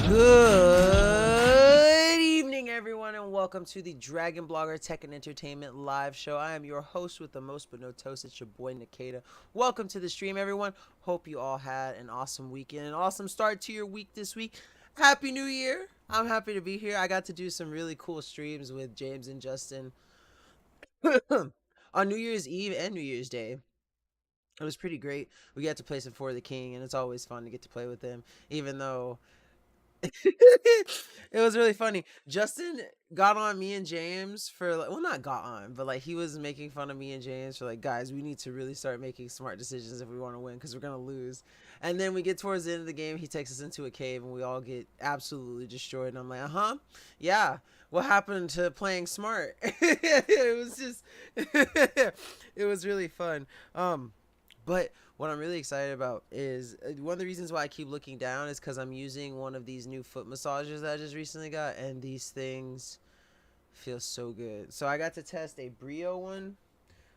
Good evening, everyone, and welcome to the Dragon Blogger Tech and Entertainment live show. I am your host with the most but no toast. It's your boy Nkda. Welcome to the stream, everyone. Hope you all had an awesome weekend, an awesome start to your week this week. Happy New Year! I'm happy to be here. I got to do some really cool streams with James and Justin on New Year's Eve and New Year's Day. It was pretty great. We got to play some For the King, and it's always fun to get to play with them, even though it was really funny. Justin got on me and James for like, well, not got on, but like he was making fun of me and James for like, guys, we need to really start making smart decisions if we want to win because we're gonna lose. And then we get towards the end of the game, he takes us into a cave and we all get absolutely destroyed. And I'm like, yeah. What happened to playing smart? It was just, it was really fun. But what I'm really excited about is one of the reasons why I keep looking down is because I'm using one of these new foot massagers that I just recently got, and these things feel so good. So I got to test a Brio one,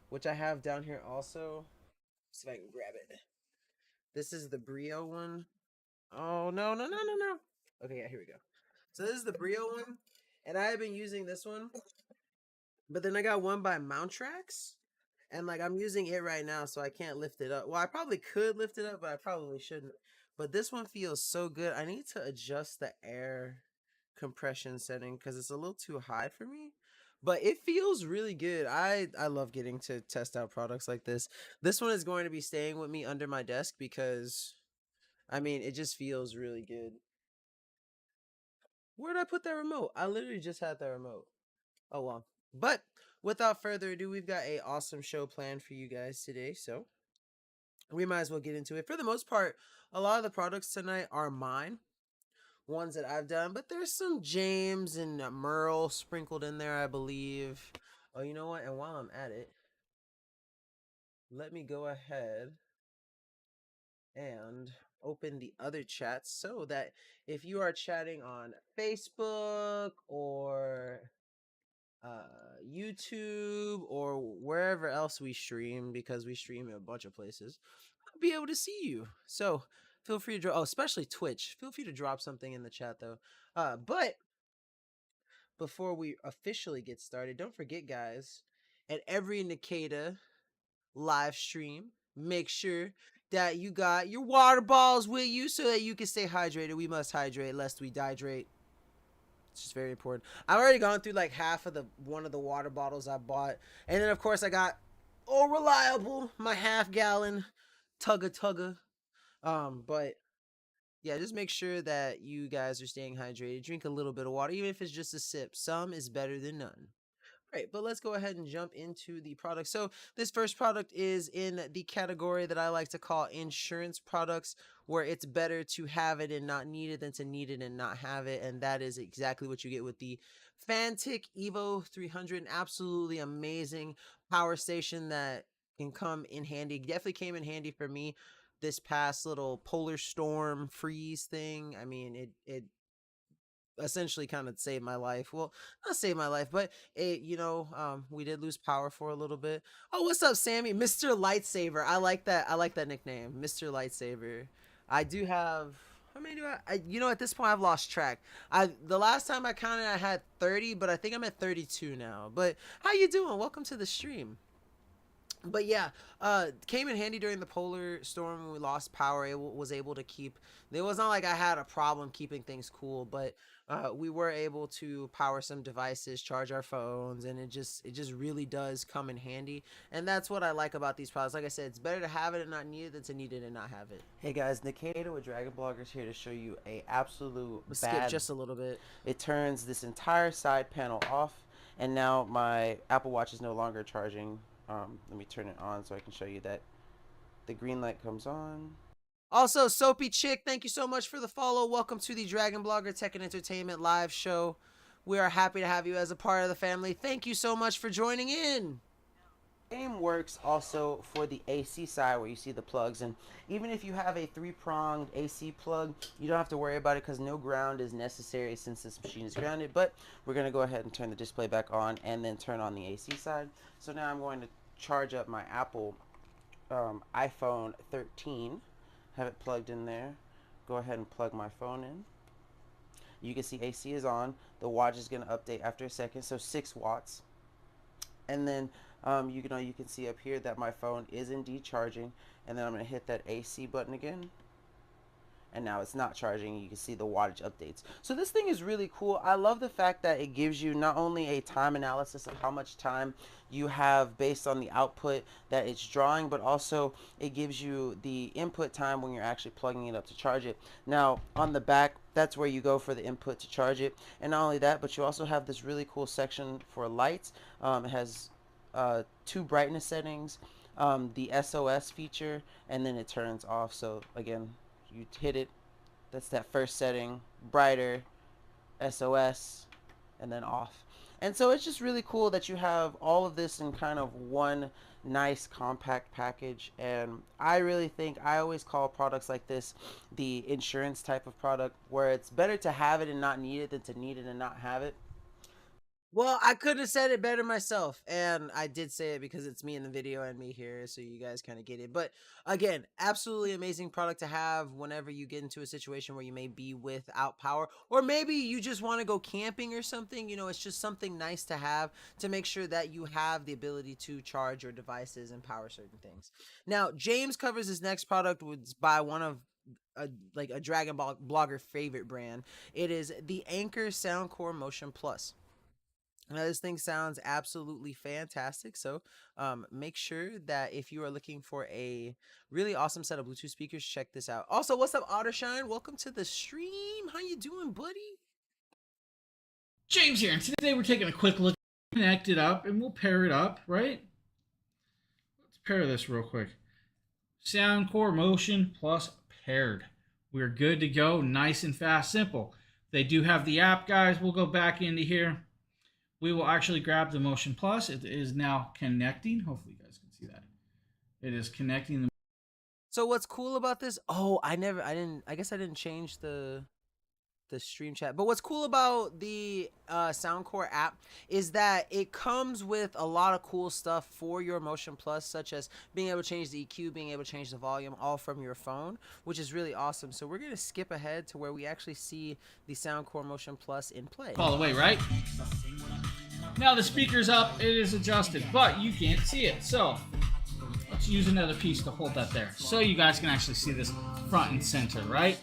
which I have down here also. Let's see if I can grab it. This is the Brio one. Oh, no, no, no, no, no. Okay, yeah, here we go. So this is the Brio one, and I have been using this one, but then I got one by Mountrax. And like I'm using it right now, so I can't lift it up. Well, I probably could lift it up, but I probably shouldn't. But this one feels so good. I need to adjust the air compression setting because it's a little too high for me. But it feels really good. I love getting to test out products like this. This one is going to be staying with me under my desk because I mean it just feels really good. Where did I put that remote? I literally just had that remote. Oh well. But without further ado, we've got a awesome show planned for you guys today. So we might as well get into it. For the most part, a lot of the products tonight are mine, ones that I've done, but there's some James and Merle sprinkled in there, I believe. Oh, you know what? And while I'm at it, let me go ahead and open the other chats so that if you are chatting on Facebook or YouTube or wherever else we stream, because we stream in a bunch of places, I'll be able to see you. So feel free to drop, oh, especially Twitch. Feel free to drop something in the chat though. But before we officially get started, don't forget, guys, at every Nkda live stream, make sure that you got your water bottles with you so that you can stay hydrated. We must hydrate lest we dehydrate. It's just very important. I've already gone through like half of the one of the water bottles I bought, and then of course I got reliable my half-gallon tugga. But yeah, just make sure that you guys are staying hydrated. Drink a little bit of water, even if it's just a sip. Some is better than none. All right, but let's go ahead and jump into the product. So this first product is in the category that I like to call insurance products, where it's better to have it and not need it than to need it and not have it. And that is exactly what you get with the Fantic Evo 300. An absolutely amazing power station that can come in handy. Definitely came in handy for me this past little polar storm freeze thing. I mean, it essentially kind of saved my life. Well, not saved my life, but we did lose power for a little bit. Oh, what's up, Sammy? Mr. Lightsaber. I like that. I like that nickname, Mr. Lightsaber. I do have. How many do at this point I've lost track. The last time I counted I had 30, but I think I'm at 32 now. But how you doing? Welcome to the stream. But yeah, came in handy during the polar storm when we lost power. It was able to keep. It was not like I had a problem keeping things cool, but we were able to power some devices, charge our phones, and it just really does come in handy. And that's what I like about these products. Like I said, it's better to have it and not need it than to need it and not have it. Hey guys, Nkda with Dragon Bloggers here to show you a absolute bad. Skip just a little bit. It turns this entire side panel off, and now my Apple Watch is no longer charging. Let me turn it on so I can show you that the green light comes on. Also, Soapy Chick, thank you so much for the follow. Welcome to the Dragon Blogger Tech and Entertainment live show. We are happy to have you as a part of the family. Thank you so much for joining in. Game works also for the AC side where you see the plugs, and even if you have a three-pronged AC plug, you don't have to worry about it because no ground is necessary since this machine is grounded. But we're going to go ahead and turn the display back on and then turn on the AC side. So now I'm going to charge up my Apple iPhone 13, have it plugged in there. Go ahead and plug my phone in. You can see AC is on. The watch is going to update after a second, so 6 watts. And then you can see up here that my phone is indeed charging. And then I'm going to hit that AC button again, and now it's not charging. You can see the wattage updates. So this thing is really cool. I love the fact that it gives you not only a time analysis of how much time you have based on the output that it's drawing, but also it gives you the input time when you're actually plugging it up to charge it. Now on the back, that's where you go for the input to charge it. And not only that, but you also have this really cool section for lights. It has 2 brightness settings, the SOS feature, and then it turns off. So again, you hit it, that's that first setting, brighter, SOS, and then off. And so it's just really cool that you have all of this in kind of one nice compact package. And I really think, I always call products like this the insurance type of product, where it's better to have it and not need it than to need it and not have it. Well, I could have said it better myself, and I did say it because it's me in the video and me here, so you guys kind of get it. But again, absolutely amazing product to have whenever you get into a situation where you may be without power, or maybe you just want to go camping or something. You know, it's just something nice to have to make sure that you have the ability to charge your devices and power certain things. Now, James covers his next product was by one of a Dragon Ball blogger favorite brand. It is the Anker Soundcore Motion Plus. Now, this thing sounds absolutely fantastic. So make sure that if you are looking for a really awesome set of Bluetooth speakers, check this out. Also, what's up, Ottershine? Welcome to the stream. How you doing, buddy? James here, and today we're taking a quick look, connect it up, and we'll pair it up, right? Let's pair this real quick. Soundcore Motion Plus paired. We're good to go, nice and fast, simple. They do have the app, guys. We'll go back into here. We will actually grab the Motion Plus. It is now connecting. Hopefully you guys can see that. It is connecting. So what's cool about this? Oh, I guess I didn't change the stream chat. But what's cool about the Soundcore app is that it comes with a lot of cool stuff for your Motion Plus, such as being able to change the EQ, being able to change the volume, all from your phone, which is really awesome. So we're going to skip ahead to where we actually see the Soundcore Motion Plus in play. All the way, right? Now the speaker's up, it is adjusted, but you can't see it. So let's use another piece to hold that there so you guys can actually see this front and center, right?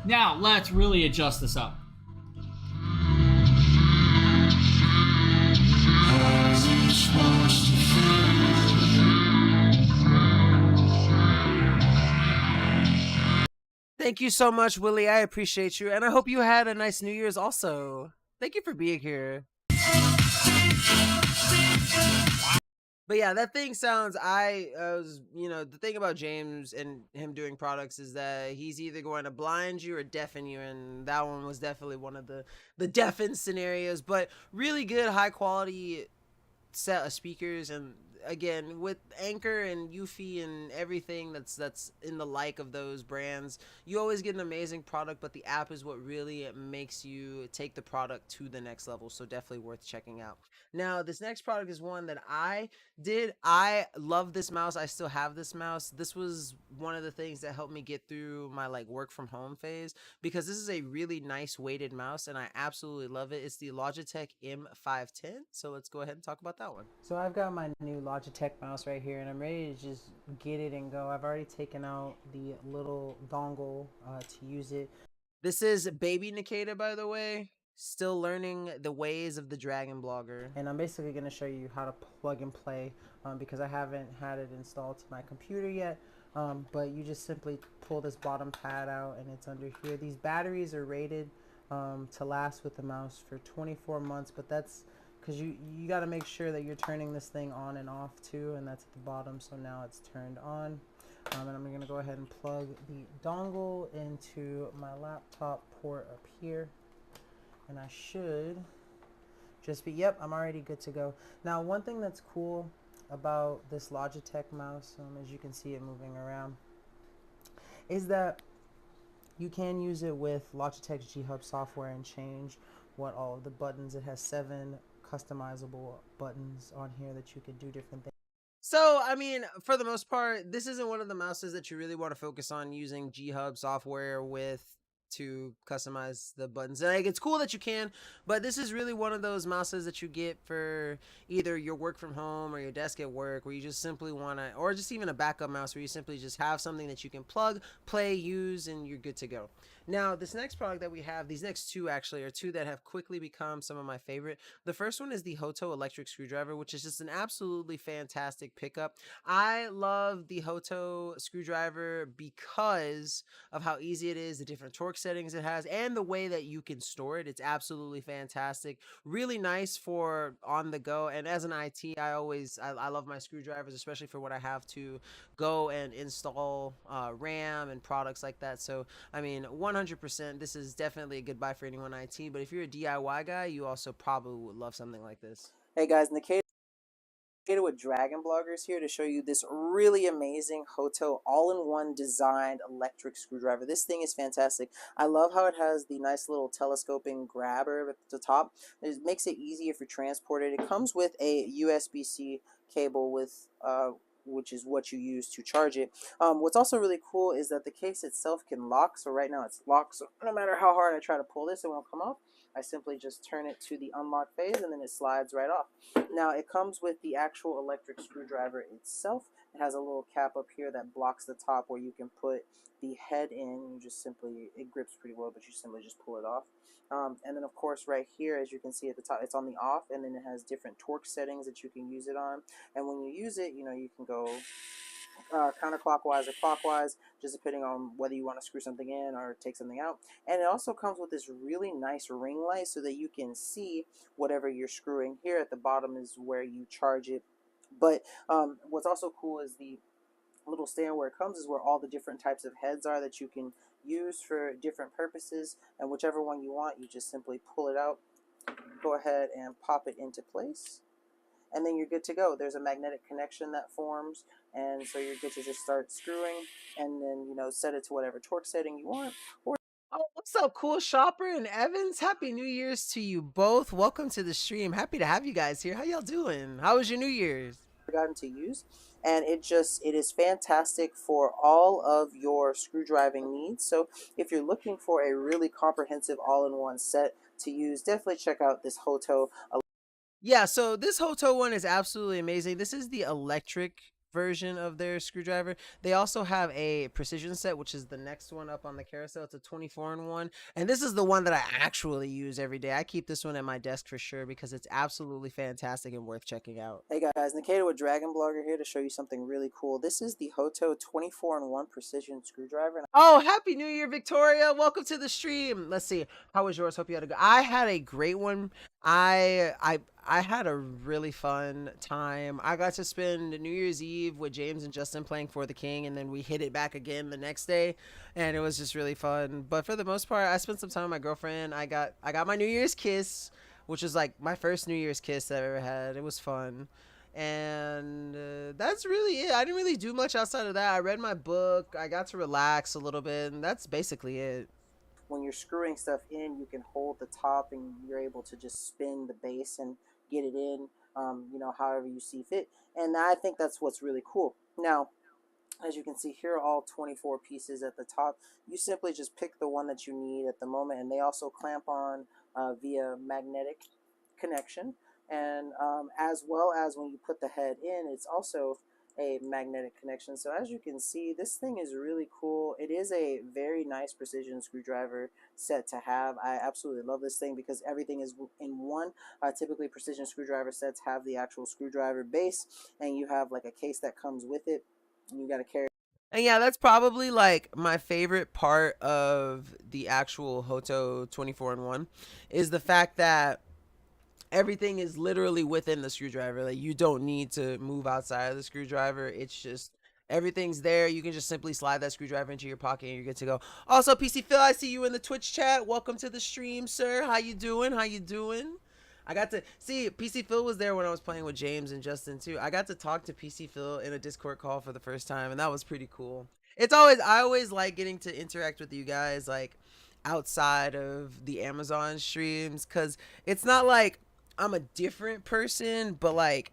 Now let's really adjust this up. Thank you so much, Willie. I appreciate you. And I hope you had a nice New Year's also. Thank you for being here. But yeah, that thing sounds, the thing about James and him doing products is that he's either going to blind you or deafen you. And that one was definitely one of the deafen scenarios, but really good, high quality set of speakers. And again, with Anker and Eufy and everything that's in the like of those brands, you always get an amazing product, but the app is what really makes you take the product to the next level. So definitely worth checking out. Now, this next product is one that I love this mouse. I still have this mouse. This was one of the things that helped me get through my work from home phase, because this is a really nice weighted mouse and I absolutely love it. It's the Logitech M510. So let's go ahead and talk about that one. So I've got my new Logitech mouse right here and I'm ready to just get it and go. I've already taken out the little dongle to use it. This is baby Nkda, by the way. Still learning the ways of the Dragon Blogger. And I'm basically going to show you how to plug and play because I haven't had it installed to my computer yet. But you just simply pull this bottom pad out and it's under here. These batteries are rated to last with the mouse for 24 months, but that's because you got to make sure that you're turning this thing on and off too, and that's at the bottom. So now it's turned on. And I'm going to go ahead and plug the dongle into my laptop port up here. And I should just be, yep, I'm already good to go. Now, one thing that's cool about this Logitech mouse, as you can see it moving around, is that you can use it with Logitech's G Hub software and change what all of the buttons. It has 7 customizable buttons on here that you can do different things. So, I mean, for the most part, this isn't one of the mouses that you really want to focus on using G Hub software with to customize the buttons. And like, it's cool that you can, but this is really one of those mouses that you get for either your work from home or your desk at work, where you just simply want to, or just even a backup mouse where you simply just have something that you can plug, play, use, and you're good to go. Now, this next product that we have, these next two actually are two that have quickly become some of my favorite. The first one is the Hoto electric screwdriver, which is just an absolutely fantastic pickup. I love the Hoto screwdriver because of how easy it is, the different torque settings it has, and the way that you can store it. It's absolutely fantastic. Really nice for on the go. And as an IT, I love my screwdrivers, especially for when I have to go and install RAM and products like that. So I mean, 100%, this is definitely a good buy for anyone IT. But if you're a DIY guy, you also probably would love something like this. Hey guys, Nkda with Dragon Bloggers here to show you this really amazing Hoto all-in-one designed electric screwdriver. This thing is fantastic. I love how it has the nice little telescoping grabber at the top. It makes it easier for transporting. It comes with a USB-C cable with which is what you use to charge it. What's also really cool is that the case itself can lock. So right now it's locked. So no matter how hard I try to pull this, it won't come off. I simply just turn it to the unlock phase and then it slides right off. Now it comes with the actual electric screwdriver itself. It has a little cap up here that blocks the top where you can put the head in. You just simply, it grips pretty well, but you simply just pull it off. And then of course right here, as you can see at the top, it's on the off, and then it has different torque settings that you can use it on. And when you use it, you can go counterclockwise or clockwise, just depending on whether you want to screw something in or take something out. And it also comes with this really nice ring light so that you can see whatever you're screwing. Here at the bottom is where you charge it. But what's also cool is the little stand where it comes is where all the different types of heads are that you can use for different purposes. And whichever one you want, you just simply pull it out, go ahead and pop it into place, and then you're good to go. There's a magnetic connection that forms, and so you're good to just start screwing, and then set it to whatever torque setting you want. Or oh, what's up, Cool Shopper and Evans? Happy New Year's to you both. Welcome to the stream. Happy to have you guys here. How y'all doing? How was your New Year's? Gotten to use, and it is fantastic for all of your screwdriving needs. So if you're looking for a really comprehensive all-in-one set to use, definitely check out this Hoto. Yeah, so this Hoto one is absolutely amazing. This is the electric version of their screwdriver. They also have a precision set, which is the next one up on the carousel. It's a 24-in-1, and this is the one that I actually use every day. I keep this one at my desk for sure because it's absolutely fantastic and worth checking out. Hey guys, Nkda with Dragon Blogger here to show you something really cool. This is the Hoto 24-in-1 precision screwdriver. Oh, happy New Year, Victoria! Welcome to the stream. Let's see, how was yours? Hope you had a good. I had a great one. I had a really fun time. I got to spend New Year's Eve with James and Justin playing For the King, and then we hit it back again the next day, and it was just really fun. But for the most part, I spent some time with my girlfriend. I got my New Year's kiss, which was like my first New Year's kiss I've ever had. It was fun. And that's really it. I didn't really do much outside of that. I read my book. I got to relax a little bit, and that's basically it. When you're screwing stuff in, you can hold the top and you're able to just spin the base and get it in, however you see fit. And I think that's what's really cool. Now, as you can see here, all 24 pieces at the top. You simply just pick the one that you need at the moment, and they also clamp on via magnetic connection. And as well as when you put the head in, it's also a magnetic connection. So as you can see, this thing is really cool. It is a very nice precision screwdriver set to have. I absolutely love this thing because everything is in one. Typically precision screwdriver sets have the actual screwdriver base, and you have like a case that comes with it, and you got to carry. And yeah, that's probably like my favorite part of the actual Hoto 24-in-1 is the fact that everything is literally within the screwdriver. Like, you don't need to move outside of the screwdriver. It's just everything's there. You can just simply slide that screwdriver into your pocket and you're good to go. Also, PC Phil, I see you in the Twitch chat. Welcome to the stream, sir. How you doing? How you doing? I got to see PC Phil was there when I was playing with James and Justin too. I got to talk to PC Phil in a Discord call for the first time, and that was pretty cool. I always like getting to interact with you guys like outside of the Amazon streams, cuz it's not like I'm a different person, but like,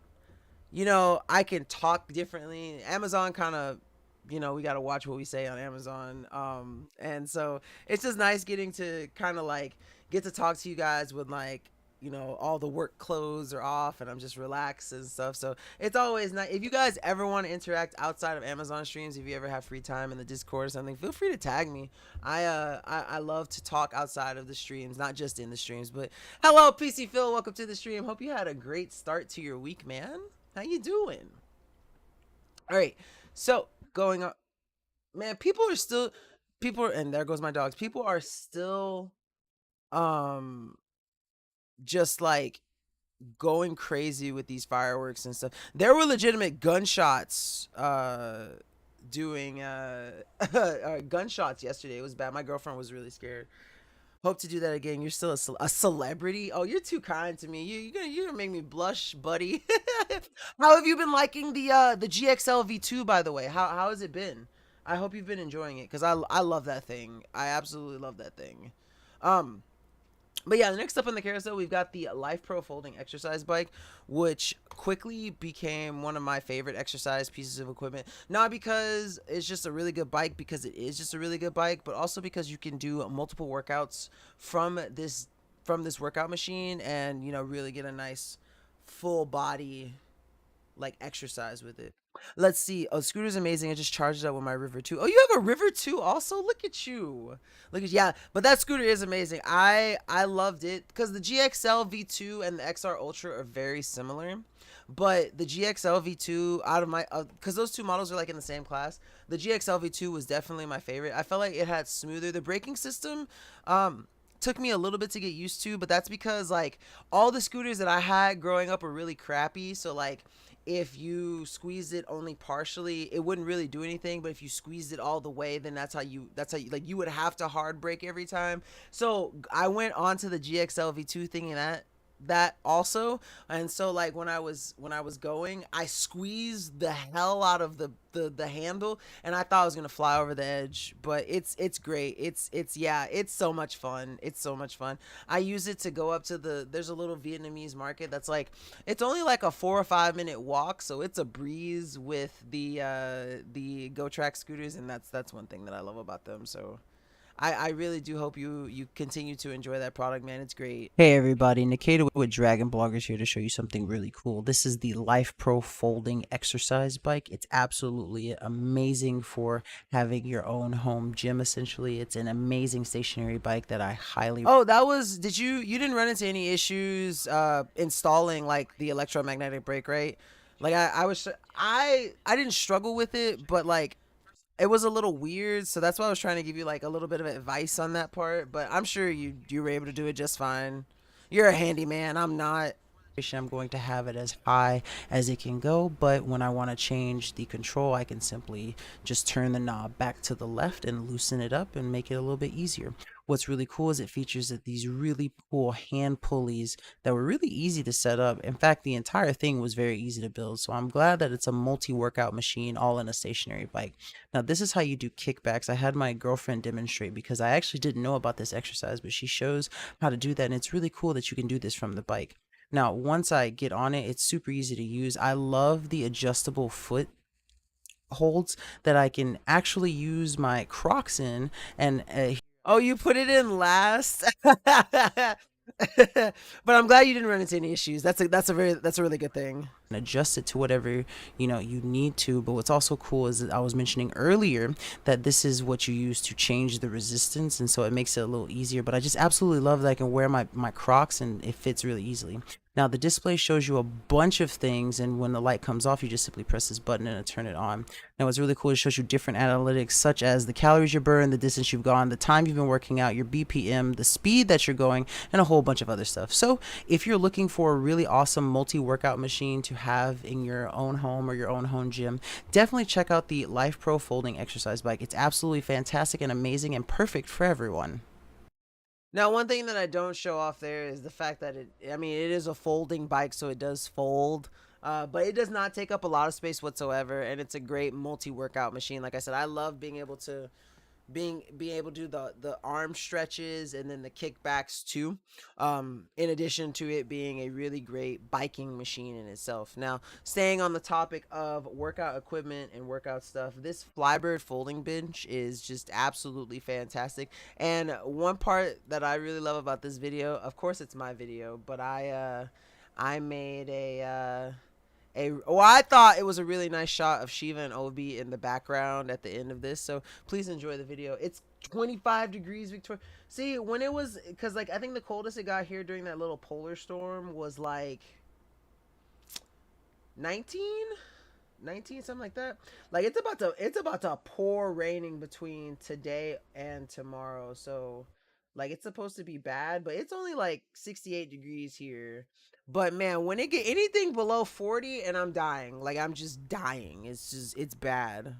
I can talk differently. Amazon kind of we got to watch what we say on Amazon. And so it's just nice getting to kind of like get to talk to you guys when like all the work clothes are off and I'm just relaxed and stuff. So it's always nice. If you guys ever want to interact outside of Amazon streams, if you ever have free time in the Discord or something, feel free to tag me. I love to talk outside of the streams, not just in the streams. But hello, PC Phil, welcome to the stream. Hope you had a great start to your week, man. How you doing? All right, so going on, man. And there goes my dogs. People are still um just like going crazy with these fireworks and stuff. There were legitimate gunshots doing gunshots yesterday. It was bad. My girlfriend was really scared. Hope to do that again. You're still a celebrity. Oh, you're too kind to me. You're gonna make me blush, buddy. How have you been liking the GXL V2, by the way? How has it been? I hope you've been enjoying it because I love that thing. I absolutely love that thing. Um, but yeah, next up on the carousel, we've got the Life Pro folding exercise bike, which quickly became one of my favorite exercise pieces of equipment. Not because it's just a really good bike, because it is just a really good bike, but also because you can do multiple workouts from this workout machine, and really get a nice full body like exercise with it. Let's see. Oh, scooter's amazing. I just charged it up with my River 2. Oh, you have a River 2 also? Look at you. Yeah, but that scooter is amazing. I loved it because the GXL V2 and the XR Ultra are very similar. But the GXL V2 out of my cuz those two models are like in the same class. The GXL V2 was definitely my favorite. I felt like it had smoother the braking system took me a little bit to get used to, but that's because like all the scooters that I had growing up were really crappy. So like if you squeezed it only partially, it wouldn't really do anything. But if you squeezed it all the way, then that's how you like you would have to hard brake every time. So I went on to the GXL V2 thinking that also. And so like when I was going, I squeezed the hell out of the handle, and I thought I was gonna fly over the edge. But it's great. It's yeah, it's so much fun. It's so much fun. I use it to go up to there's a little Vietnamese market that's like, it's only like a 4 or 5 minute walk, so it's a breeze with the Go Track scooters. And that's one thing that I love about them. So I really do hope you continue to enjoy that product, man. It's great. Hey everybody, Nkda with Dragon Bloggers here to show you something really cool. This is the Life Pro folding exercise bike. It's absolutely amazing for having your own home gym. Essentially, it's an amazing stationary bike that I highly. Oh, that was. Did you didn't run into any issues installing like the electromagnetic brake, right? Like I didn't struggle with it, but like it was a little weird, so that's why I was trying to give you like a little bit of advice on that part. But I'm sure you were able to do it just fine. You're a handyman. I'm not. I'm going to have it as high as it can go, but when I want to change the control, I can simply just turn the knob back to the left and loosen it up and make it a little bit easier. What's really cool is it features these really cool hand pulleys that were really easy to set up. In fact, the entire thing was very easy to build, so I'm glad that it's a multi-workout machine all in a stationary bike. Now, this is how you do kickbacks. I had my girlfriend demonstrate because I actually didn't know about this exercise, but she shows how to do that, and it's really cool that you can do this from the bike. Now, once I get on it, it's super easy to use. I love the adjustable foot holds that I can actually use my Crocs in. And oh, you put it in last. But I'm glad you didn't run into any issues. That's a really good thing. And adjust it to whatever you need to. But what's also cool is that I was mentioning earlier that this is what you use to change the resistance, and so it makes it a little easier. But I just absolutely love that I can wear my Crocs and it fits really easily. Now the display shows you a bunch of things, and when the light comes off, you just simply press this button and turn it on. Now what's really cool is it shows you different analytics, such as the calories you burn, the distance you've gone, the time you've been working out, your BPM, the speed that you're going, and a whole bunch of other stuff. So if you're looking for a really awesome multi-workout machine to have in your own home or your own home gym, definitely check out the Life Pro folding exercise bike. It's absolutely fantastic and amazing and perfect for everyone. Now, one thing that I don't show off there is the fact that I mean, it is a folding bike, so it does fold. But it does not take up a lot of space whatsoever, and it's a great multi-workout machine. Like I said, I love being able to being able to do the arm stretches and then the kickbacks too. In addition to it being a really great biking machine in itself. Now, staying on the topic of workout equipment and workout stuff, this Flybird folding bench is just absolutely fantastic. And one part that I really love about this video, of course it's my video, but I made well, I thought it was a really nice shot of Shiva and Obi in the background at the end of this. So please enjoy the video. It's 25 degrees, Victoria. See, when it was, because like I think the coldest it got here during that little polar storm was like 19, 19, something like that. Like it's about to pour raining between today and tomorrow. So like it's supposed to be bad, but it's only like 68 degrees here. But man, when it get anything below 40 and I'm dying, like I'm just dying. It's bad.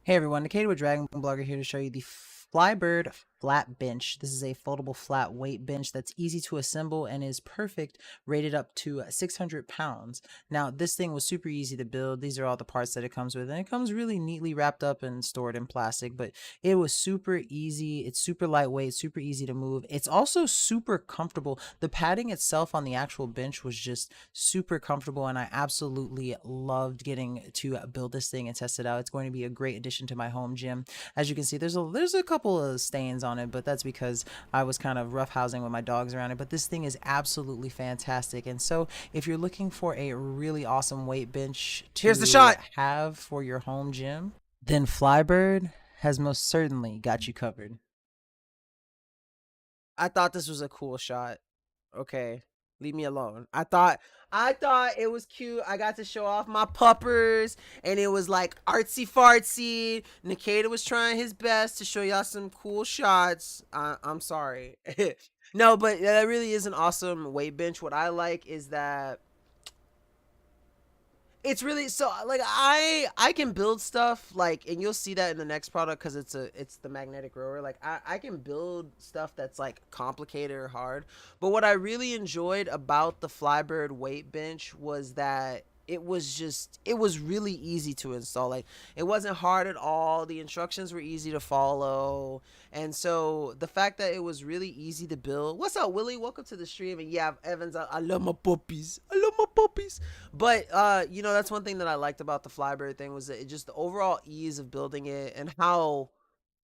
Hey everyone, Nkda with Dragon Blogger here to show you the Flybird flat bench. This is a foldable flat weight bench that's easy to assemble and is perfect, rated up to 600 pounds. Now, this thing was super easy to build. These are all the parts that it comes with, and it comes really neatly wrapped up and stored in plastic, but it was super easy. It's super lightweight, super easy to move. It's also super comfortable. The padding itself on the actual bench was just super comfortable, and I absolutely loved getting to build this thing and test it out. It's going to be a great addition to my home gym. As you can see, there's a couple of stains on it, but that's because I was kind of roughhousing with my dogs around it. But this thing is absolutely fantastic. And so if you're looking for a really awesome weight bench to Here's the shot. have for your home gym, then Flybird has most certainly got you covered. I thought this was a cool shot. Okay, leave me alone. I thought it was cute. I got to show off my puppers, and it was like artsy fartsy. Nkda was trying his best to show y'all some cool shots. I'm sorry. No, but that really is an awesome weight bench. What I like is that it's really so like I can build stuff like, and you'll see that in the next product because it's the magnetic rower. Like I can build stuff that's like complicated or hard, but what I really enjoyed about the Flybird weight bench was that it was really easy to install. Like it wasn't hard at all. The instructions were easy to follow, and so the fact that it was really easy to build. What's up, Willie? Welcome to the stream. And yeah, Evans, I love my puppies. I love my puppies. But you know, that's one thing that I liked about the Flybird thing was that it just the overall ease of building it, and how,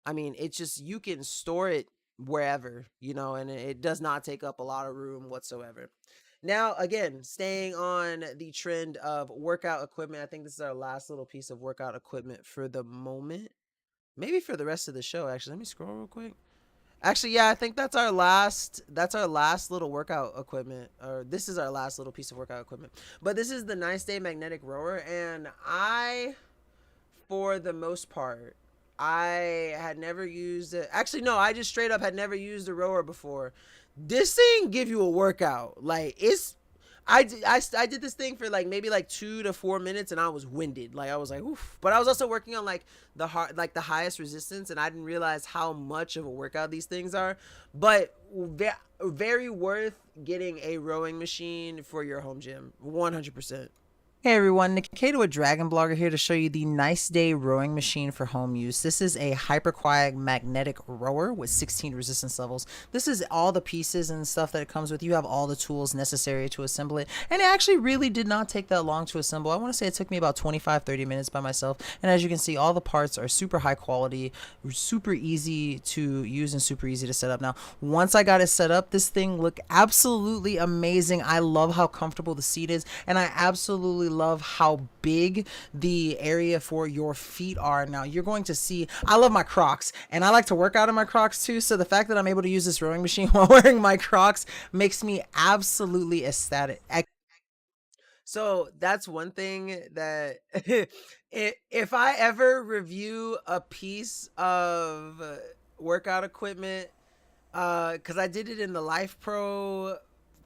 I mean, it's just you can store it wherever, you know, and it does not take up a lot of room whatsoever. Now, again, staying on the trend of workout equipment, I think this is our last little piece of workout equipment for the moment. Maybe for the rest of the show, actually. Let me scroll real quick. Actually, yeah, I think that's our last little workout equipment, or this is our last little piece of workout equipment. But this is the Nice Day magnetic rower, and for the most part, I had never used it. Actually, no, I just straight up had never used a rower before. This thing give you a workout. Like I did this thing for like maybe like 2 to 4 minutes, and I was winded. Like I was like, oof. But I was also working on like the highest resistance, and I didn't realize how much of a workout these things are. But very worth getting a rowing machine for your home gym. 100%. Hey everyone, Nkda with Dragon Blogger here to show you the Nice Day rowing machine for home use. This is a hyperquiet magnetic rower with 16 resistance levels. This is all the pieces and stuff that it comes with. You have all the tools necessary to assemble it, and it actually really did not take that long to assemble. I want to say it took me about 25-30 minutes by myself, and as you can see, all the parts are super high quality, super easy to use, and super easy to set up. Now, once I got it set up, this thing looked absolutely amazing. I love how comfortable the seat is, and I absolutely love how big the area for your feet are. Now you're going to see, I love my Crocs, and I like to work out in my Crocs too, so the fact that I'm able to use this rowing machine while wearing my Crocs makes me absolutely ecstatic. So that's one thing that if I ever review a piece of workout equipment, because I did it in the Life Pro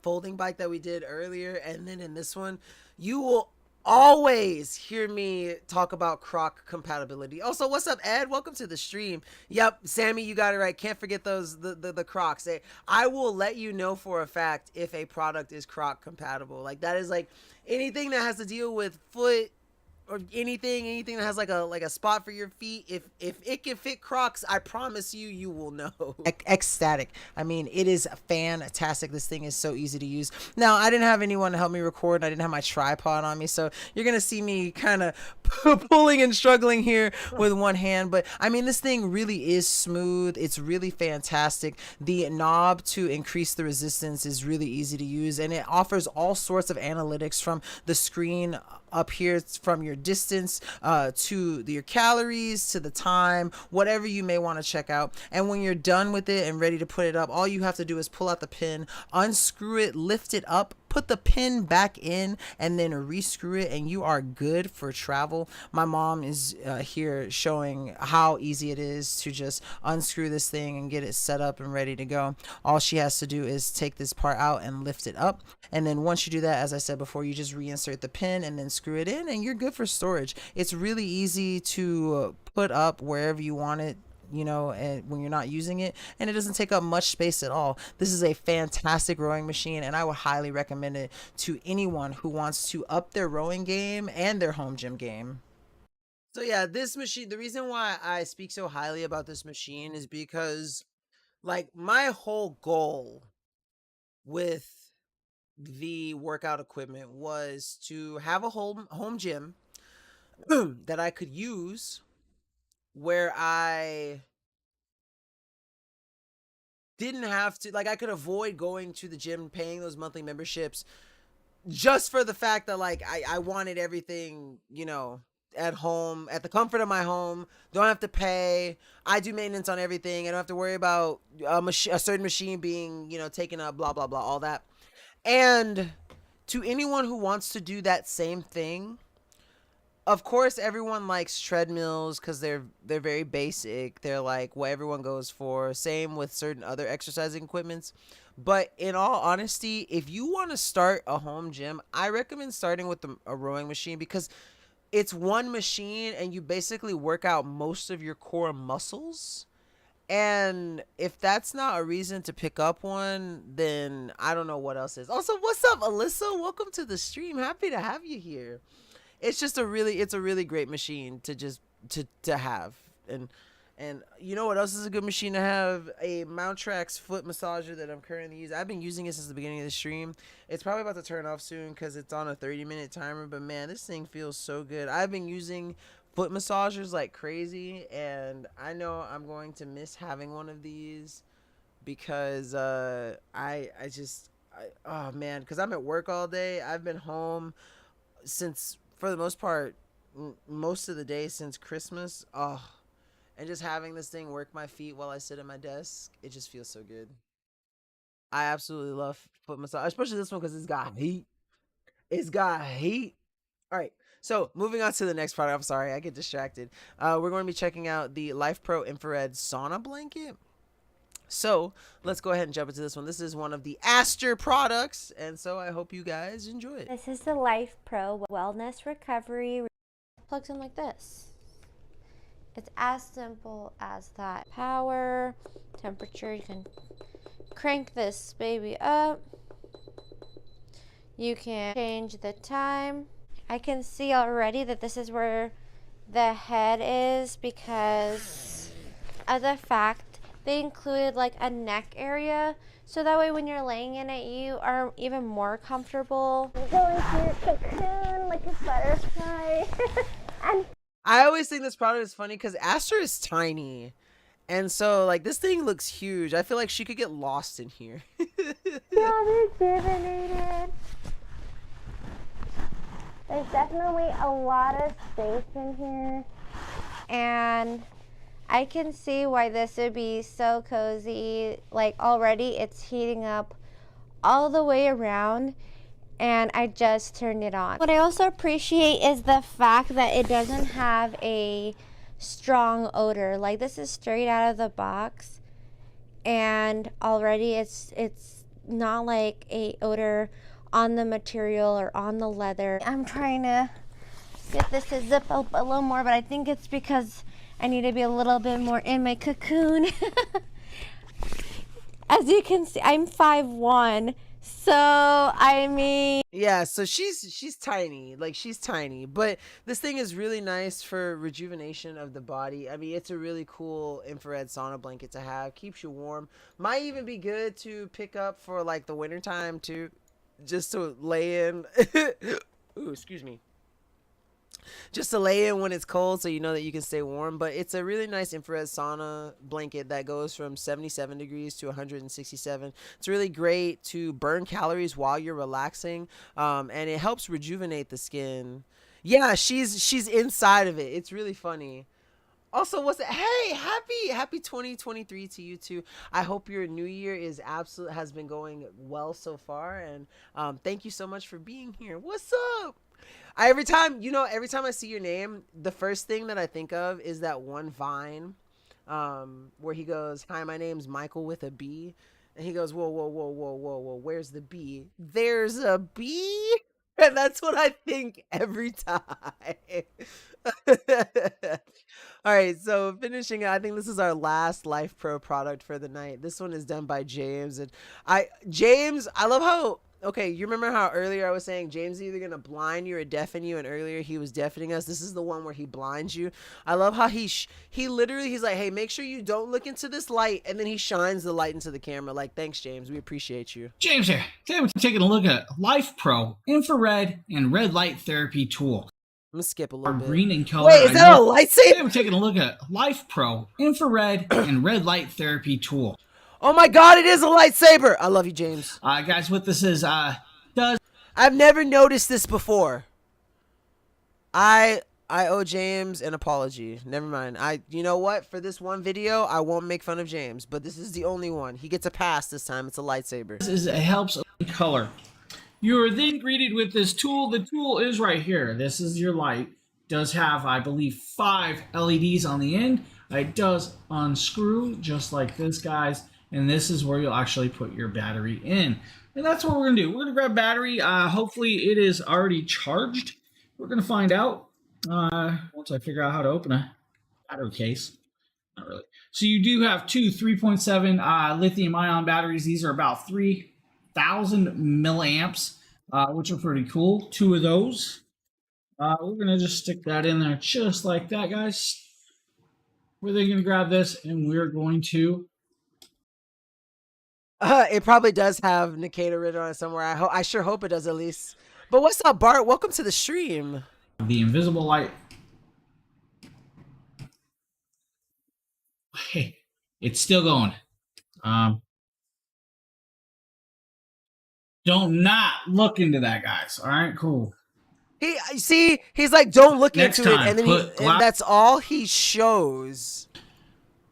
folding bike that we did earlier, and then in this one, you will always hear me talk about Croc compatibility. Also, what's up, Ed? Welcome to the stream. Yep, Sammy, you got it right. Can't forget those the Crocs. I will let you know for a fact if a product is Croc compatible. Like that is like anything that has to deal with foot or anything that has like a spot for your feet, if it can fit Crocs, I promise you, you will know. Ecstatic. I mean, it is fantastic. This thing is so easy to use. Now, I didn't have anyone to help me record. I didn't have my tripod on me, so you're gonna see me kind of pulling and struggling here with one hand. But I mean, this thing really is smooth. It's really fantastic. The knob to increase the resistance is really easy to use, and it offers all sorts of analytics from the screen up here, from your distance to your calories, to the time, whatever you may want to check out. And when you're done with it and ready to put it up, all you have to do is pull out the pin, unscrew it, lift it up, put the pin back in, and then rescrew it, and you are good for travel. My mom is here showing how easy it is to just unscrew this thing and get it set up and ready to go. All she has to do is take this part out and lift it up, and then once you do that, as I said before, you just reinsert the pin and then screw it in, and you're good for storage. It's really easy to put up wherever you want it, you know, and when you're not using it, and it doesn't take up much space at all. This is a fantastic rowing machine, and I would highly recommend it to anyone who wants to up their rowing game and their home gym game. So yeah, this machine, the reason why I speak so highly about this machine is because, like, my whole goal with the workout equipment was to have a home gym that I could use where I didn't have to, like, I could avoid going to the gym, paying those monthly memberships, just for the fact that, like, I wanted everything, you know, at home, at the comfort of my home. Don't have to pay. I do maintenance on everything. I don't have to worry about a certain machine being, you know, taken up, blah blah blah, all that. And to anyone who wants to do that same thing, of course everyone likes treadmills because they're very basic. They're like what everyone goes for. Same with certain other exercising equipments. But in all honesty, if you want to start a home gym, I recommend starting with a rowing machine, because it's one machine and you basically work out most of your core muscles. And if that's not a reason to pick up one, then I don't know what else is. Also, what's up, Alyssa? Welcome to the stream. Happy to have you here. It's a really great machine to just to have. And you know what else is a good machine to have? A Mountrax foot massager that I'm currently using. I've been using it since the beginning of the stream. It's probably about to turn off soon because it's on a 30-minute timer. But man, this thing feels so good. I've been using foot massagers like crazy, and I know I'm going to miss having one of these because oh man, because I'm at work all day. I've been home since, for the most part, most of the day since Christmas. Oh, and just having this thing work my feet while I sit at my desk, it just feels so good. I absolutely love foot massage, especially this one because it's got heat. It's got heat. All right. So moving on to the next product. I'm sorry, I get distracted. We're going to be checking out the Life Pro infrared sauna blanket. So let's go ahead and jump into this one. This is one of the Aster products, and so I hope you guys enjoy it. This is the Life Pro Wellness Recovery. Plugs in like this. It's as simple as that. Power, temperature, you can crank this baby up. You can change the time. I can see already that this is where the head is because of the fact they included like a neck area, so that way when you're laying in it, you are even more comfortable. You go into your cocoon like a butterfly. And I always think this product is funny because Aster is tiny, and so like this thing looks huge. I feel like she could get lost in here. feel rejuvenated. There's definitely a lot of space in here, and I can see why this would be so cozy. Like already it's heating up all the way around, and I just turned it on. What I also appreciate is the fact that it doesn't have a strong odor. Like this is straight out of the box, and already it's not like a odor on the material or on the leather. I'm trying to get this to zip up a little more, but I think it's because I need to be a little bit more in my cocoon. As you can see, I'm 5'1", So, I mean, Yeah, so she's tiny, like she's tiny, but this thing is really nice for rejuvenation of the body. I mean, it's a really cool infrared sauna blanket to have. Keeps you warm. Might even be good to pick up for like the wintertime too, just to lay in. Ooh, excuse me. Just to lay in when it's cold so you know that you can stay warm. But it's a really nice infrared sauna blanket that goes from 77 degrees to 167. It's really great to burn calories while you're relaxing, and it helps rejuvenate the skin. Yeah, she's inside of it. It's really funny. Also, what's it? Hey, happy 2023 to you too. I hope your new year is absolute has been going well so far, and thank you so much for being here. What's up? Every time I see your name, the first thing that I think of is that one Vine, where he goes, "Hi, my name's Michael with a B," and he goes, "Whoa, whoa, whoa, whoa, whoa, whoa, where's the B? There's a B," and that's what I think every time. All right, so finishing, I think this is our last Life Pro product for the night. This one is done by James, and James, I love how. Okay, you remember how earlier I was saying James is either gonna blind you or deafen you, and earlier he was deafening us. This is the one where he blinds you. I love how he literally he's like, "Hey, make sure you don't look into this light," and then he shines the light into the camera. Like, thanks, James. We appreciate you. James here. Today we're taking a look at Life Pro infrared and red light therapy tool. I'm gonna skip a Are little bit. green in color. Wait, is that a lightsaber? Today we're taking a look at Life Pro infrared and red light therapy tool. Oh my God, it is a lightsaber! I love you, James. Guys, what this is I've never noticed this before. I owe James an apology. Never mind. You know what? For this one video, I won't make fun of James, but this is the only one. He gets a pass this time. It's a lightsaber. it helps in color. You are then greeted with this tool. The tool is right here. This is your light. It does have, I believe, 5 LEDs on the end. It does unscrew just like this, guys. And this is where you'll actually put your battery in. And that's what we're going to do. We're going to grab battery. Hopefully it is already charged. We're going to find out once I figure out how to open a battery case. Not really. So you do have two 3.7 lithium ion batteries. These are about 3,000 milliamps, which are pretty cool. 2 of those. We're going to just stick that in there just like that, guys. We're then going to grab this and we're going to... It probably does have Nkda written on it somewhere. I sure hope it does at least. But what's up, Bart? Welcome to the stream. The invisible light. Hey, it's still going. Don't not look into that, guys. All right, cool. He's like, don't look Next into time, it, and then and that's all he shows.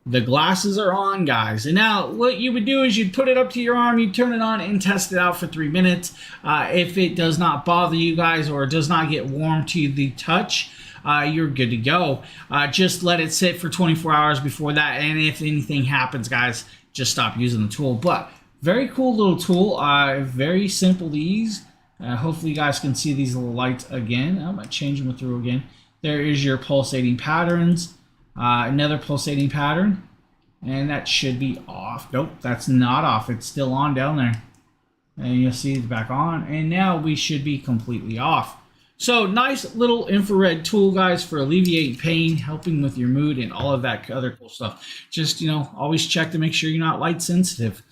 The glasses are on, guys. And now what you would do is you'd put it up to your arm, you'd turn it on and test it out for 3 minutes. If it does not bother you guys or does not get warm to the touch, you're good to go. Just let it sit for 24 hours before that. And if anything happens, guys, just stop using the tool. But very cool little tool. Very simple to use. Hopefully you guys can see these little lights again. I'm going to change them through again. There is your pulsating patterns. Another pulsating pattern, and that should be off. Nope, that's not off. It's still on down there. And you'll see it's back on, and now we should be completely off. So nice little infrared tool, guys, for alleviating pain, helping with your mood, and all of that other cool stuff. Just, always check to make sure you're not light sensitive.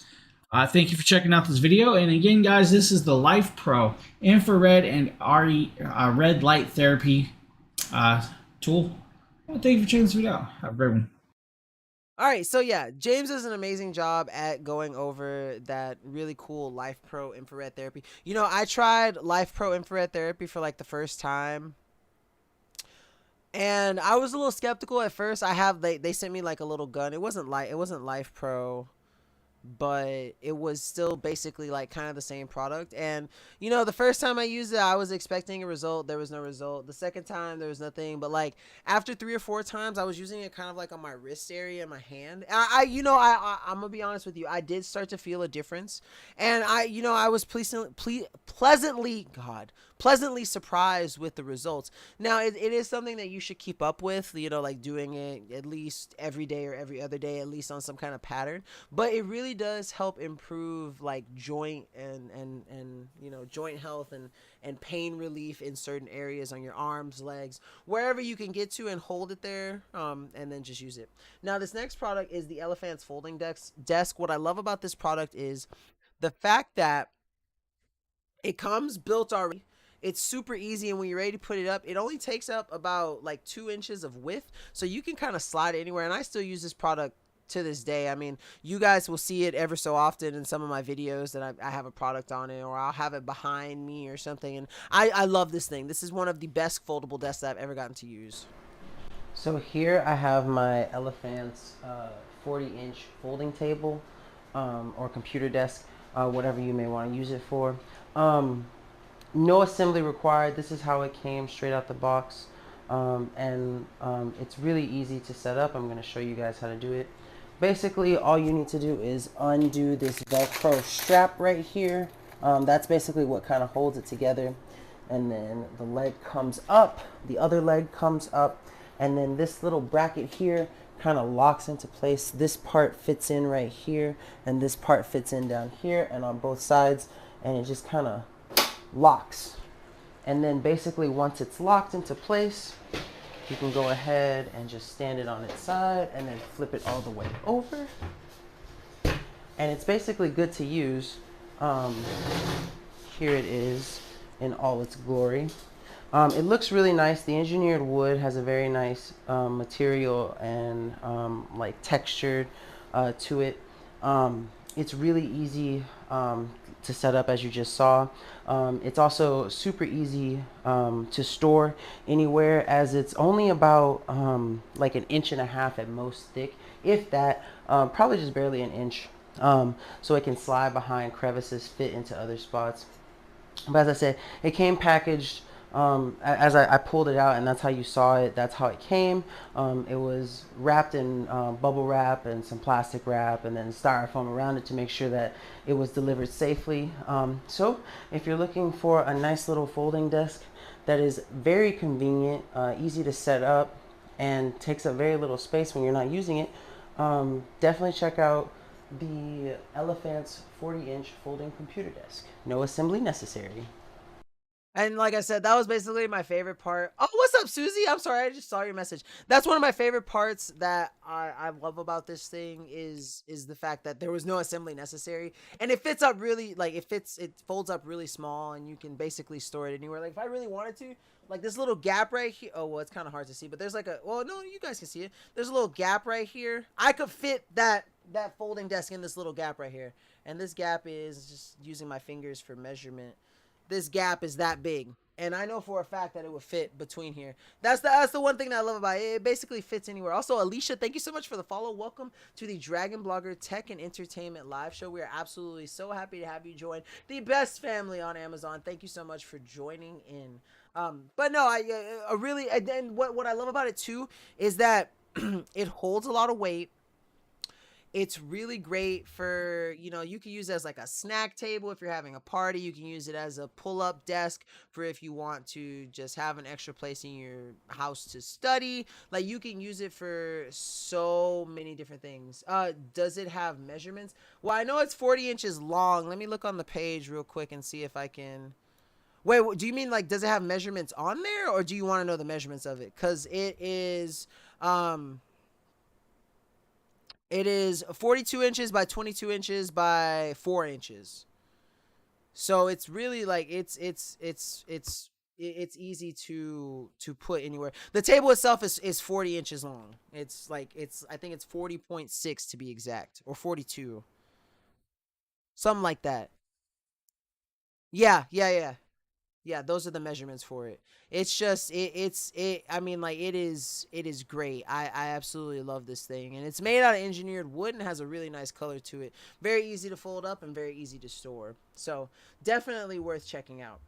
Thank you for checking out this video. And again, guys, this is the Life Pro infrared and red light therapy tool. Well, thank you for checking this video out. Have a great one. All right, so yeah, James does an amazing job at going over that really cool Life Pro infrared therapy. I tried Life Pro infrared therapy for like the first time, and I was a little skeptical at first. They sent me like a little gun. It wasn't Life Pro, but it was still basically like kind of the same product. And the first time I used it, I was expecting a result. There was no result. The second time, there was nothing. But like after 3 or 4 times, I was using it kind of like on my wrist area and my hand. I'm gonna be honest with you, I did start to feel a difference. And I was pleasantly pleasantly surprised with the results. Now, it is something that you should keep up with, you know, like doing it at least every day or every other day, at least on some kind of pattern. But it really does help improve like joint and you know, joint health and pain relief in certain areas on your arms, legs, wherever you can get to, and hold it there, and then just use it. Now, this next product is the Elephant's Folding Desk. What I love about this product is the fact that it comes built already. It's super easy, and when you're ready to put it up, it only takes up about like 2 inches of width, so you can kind of slide it anywhere. And I still use this product to this day. I mean, you guys will see it ever so often in some of my videos that I have a product on it, or I'll have it behind me or something. And I love this thing. This is one of the best foldable desks I've ever gotten to use. So here I have my Elephant's 40-inch folding table, or computer desk, whatever you may want to use it for. No assembly required. This is how it came straight out the box, and it's really easy to set up. I'm going to show you guys how to do it. Basically, all you need to do is undo this Velcro strap right here. That's basically what kind of holds it together. And then the leg comes up, the other leg comes up, and then this little bracket here kind of locks into place. This part fits in right here, and this part fits in down here and on both sides, and it just kind of locks. And then basically once it's locked into place, you can go ahead and just stand it on its side and then flip it all the way over, and it's basically good to use. Here it is in all its glory. It looks really nice. The engineered wood has a very nice material and like textured to it. It's really easy to set up, as you just saw. It's also super easy to store anywhere, as it's only about like 1.5 inches at most thick, if that, probably just barely an inch. So it can slide behind crevices, fit into other spots. But as I said, it came packaged. As I pulled it out, and that's how you saw it, that's how it came. It was wrapped in bubble wrap and some plastic wrap, and then styrofoam around it to make sure that it was delivered safely. So if you're looking for a nice little folding desk that is very convenient, easy to set up, and takes up very little space when you're not using it, definitely check out the Elephant's 40-inch folding computer desk. No assembly necessary. And like I said, that was basically my favorite part. Oh, what's up, Susie? I'm sorry, I just saw your message. That's one of my favorite parts that I love about this thing is the fact that there was no assembly necessary. And it fits up really, like, it folds up really small, and you can basically store it anywhere. Like, if I really wanted to, like this little gap right here. Oh, well, it's kind of hard to see, but there's like a, well, no, you guys can see it. There's a little gap right here. I could fit that folding desk in this little gap right here. And this gap is, just using my fingers for measurement, this gap is that big, and I know for a fact that it would fit between here. That's the one thing that I love about it. It basically fits anywhere. Also, Alicia, thank you so much for the follow. Welcome to the Dragon Blogger Tech and Entertainment live show. We are absolutely so happy to have you join the best family on Amazon. Thank you so much for joining in. But no, I really, and what I love about it too is that it holds a lot of weight. It's really great for, you know, you can use it as like a snack table if you're having a party. You can use it as a pull-up desk for if you want to just have an extra place in your house to study. Like, you can use it for so many different things. Does it have measurements? Well, I know it's 40 inches long. Let me look on the page real quick and see if I can. Wait, do you mean like, does it have measurements on there, or do you want to know the measurements of it? Because it is 42 inches by 22 inches by 4 inches. So it's really like, it's easy to put anywhere. The table itself is 40 inches long. It's like, I think it's 40.6 to be exact, or 42. Something like that. Yeah, those are the measurements for it. It's just, I mean, like, it is great. I absolutely love this thing, and it's made out of engineered wood and has a really nice color to it. Very easy to fold up and very easy to store. So definitely worth checking out.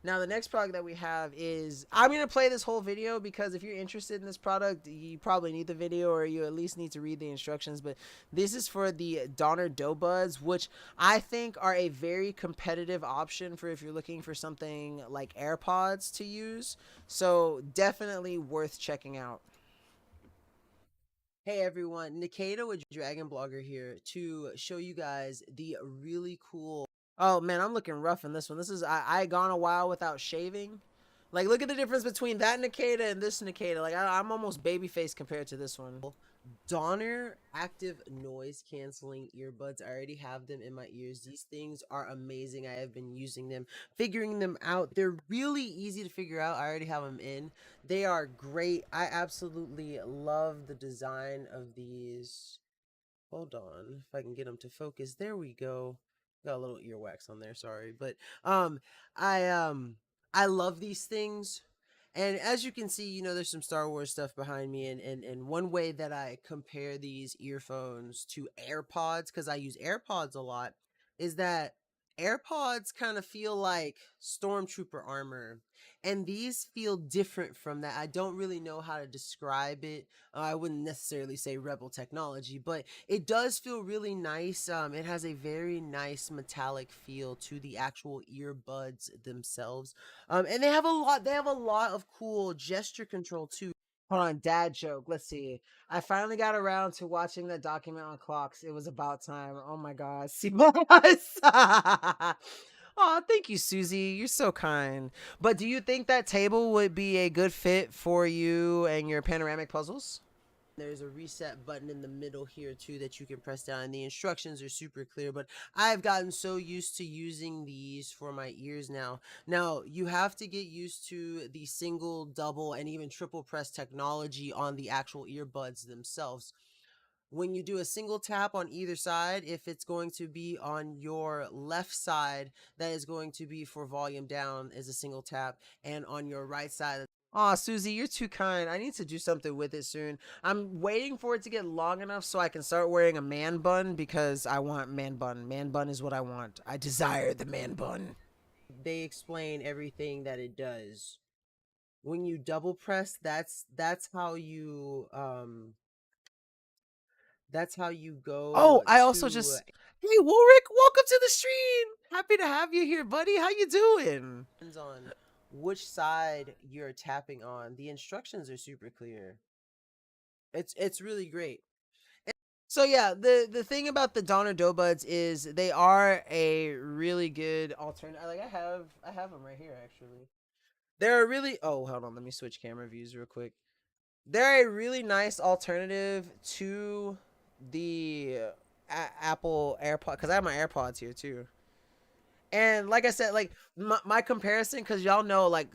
Now the next product that we have is, I'm going to play this whole video because if you're interested in this product, you probably need the video or you at least need to read the instructions. But this is for the Donner Doe Buds, which I think are a very competitive option for if you're looking for something like AirPods to use. So definitely worth checking out. Hey everyone, Nkda with Dragon Blogger here to show you guys the really cool. Oh man, I'm looking rough in this one. This is I gone a while without shaving. Like, look at the difference between that Nkda and this Nkda. Like, I'm almost babyface compared to this one. Donner active noise canceling earbuds. I already have them in my ears. These things are amazing. I have been using them, figuring them out. They're really easy to figure out. I already have them in. They are great. I absolutely love the design of these. Hold on, if I can get them to focus. There we go. Got a little earwax on there, sorry. But I I love these things. And as you can see, you know, there's some Star Wars stuff behind me. And one way that I compare these earphones to AirPods, because I use AirPods a lot, is that AirPods kind of feel like Stormtrooper armor. And these feel different from that. I don't really know how to describe it. I wouldn't necessarily say Rebel technology, but it does feel really nice. It has a very nice metallic feel to the actual earbuds themselves. And they have a lot. They have a lot of cool gesture control too. Hold on, dad joke. Let's see. I finally got around to watching that document on clocks. It was about time. Oh my god, see my Oh, thank you, Susie. You're so kind. But do you think that table would be a good fit for you and your panoramic puzzles? There's a reset button in the middle here too that you can press down, and the instructions are super clear, but I've gotten so used to using these for my ears now. Now, you have to get used to the single, double, and even triple press technology on the actual earbuds themselves. When you do a single tap on either side, if it's going to be on your left side, that is going to be for volume down is a single tap, and on your right side. Aw, Susie, you're too kind. I need to do something with it soon. I'm waiting for it to get long enough so I can start wearing a man bun because I want man bun. Man bun is what I want. I desire the man bun. They explain everything that it does. When you double press, that's how you go. Oh, I also just. Hey, Warwick, welcome to the stream. Happy to have you here, buddy. How you doing? Depends on which side you're tapping on. The instructions are super clear. It's really great. So yeah, the thing about the Donner Doe Buds is they are a really good alternative. Like, I have them right here actually. They're a really. Oh, hold on. Let me switch camera views real quick. They're a really nice alternative to the Apple AirPod, because I have my AirPods here too. And like I said, like my comparison, because y'all know like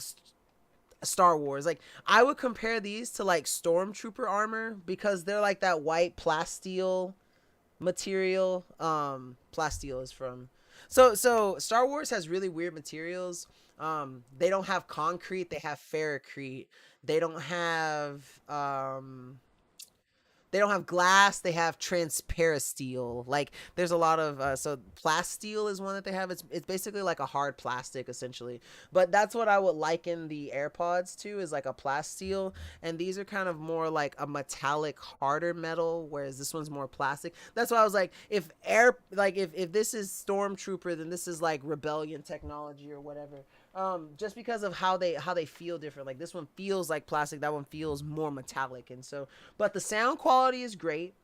Star Wars, like I would compare these to like Stormtrooper armor because they're like that white plasteel material. Plasteel is from. So Star Wars has really weird materials. They don't have concrete, they have ferrocrete. They don't have they don't have glass, they have transparasteel. Like there's a lot of so plasteel is one that they have. It's basically like a hard plastic essentially, but that's what I would liken the AirPods to, is like a plasteel. And these are kind of more like a metallic harder metal, whereas this one's more plastic. That's why I was like, if if this is Stormtrooper, then this is like Rebellion technology or whatever. Just because of how they feel different. Like this one feels like plastic, that one feels more metallic. And so, but the sound quality is great.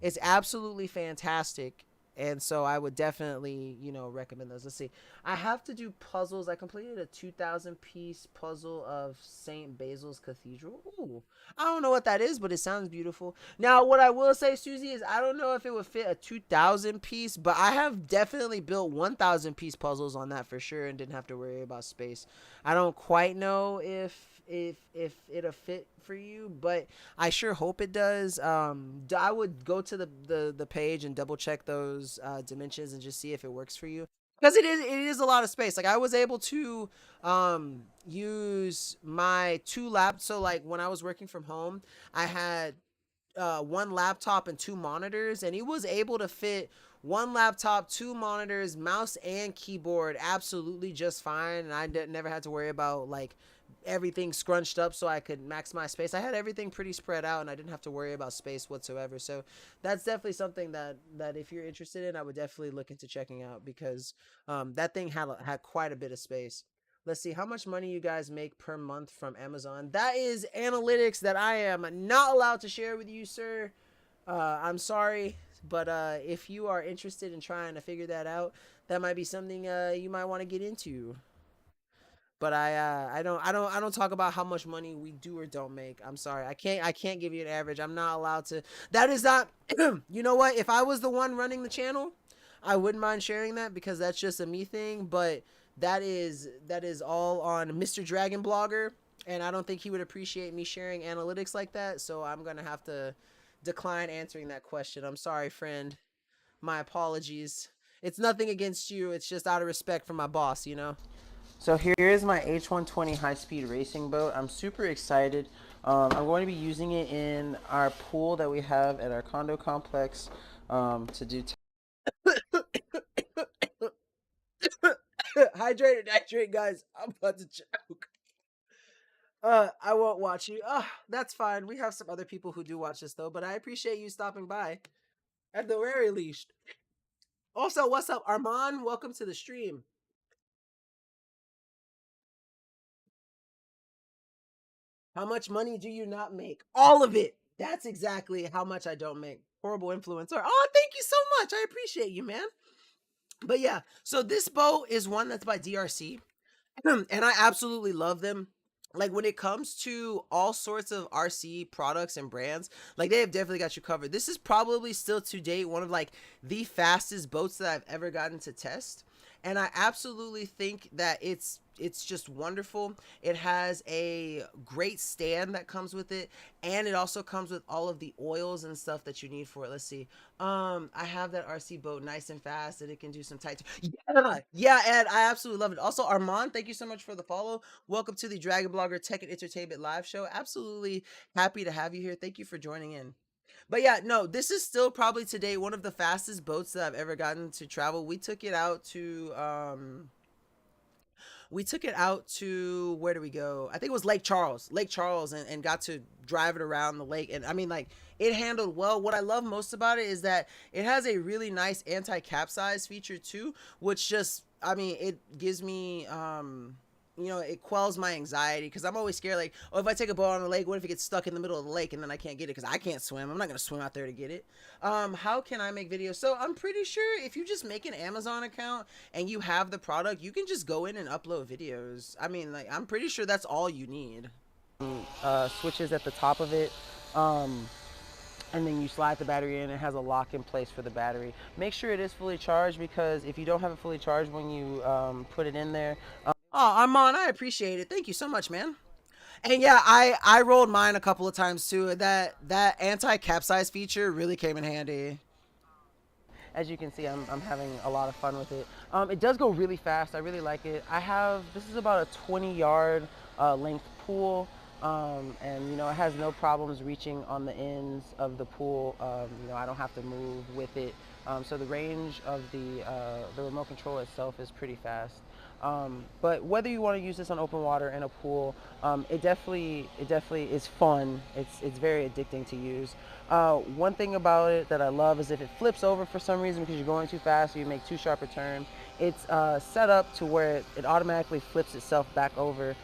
It's absolutely fantastic. And so I would definitely, you know, recommend those. Let's see. I have to do puzzles. I completed a 2,000 piece puzzle of St. Basil's Cathedral. Ooh, I don't know what that is, but it sounds beautiful. Now, what I will say, Susie, is I don't know if it would fit a 2,000 piece, but I have definitely built 1,000 piece puzzles on that for sure and didn't have to worry about space. I don't quite know if it'll fit for you, but I sure hope it does. I would go to the page and double check those dimensions and just see if it works for you, because it is a lot of space. Like I was able to use my so like when I was working from home, I had one laptop and two monitors, and it was able to fit one laptop, two monitors, mouse and keyboard, absolutely just fine. And I never had to worry about like everything scrunched up so I could maximize space. I had everything pretty spread out and I didn't have to worry about space whatsoever. So that's definitely something that if you're interested in, I would definitely look into checking out because that thing had quite a bit of space. Let's see how much money you guys make per month from Amazon. That is analytics that I am not allowed to share with you, sir. I'm sorry, but if you are interested in trying to figure that out, that might be something you might want to get into. But I don't talk about how much money we do or don't make. I'm sorry. I can't give you an average. I'm not allowed to. That is not you know what? If I was the one running the channel, I wouldn't mind sharing that because that's just a me thing, but that is all on Mr. Dragon Blogger, and I don't think he would appreciate me sharing analytics like that, so I'm going to have to decline answering that question. I'm sorry, friend. My apologies. It's nothing against you. It's just out of respect for my boss, you know? So here is my H120 high-speed racing boat. I'm super excited. I'm going to be using it in our pool that we have at our condo complex to do. Hydrate, guys. I'm about to choke. I won't watch you. That's fine. We have some other people who do watch this though, but I appreciate you stopping by at the very least. Also, what's up, Armand? Welcome to the stream. How much money do you not make? All of it. That's exactly how much I don't make. Horrible influencer. Oh, thank you so much. I appreciate you, man. But yeah, so this boat is one that's by DRC, and I absolutely love them. Like when it comes to all sorts of RC products and brands, like they have definitely got you covered. This is probably still to date one of like the fastest boats that I've ever gotten to test. And I absolutely think that it's just wonderful. It has a great stand that comes with it, and it also comes with all of the oils and stuff that you need for it. Let's see. I have that RC boat nice and fast, and it can do some tight. Yeah, and I absolutely love it. Also, Armand, thank you so much for the follow. Welcome to the Dragon Blogger Tech and Entertainment live show. Absolutely happy to have you here. Thank you for joining in. But yeah, no, this is still probably today one of the fastest boats that I've ever gotten to travel. We took it out to where do we go? I think it was Lake Charles, and got to drive it around the lake. And I mean, like, it handled well. What I love most about it is that it has a really nice anti-capsize feature too, which just, I mean, it gives me, it quells my anxiety because I'm always scared. Like, oh, if I take a boat on the lake, what if it gets stuck in the middle of the lake and then I can't get it because I can't swim? I'm not gonna swim out there to get it. How can I make videos? So I'm pretty sure if you just make an Amazon account and you have the product, you can just go in and upload videos. I mean, like, I'm pretty sure that's all you need. Switches at the top of it. And then you slide the battery in. It has a lock in place for the battery. Make sure it is fully charged because if you don't have it fully charged when you put it in there. Oh, Armand, I appreciate it. Thank you so much, man. And yeah, I rolled mine a couple of times too. That anti-capsize feature really came in handy. As you can see, I'm having a lot of fun with it. It does go really fast. I really like it. This is about a 20-yard length pool. And it has no problems reaching on the ends of the pool. I don't have to move with it. So the range of the remote control itself is pretty fast. But whether you want to use this on open water in a pool, it definitely is fun. It's very addicting to use. One thing about it that I love is if it flips over for some reason because you're going too fast or you make too sharp a turn, it's set up to where it automatically flips itself back over,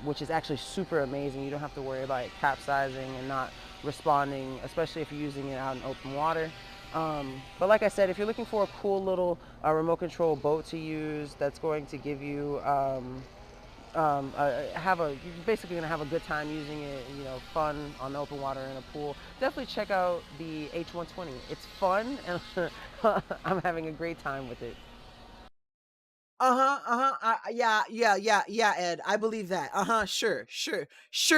which is actually super amazing. You don't have to worry about it capsizing and not responding, especially if you're using it out in open water. But like I said, if you're looking for a cool little remote control boat to use that's going to give you you're basically gonna have a good time using it, fun on the open water in a pool, definitely check out the H120. It's fun and I'm having a great time with it. Uh-huh, uh-huh. Yeah, Ed. I believe that. Uh-huh, sure,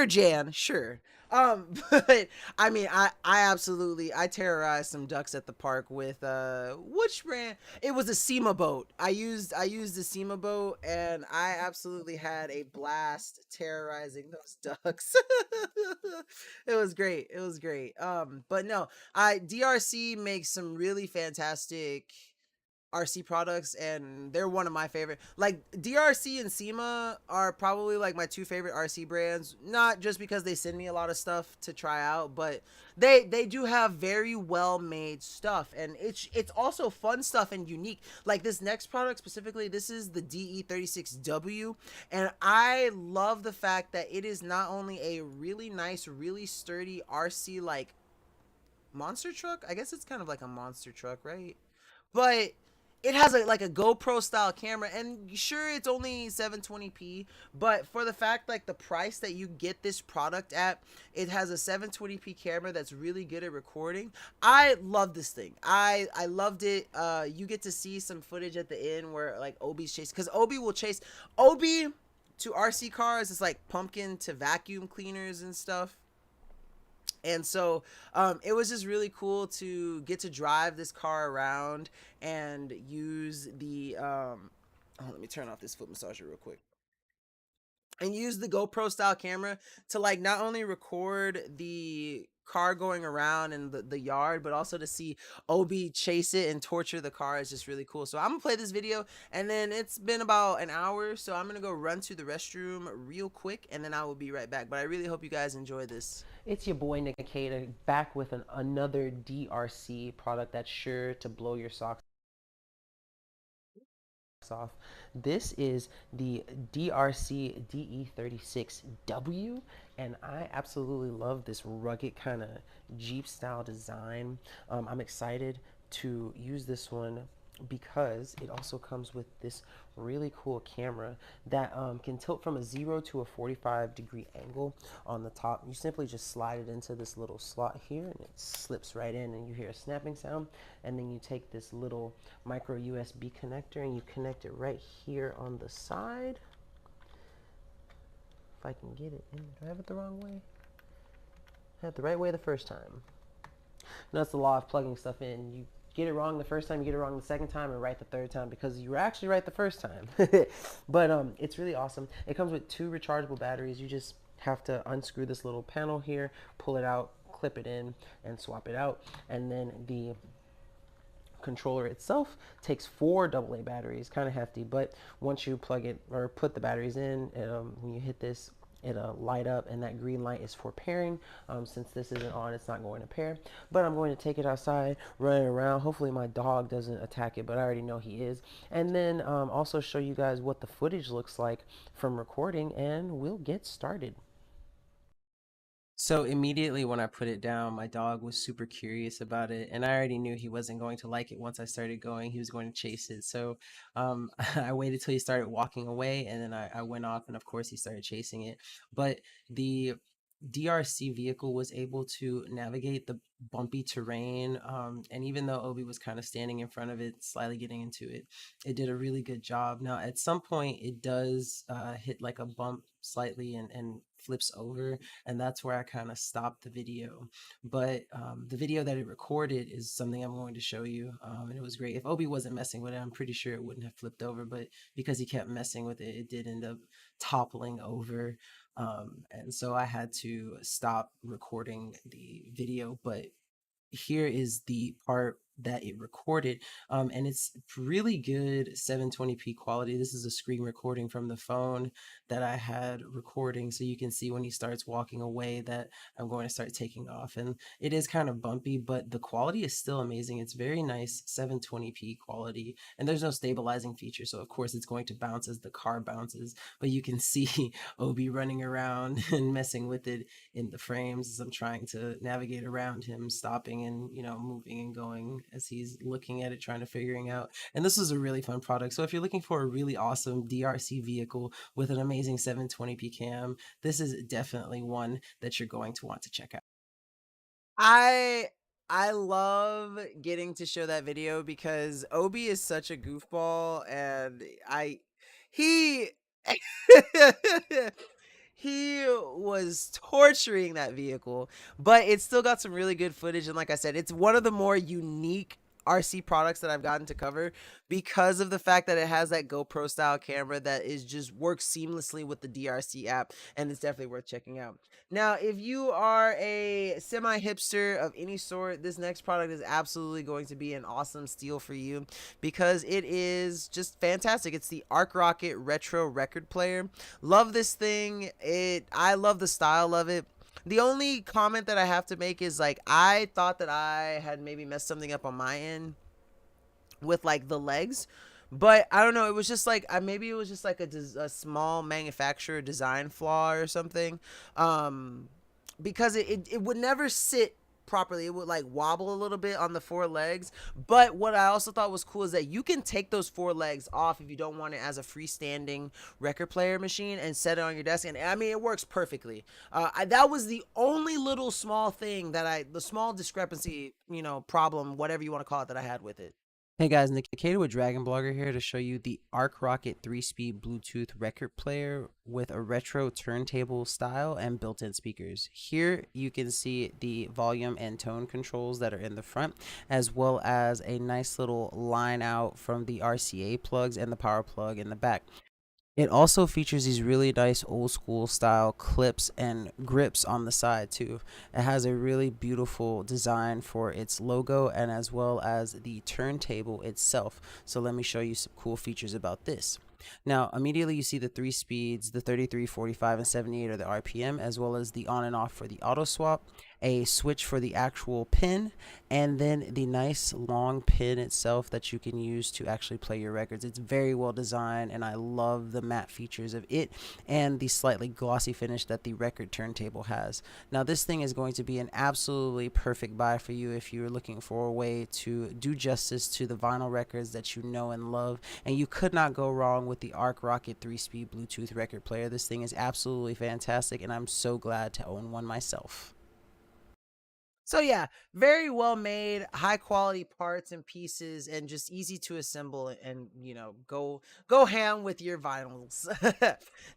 Jan, sure. But I mean, I absolutely I terrorized some ducks at the park with which brand? It was a SEMA boat. I used the SEMA boat, and I absolutely had a blast terrorizing those ducks. It was great. It was great. But no, I DRC makes some really fantastic RC products, and they're one of my favorite. Like DRC and SEMA are probably like my two favorite RC brands, not just because they send me a lot of stuff to try out, but they do have very well made stuff, and it's also fun stuff and unique. Like this next product specifically, this is the DE36W, and I love the fact that it is not only a really nice, really sturdy RC like monster truck. I guess it's kind of like a monster truck, right? But it has like a GoPro style camera, and sure it's only 720p, but for the fact like the price that you get this product at, it has a 720p camera that's really good at recording. I love this thing. I loved it. You get to see some footage at the end where like Obi's chasing, because Obi will chase Obi to RC cars. It's like pumpkin to vacuum cleaners and stuff. And so it was just really cool to get to drive this car around and use the oh, let me turn off this foot massager real quick, and use the GoPro style camera to like not only record the car going around in the yard, but also to see Obi chase it and torture the car is just really cool. So I'm gonna play this video, and then it's been about an hour, so I'm gonna go run to the restroom real quick, and then I will be right back. But I really hope you guys enjoy this. It's your boy Nkda back with another DRC product that's sure to blow your socks off. This is the DRC DE36W, and I absolutely love this rugged kind of Jeep style design. I'm excited to use this one because it also comes with this really cool camera that can tilt from a 0 to a 45-degree angle on the top. You simply just slide it into this little slot here, and it slips right in, and you hear a snapping sound. And then you take this little micro USB connector and you connect it right here on the side. If I can get it in. Do I have it the wrong way? I had it the right way the first time. And that's the law of plugging stuff in. You get it wrong the first time, you get it wrong the second time, and right the third time because you were actually right the first time. But it's really awesome. It comes with 2 rechargeable batteries. You just have to unscrew this little panel here, pull it out, clip it in, and swap it out. And then the controller itself takes 4 AA batteries, kind of hefty, but once you plug it or put the batteries in, when you hit this, it'll light up, and that green light is for pairing. Since this isn't on, it's not going to pair, but I'm going to take it outside, run it around. Hopefully my dog doesn't attack it, but I already know he is. And then also show you guys what the footage looks like from recording, and we'll get started. So immediately when I put it down, my dog was super curious about it, and I already knew he wasn't going to like it once I started going. He was going to chase it. So I waited till he started walking away, and then I went off, and of course he started chasing it. But the DRC vehicle was able to navigate the bumpy terrain, and even though Obi was kind of standing in front of it, slightly getting into it, it did a really good job. Now, at some point, it does hit like a bump slightly and flips over, and that's where I kind of stopped the video. But the video that it recorded is something I'm going to show you, and it was great. If Obi wasn't messing with it, I'm pretty sure it wouldn't have flipped over, but because he kept messing with it, it did end up toppling over. And so I had to stop recording the video, but here is the part that it recorded, and it's really good 720p quality. This is a screen recording from the phone that I had recording, so you can see when he starts walking away that I'm going to start taking off, and it is kind of bumpy, but the quality is still amazing. It's very nice 720p quality, and there's no stabilizing feature, so of course it's going to bounce as the car bounces, but you can see Obi running around and messing with it in the frames as I'm trying to navigate around him, stopping and moving and going as he's looking at it, trying to figuring out. And this is a really fun product. So if you're looking for a really awesome DRC vehicle with an amazing 720p cam, this is definitely one that you're going to want to check out. I I love getting to show that video because Obi is such a goofball, and he he was torturing that vehicle, but it still got some really good footage. And like I said, it's one of the more unique RC products that I've gotten to cover because of the fact that it has that GoPro style camera that is just works seamlessly with the DRC app, and it's definitely worth checking out. Now, if you are a semi hipster of any sort, this next product is absolutely going to be an awesome steal for you because it is just fantastic. It's the Arc Rocket Retro Record Player. Love this thing. I love the style of it. The only comment that I have to make is like I thought that I had maybe messed something up on my end with like the legs, but I don't know, it was just like maybe it was just like a small manufacturer design flaw or something, because it would never sit properly. It would like wobble a little bit on the four legs. But what I also thought was cool is that you can take those four legs off if you don't want it as a freestanding record player machine and set it on your desk, and I mean it works perfectly. That was the only little small thing that the small discrepancy, problem, whatever you want to call it, that I had with it. Hey guys, Nkda with Dragon Blogger here to show you the Arc Rocket 3-speed Bluetooth record player with a retro turntable style and built-in speakers. Here you can see the volume and tone controls that are in the front, as well as a nice little line out from the RCA plugs and the power plug in the back. It also features these really nice old school style clips and grips on the side too. It has a really beautiful design for its logo and as well as the turntable itself. So let me show you some cool features about this. Now, immediately you see the 3 speeds, the 33, 45, and 78 are the RPM, as well as the on and off for the auto swap, a switch for the actual pin, and then the nice long pin itself that you can use to actually play your records. It's very well designed, and I love the matte features of it and the slightly glossy finish that the record turntable has. Now, this thing is going to be an absolutely perfect buy for you if you're looking for a way to do justice to the vinyl records that you know and love, and you could not go wrong with the Arc Rocket 3-speed Bluetooth record player. This thing is absolutely fantastic, and I'm so glad to own one myself. So yeah, very well made, high quality parts and pieces, and just easy to assemble, and go ham with your vinyls.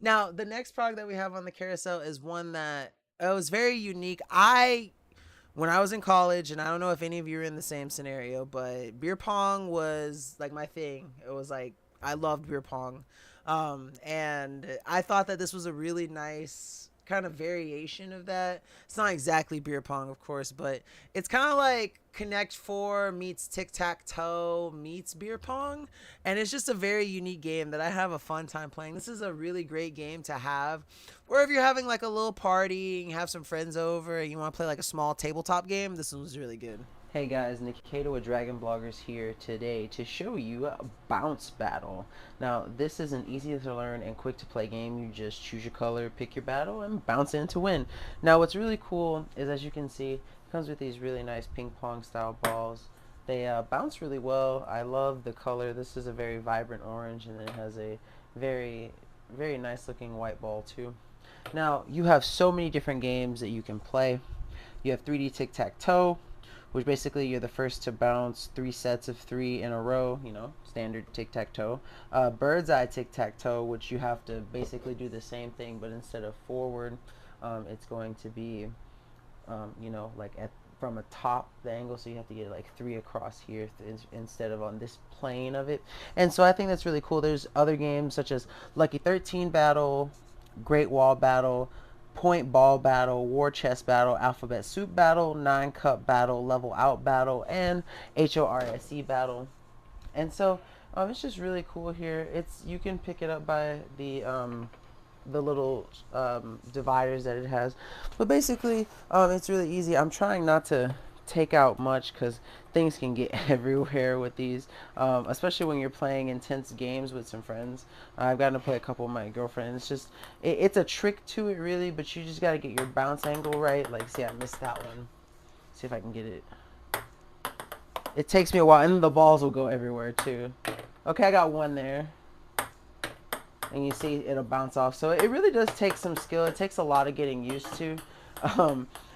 Now, the next product that we have on the carousel is one that was very unique. When I was in college, and I don't know if any of you are in the same scenario, but beer pong was like my thing. It was like I loved beer pong, and I thought that this was a really nice kind of variation of that. It's not exactly beer pong, of course, but it's kind of like Connect 4 meets tic-tac-toe meets beer pong, and it's just a very unique game that I have a fun time playing. This is a really great game to have or if you're having like a little party and you have some friends over and you want to play like a small tabletop game. This one was really good. Hey guys, Nkda with Dragon Bloggers here today to show you Bounce Battle. Now, this is an easy to learn and quick to play game. You just choose your color, pick your battle, and bounce in to win. Now, what's really cool is, as you can see, it comes with these really nice ping pong style balls. They bounce really well. I love the color. This is a very vibrant orange, and then it has a very, very nice looking white ball too. Now, you have so many different games that you can play. You have 3D tic-tac-toe, which basically you're the first to bounce 3 sets of 3 in a row, standard tic-tac-toe. Bird's eye tic-tac-toe, which you have to basically do the same thing, but instead of forward, it's going to be, like from a top, the angle, so you have to get like 3 across here instead of on this plane of it. And so I think that's really cool. There's other games such as Lucky 13 Battle, Great Wall Battle, Point Ball Battle, War Chest Battle, Alphabet Soup Battle, 9 Cup Battle, Level Out Battle, and HORSE Battle. And so it's just really cool here. You can pick it up by the little dividers that it has, but basically it's really easy. I'm trying not to take out much because things can get everywhere with these, especially when you're playing intense games with some friends. I've gotten to play a couple with my girlfriend. It's just it's a trick to it really, but you just got to get your bounce angle right. Like, see, I missed that one. See if I can get it. It takes me a while, and the balls will go everywhere too. Okay, I got one there, and you see it'll bounce off. So it really does take some skill. It takes a lot of getting used to.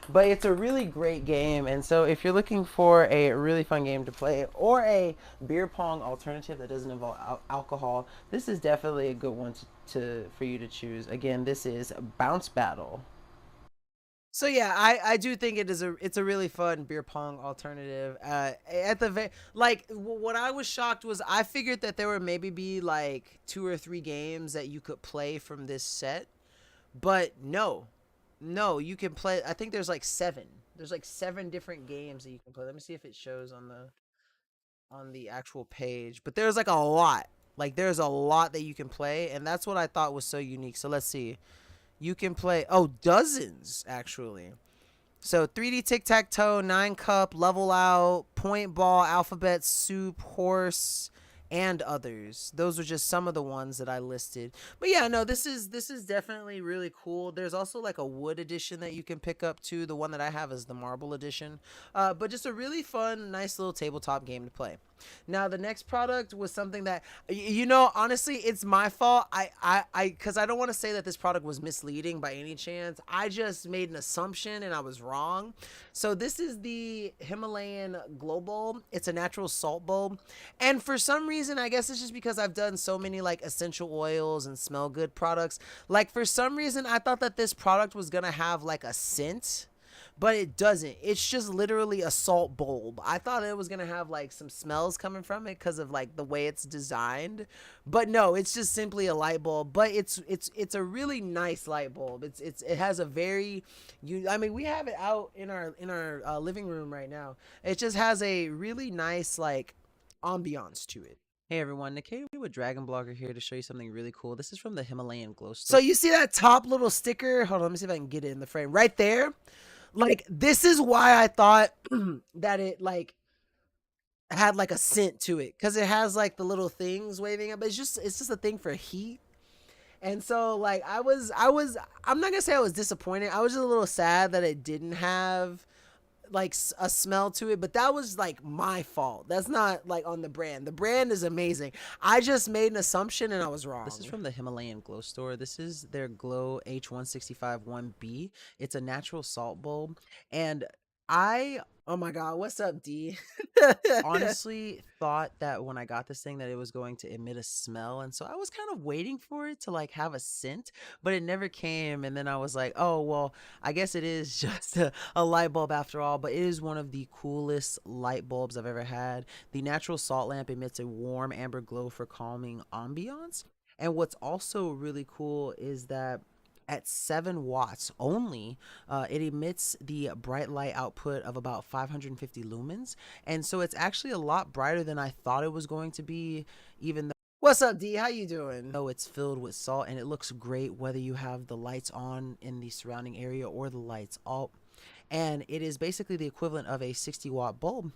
but it's a really great game. And so if you're looking for a really fun game to play or a beer pong alternative that doesn't involve alcohol, this is definitely a good one to for you to choose. Again, this is Bounce Battle. So yeah, I do think it's a really fun beer pong alternative. At the what I was shocked was I figured that there would maybe be like 2 or 3 games that you could play from this set, but no, you can play. I think there's like 7. There's like 7 different games that you can play. Let me see if it shows on the actual page. But there's like a lot. Like there's a lot that you can play, and that's what I thought was so unique. So let's see. You can play dozens actually. So 3D tic tac toe, 9 cup, level out, point ball, alphabet soup, horse, and others. Those are just some of the ones that I listed. But yeah, no, this is definitely really cool. There's also like a wood edition that you can pick up too. The one that I have is the marble edition. But just a really fun, nice little tabletop game to play. Now the next product was something that honestly, it's my fault. Because I don't want to say that this product was misleading by any chance. I just made an assumption and I was wrong. So this is the Himalayan glow bulb. It's a natural salt bulb, and for some reason, I guess it's just because I've done so many like essential oils and smell good products. Like for some reason, I thought that this product was gonna have like a scent, but it doesn't. It's just literally a salt bulb. I thought it was gonna have like some smells coming from it because of like the way it's designed, but no, it's just simply a light bulb. But it's a really nice light bulb. It has a very, I mean, we have it out in our living room right now. It just has a really nice like ambiance to it. Hey everyone, Nkda with Dragon Blogger here to show you something really cool. This is from the Himalayan glow store. So you see that top little sticker? Hold on, let me see if I can get it in the frame. Right there. Like this is why I thought that it like had like a scent to it, because it has like the little things waving up. It's just a thing for heat. And so like I'm not gonna say I was disappointed. I was just a little sad that it didn't have like a smell to it, but that was like my fault. That's not like on the brand. The brand is amazing. I just made an assumption and I was wrong. This is from the Himalayan glow store. This is their glow H165 1B. It's a natural salt bulb, and oh my god, what's up, D? Honestly thought that when I got this thing that it was going to emit a smell, and so I was kind of waiting for it to like have a scent, but it never came. And then I was like, oh well, I guess it is just a light bulb after all. But it is one of the coolest light bulbs I've ever had. The natural salt lamp emits a warm amber glow for calming ambiance. And what's also really cool is that at 7 watts only, it emits the bright light output of about 550 lumens. And so it's actually a lot brighter than I thought it was going to be, even though. What's up, D? How you doing? Oh, it's filled with salt, and it looks great whether you have the lights on in the surrounding area or the lights off. And it is basically the equivalent of a 60-watt bulb.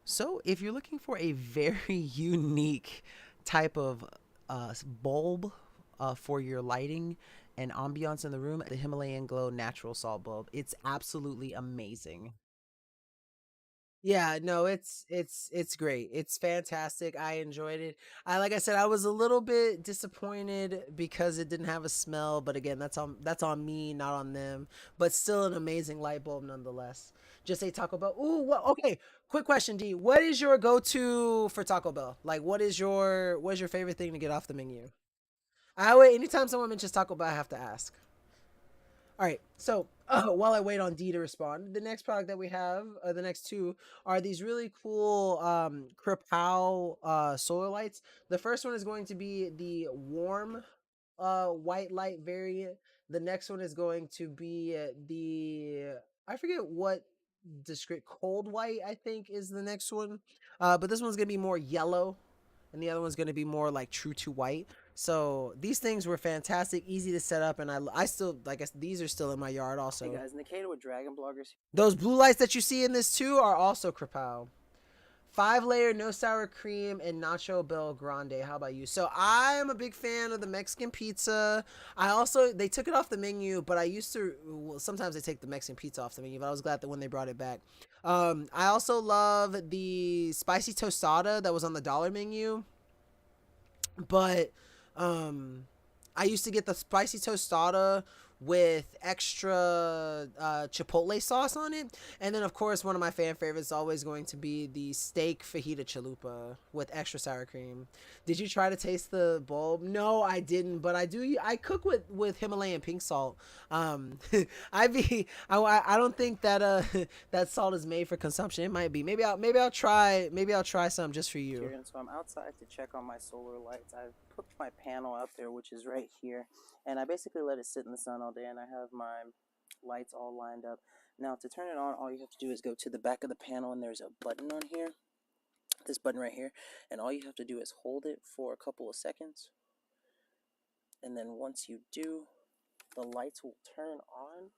So if you're looking for a very unique type of bulb for your lighting and ambiance in the room, the Himalayan glow natural salt bulb, it's absolutely amazing. Yeah, no, it's great. It's fantastic. I enjoyed it. Like I said, I was a little bit disappointed because it didn't have a smell, but again, that's on me, not on them. But still an amazing light bulb nonetheless. Just say Taco Bell. Ooh, what? Okay, quick question, D. What is your go-to for Taco Bell? Like, what is your favorite thing to get off the menu? I wait. Anytime someone mentions Taco Bell, I have to ask. All right. So while I wait on D to respond, the next product that we have, the next two, are these really cool Kripow solar lights. The first one is going to be the warm white light variant. The next one is going to be the, I forget what descript, cold white, I think is the next one. But this one's gonna be more yellow, and the other one's going to be more like true to white. So these things were fantastic, easy to set up, and I still, like, these are still in my yard also. Hey guys, Nkda with Dragon Bloggers. Those blue lights that you see in this too are also Kripow. 5-layer, no sour cream, and nacho bel grande. How about you? So I am a big fan of the Mexican pizza. They took it off the menu, but I used to, well, sometimes they take the Mexican pizza off the menu, but I was glad that when they brought it back. I also love the spicy tostada that was on the dollar menu, but I used to get the spicy tostada with extra chipotle sauce on it. And then, of course, one of my fan favorites is always going to be the steak fajita chalupa with extra sour cream. Did you try to taste the bulb? No, I didn't, but I do. I cook with Himalayan pink salt. I don't think that that salt is made for consumption. It might be. Maybe I'll try some just for you. And so I'm outside to check on my solar lights. I've put my panel out there, which is right here, and I basically let it sit in the sun all day, and I have my lights all lined up. Now to turn it on, all you have to do is go to the back of the panel, and there's a button on here, this button right here, and all you have to do is hold it for a couple of seconds, and then once you do, the lights will turn on,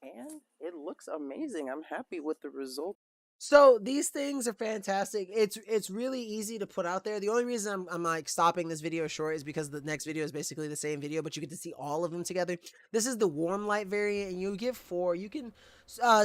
and it looks amazing. I'm happy with the result. So these things are fantastic. It's really easy to put out there. The only reason I'm like stopping this video short is because the next video is basically the same video, but you get to see all of them together. This is the warm light variant, and you get 4. You can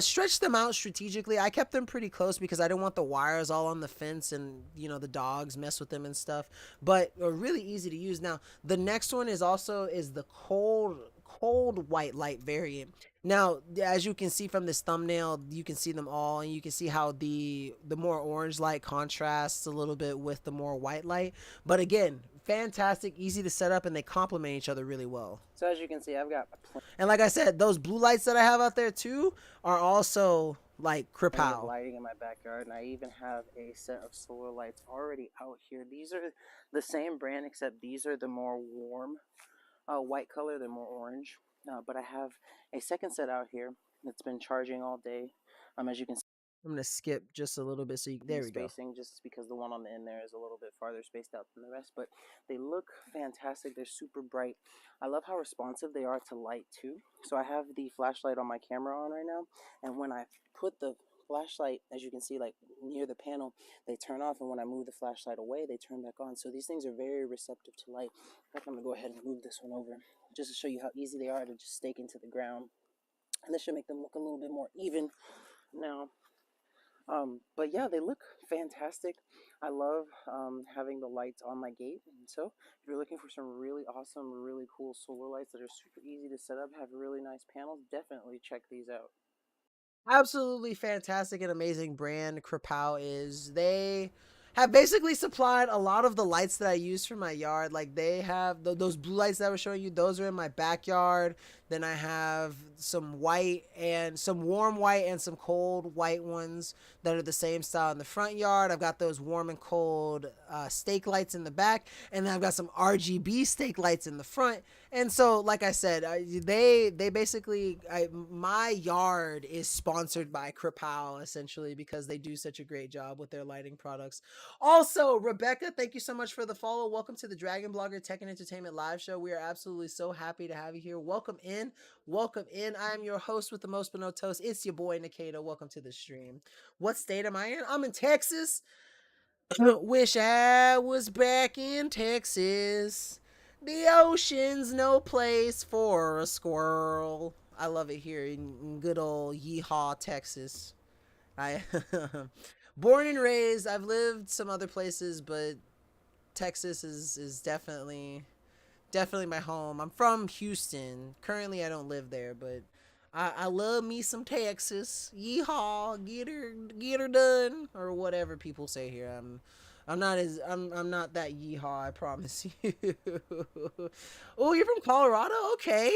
stretch them out strategically. I kept them pretty close because I didn't want the wires all on the fence and the dogs mess with them and stuff. But really easy to use. Now the next one is the cold white light variant. Now, as you can see from this thumbnail, you can see them all, and you can see how the more orange light contrasts a little bit with the more white light. But again, fantastic, easy to set up, and they complement each other really well. So as you can see, I've got and like I said, those blue lights that I have out there too are also like Kripow lighting in my backyard, and I even have a set of solar lights already out here. These are the same brand, except these are the more warm white color, they're more orange. But I have a second set out here that's been charging all day. As you can see, I'm gonna skip just a little bit so there we go. Spacing just because the one on the end there is a little bit farther spaced out than the rest, but they look fantastic. They're super bright. I love how responsive they are to light too. So I have the flashlight on my camera on right now, and when I put the flashlight, as you can see, like near the panel, they turn off, and when I move the flashlight away, they turn back on. So these things are very receptive to light. In fact, I'm gonna go ahead and move this one over just to show you how easy they are to just stake into the ground, and this should make them look a little bit more even now. But yeah, they look fantastic. I love having the lights on my gate, and so if you're looking for some really awesome, really cool solar lights that are super easy to set up, have really nice panels, definitely check these out. Absolutely fantastic and amazing brand Kripow is. They have basically supplied a lot of the lights that I use for my yard. Like they have those blue lights that I was showing you, those are in my backyard. Then I have some white and some warm white and some cold white ones that are the same style in the front yard. I've got those warm and cold stake lights in the back, and then I've got some RGB stake lights in the front. And so, like I said, they basically, my yard is sponsored by Kripow essentially because they do such a great job with their lighting products. Also, Rebecca, thank you so much for the follow. Welcome to the Dragon Blogger Tech and Entertainment Live Show. We are absolutely so happy to have you here. Welcome in. Welcome in. I am your host with the most but no toast. It's your boy Nkda. Welcome to the stream. What state am I in? I'm in Texas. Wish I was back in Texas. The ocean's no place for a squirrel. I love it here in good old Yeehaw, Texas. I born and raised. I've lived some other places, but Texas is definitely my home. I'm from Houston. Currently, I don't live there, but I love me some Texas. Yeehaw, get her done, or whatever people say here. I'm not that yeehaw, I promise you. Oh, you're from Colorado? Okay.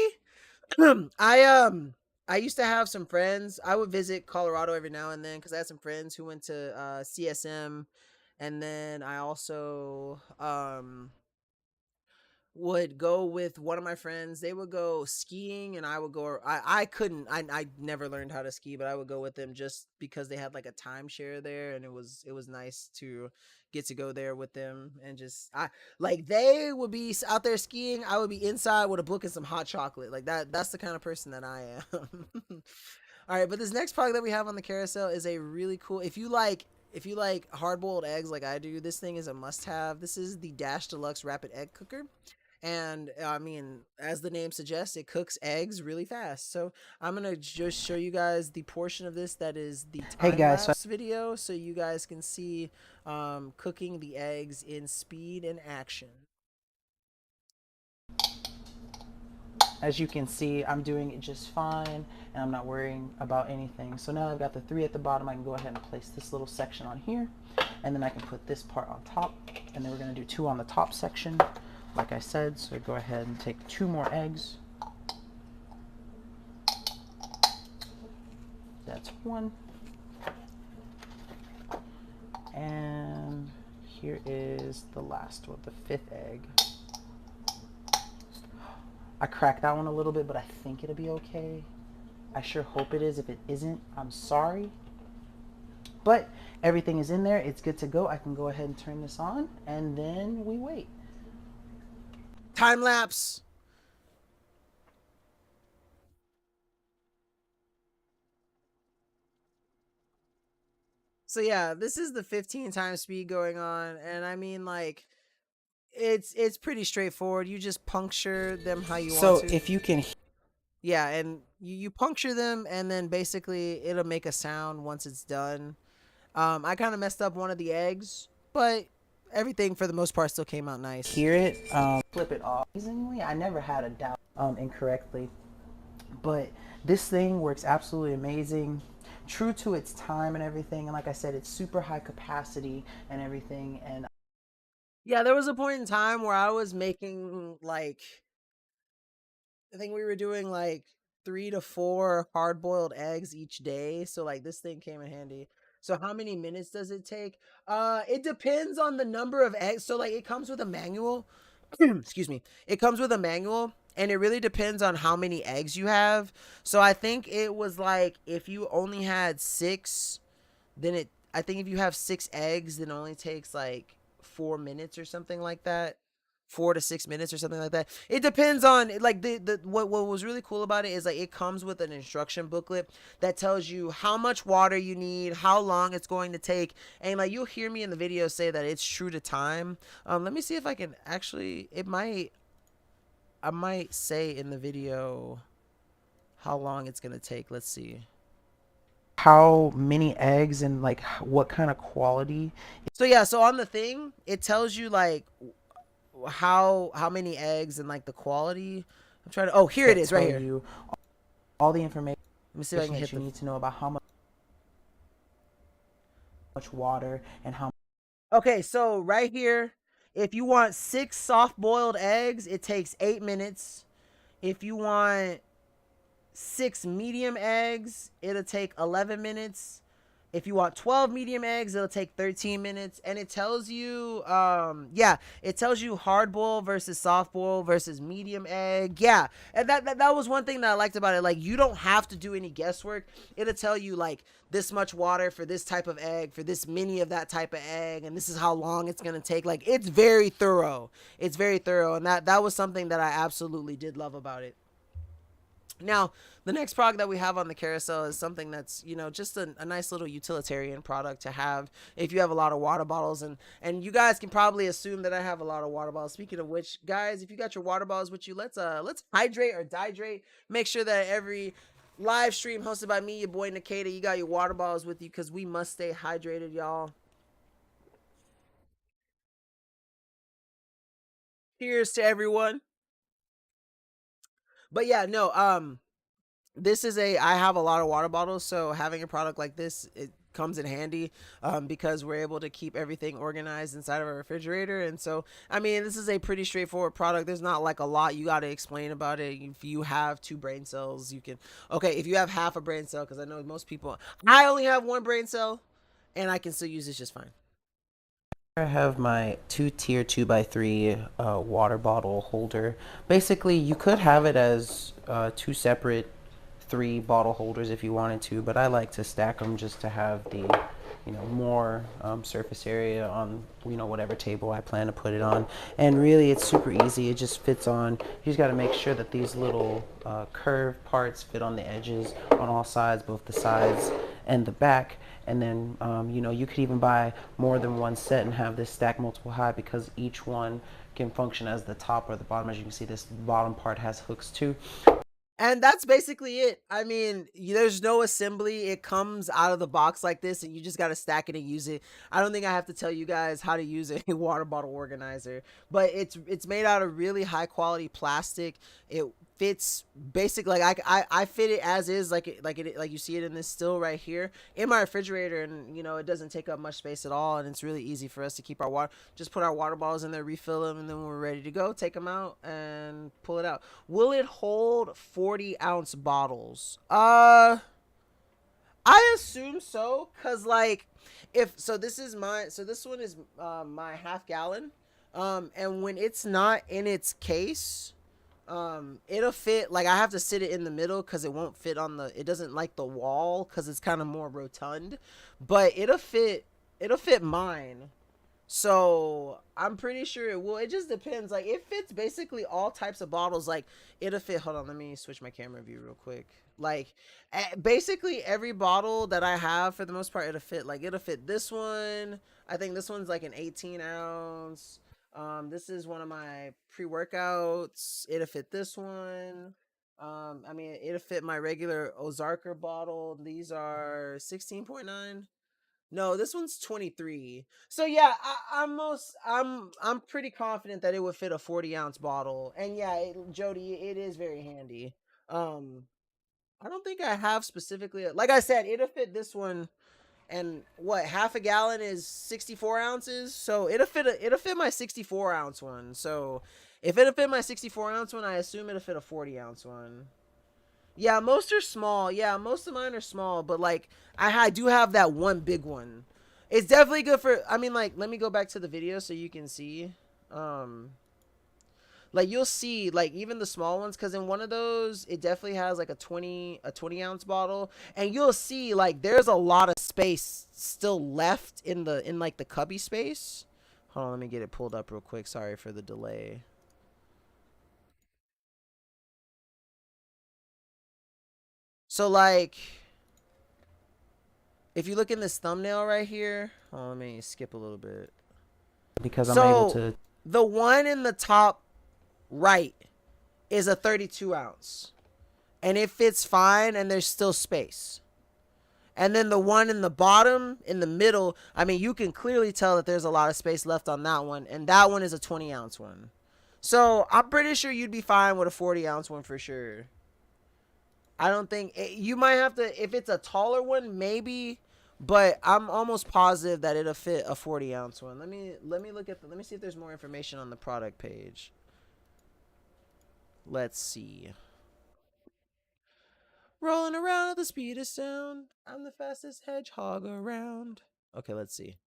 I used to have some friends. I would visit Colorado every now and then because I had some friends who went to CSM, and then I also would go with one of my friends. They would go skiing, and I would go. I couldn't. I never learned how to ski, but I would go with them just because they had like a timeshare there, and it was nice to get to go there with them. And just they would be out there skiing, I would be inside with a book and some hot chocolate. Like that's the kind of person that I am. All right, but this next product that we have on the carousel is a really cool. If you like hard-boiled eggs like I do, this thing is a must-have. This is the Dash Deluxe Rapid Egg Cooker. And I mean, as the name suggests, it cooks eggs really fast. So I'm gonna just show you guys the portion of this that is the time-lapse video, so you guys can see cooking the eggs in speed and action. As you can see, I'm doing it just fine, and I'm not worrying about anything. So now I've got the 3 at the bottom. I can go ahead and place this little section on here, and then I can put this part on top, and then we're going to do 2 on the top section, like I said. So go ahead and take 2 more eggs. That's 1. And here is the last one, the 5th egg. I cracked that one a little bit, but I think it'll be okay. I sure hope it is. If it isn't, I'm sorry. But everything is in there. It's good to go. I can go ahead and turn this on, and then we wait. Time lapse. So yeah, this is the 15 times speed going on, and I mean, like, it's pretty straightforward. You just puncture them how you want to. So if you can, yeah, and you puncture them, and then basically it'll make a sound once it's done. I kind of messed up one of the eggs, but everything for the most part still came out nice. hear it, flip it off. Amazingly, I never had a doubt incorrectly, but this thing works absolutely amazing, true to its time and everything. And like I said, it's super high capacity and everything. And yeah, there was a point in time where I was making, like, I think we were doing like 3 to 4 hard-boiled eggs each day. So like this thing came in handy. So how many minutes does it take? It depends on the number of eggs. So like it comes with a manual. Excuse me. It comes with a manual, and it really depends on how many eggs you have. So I think it was like if you only had 6, then I think if you have 6 eggs, then it only takes like 4 minutes or something like that. 4 to 6 minutes or something like that. It depends on, like, what was really cool about it is like it comes with an instruction booklet that tells you how much water you need, how long it's going to take, and like you'll hear me in the video say that it's true to time. Let me see if I can actually, I might say in the video how long it's gonna take. Let's see. how many eggs and like what kind of quality. So yeah, so on the thing, it tells you like how many eggs and like the quality. I'm trying to, oh, here it is right here. You all the information Let me see if I can hit that you need to know about how much water and how. Okay, so right here, if you want 6 soft-boiled eggs, it takes 8 minutes. If you want 6 medium eggs, it'll take 11 minutes. If you want 12 medium eggs, it'll take 13 minutes. And it tells you, yeah, it tells you hard boil versus soft boil versus medium egg. Yeah, and that was one thing that I liked about it. Like, you don't have to do any guesswork. It'll tell you, like, this much water for this type of egg, for this many of that type of egg, and this is how long it's going to take. Like, it's very thorough. It's very thorough, and that was something that I absolutely did love about it. Now, the next product that we have on the carousel is something that's, you know, just a nice little utilitarian product to have if you have a lot of water bottles. And you guys can probably assume that I have a lot of water bottles. Speaking of which, guys, if you got your water bottles with you, let's hydrate or dehydrate. Make sure that every live stream hosted by me, your boy Nkda, you got your water bottles with you, because we must stay hydrated, y'all. Cheers to everyone. But yeah, no, this is I have a lot of water bottles, so having a product like this, it comes in handy, because we're able to keep everything organized inside of a refrigerator. And so, I mean, this is a pretty straightforward product. There's not like a lot you got to explain about it. If you have 2 brain cells, you can, okay, if you have half a brain cell, because I know most people, I only have 1 brain cell, and I can still use this just fine. I have my 2-tier 2x3 water bottle holder. Basically, you could have it as 2 separate 3 bottle holders if you wanted to, but I like to stack them just to have the, you know, more surface area on, you know, whatever table I plan to put it on. And really, it's super easy. It just fits on. You just got to make sure that these little curved parts fit on the edges on all sides, both the sides and the back. And then, you know, you could even buy more than 1 set and have this stack multiple high, because each one can function as the top or the bottom. As you can see, this bottom part has hooks too. And that's basically it. I mean, there's no assembly. It comes out of the box like this, and you just got to stack it and use it. I don't think I have to tell you guys how to use a water bottle organizer, but it's made out of really high quality plastic. It fits basically like I fit it as is, like like you see it in this still right here in my refrigerator, and you know it doesn't take up much space at all, and it's really easy for us to keep our water. Just put our water bottles in there, refill them, and then when we're ready to go, take them out and pull it out. Will it hold 40-ounce bottles? I assume so, cause like if so, this is my this one is my half gallon, and when it's not in its case, it'll fit. Like I have to sit it in the middle because it won't fit on the. It doesn't like the wall because it's kind of more rotund, but it'll fit mine. So I'm pretty sure it will. It just depends. Like it fits basically all types of bottles. Like it'll fit. Hold on, let me switch my camera view real quick. Like basically every bottle that I have for the most part, it'll fit. Like it'll fit this one. I think this one's like an 18-ounce. This is one of my pre-workouts. It'll fit this one. I mean it'll fit my regular Ozarker bottle. These are 16.9. No, this one's 23. So yeah, I'm pretty confident that it would fit a 40-ounce bottle. And yeah, Jody, it is very handy. Um, I don't think I have specifically. Like I said, it'll fit this one. And what, half a gallon is 64 ounces. So it'll fit my 64-ounce one. So if it'll fit my 64-ounce one, I assume it'll fit a 40-ounce one. Yeah, most are small. Yeah, most of mine are small, but like I do have that one big one. It's definitely good for. I mean, like let me go back to the video so you can see. Like you'll see like even the small ones, because in one of those it definitely has like a 20-ounce bottle, and you'll see like there's a lot of space still left in like the cubby space. Hold on, let me get it pulled up real quick. Sorry for the delay. So like if you look in this thumbnail right here, oh, let me skip a little bit. Because I'm able to. The one in the top right is a 32-ounce. And it fits fine, and there's still space. And then the one in the bottom, in the middle, I mean, you can clearly tell that there's a lot of space left on that one. And that one is a 20-ounce one. So I'm pretty sure you'd be fine with a 40-ounce one for sure. I don't think you might have to, if it's a taller one, maybe, but I'm almost positive that it'll fit a 40-ounce one. Let me look at let me see if there's more information on the product page. Let's see. Rolling around at the speed of sound. I'm the fastest hedgehog around. Okay, let's see.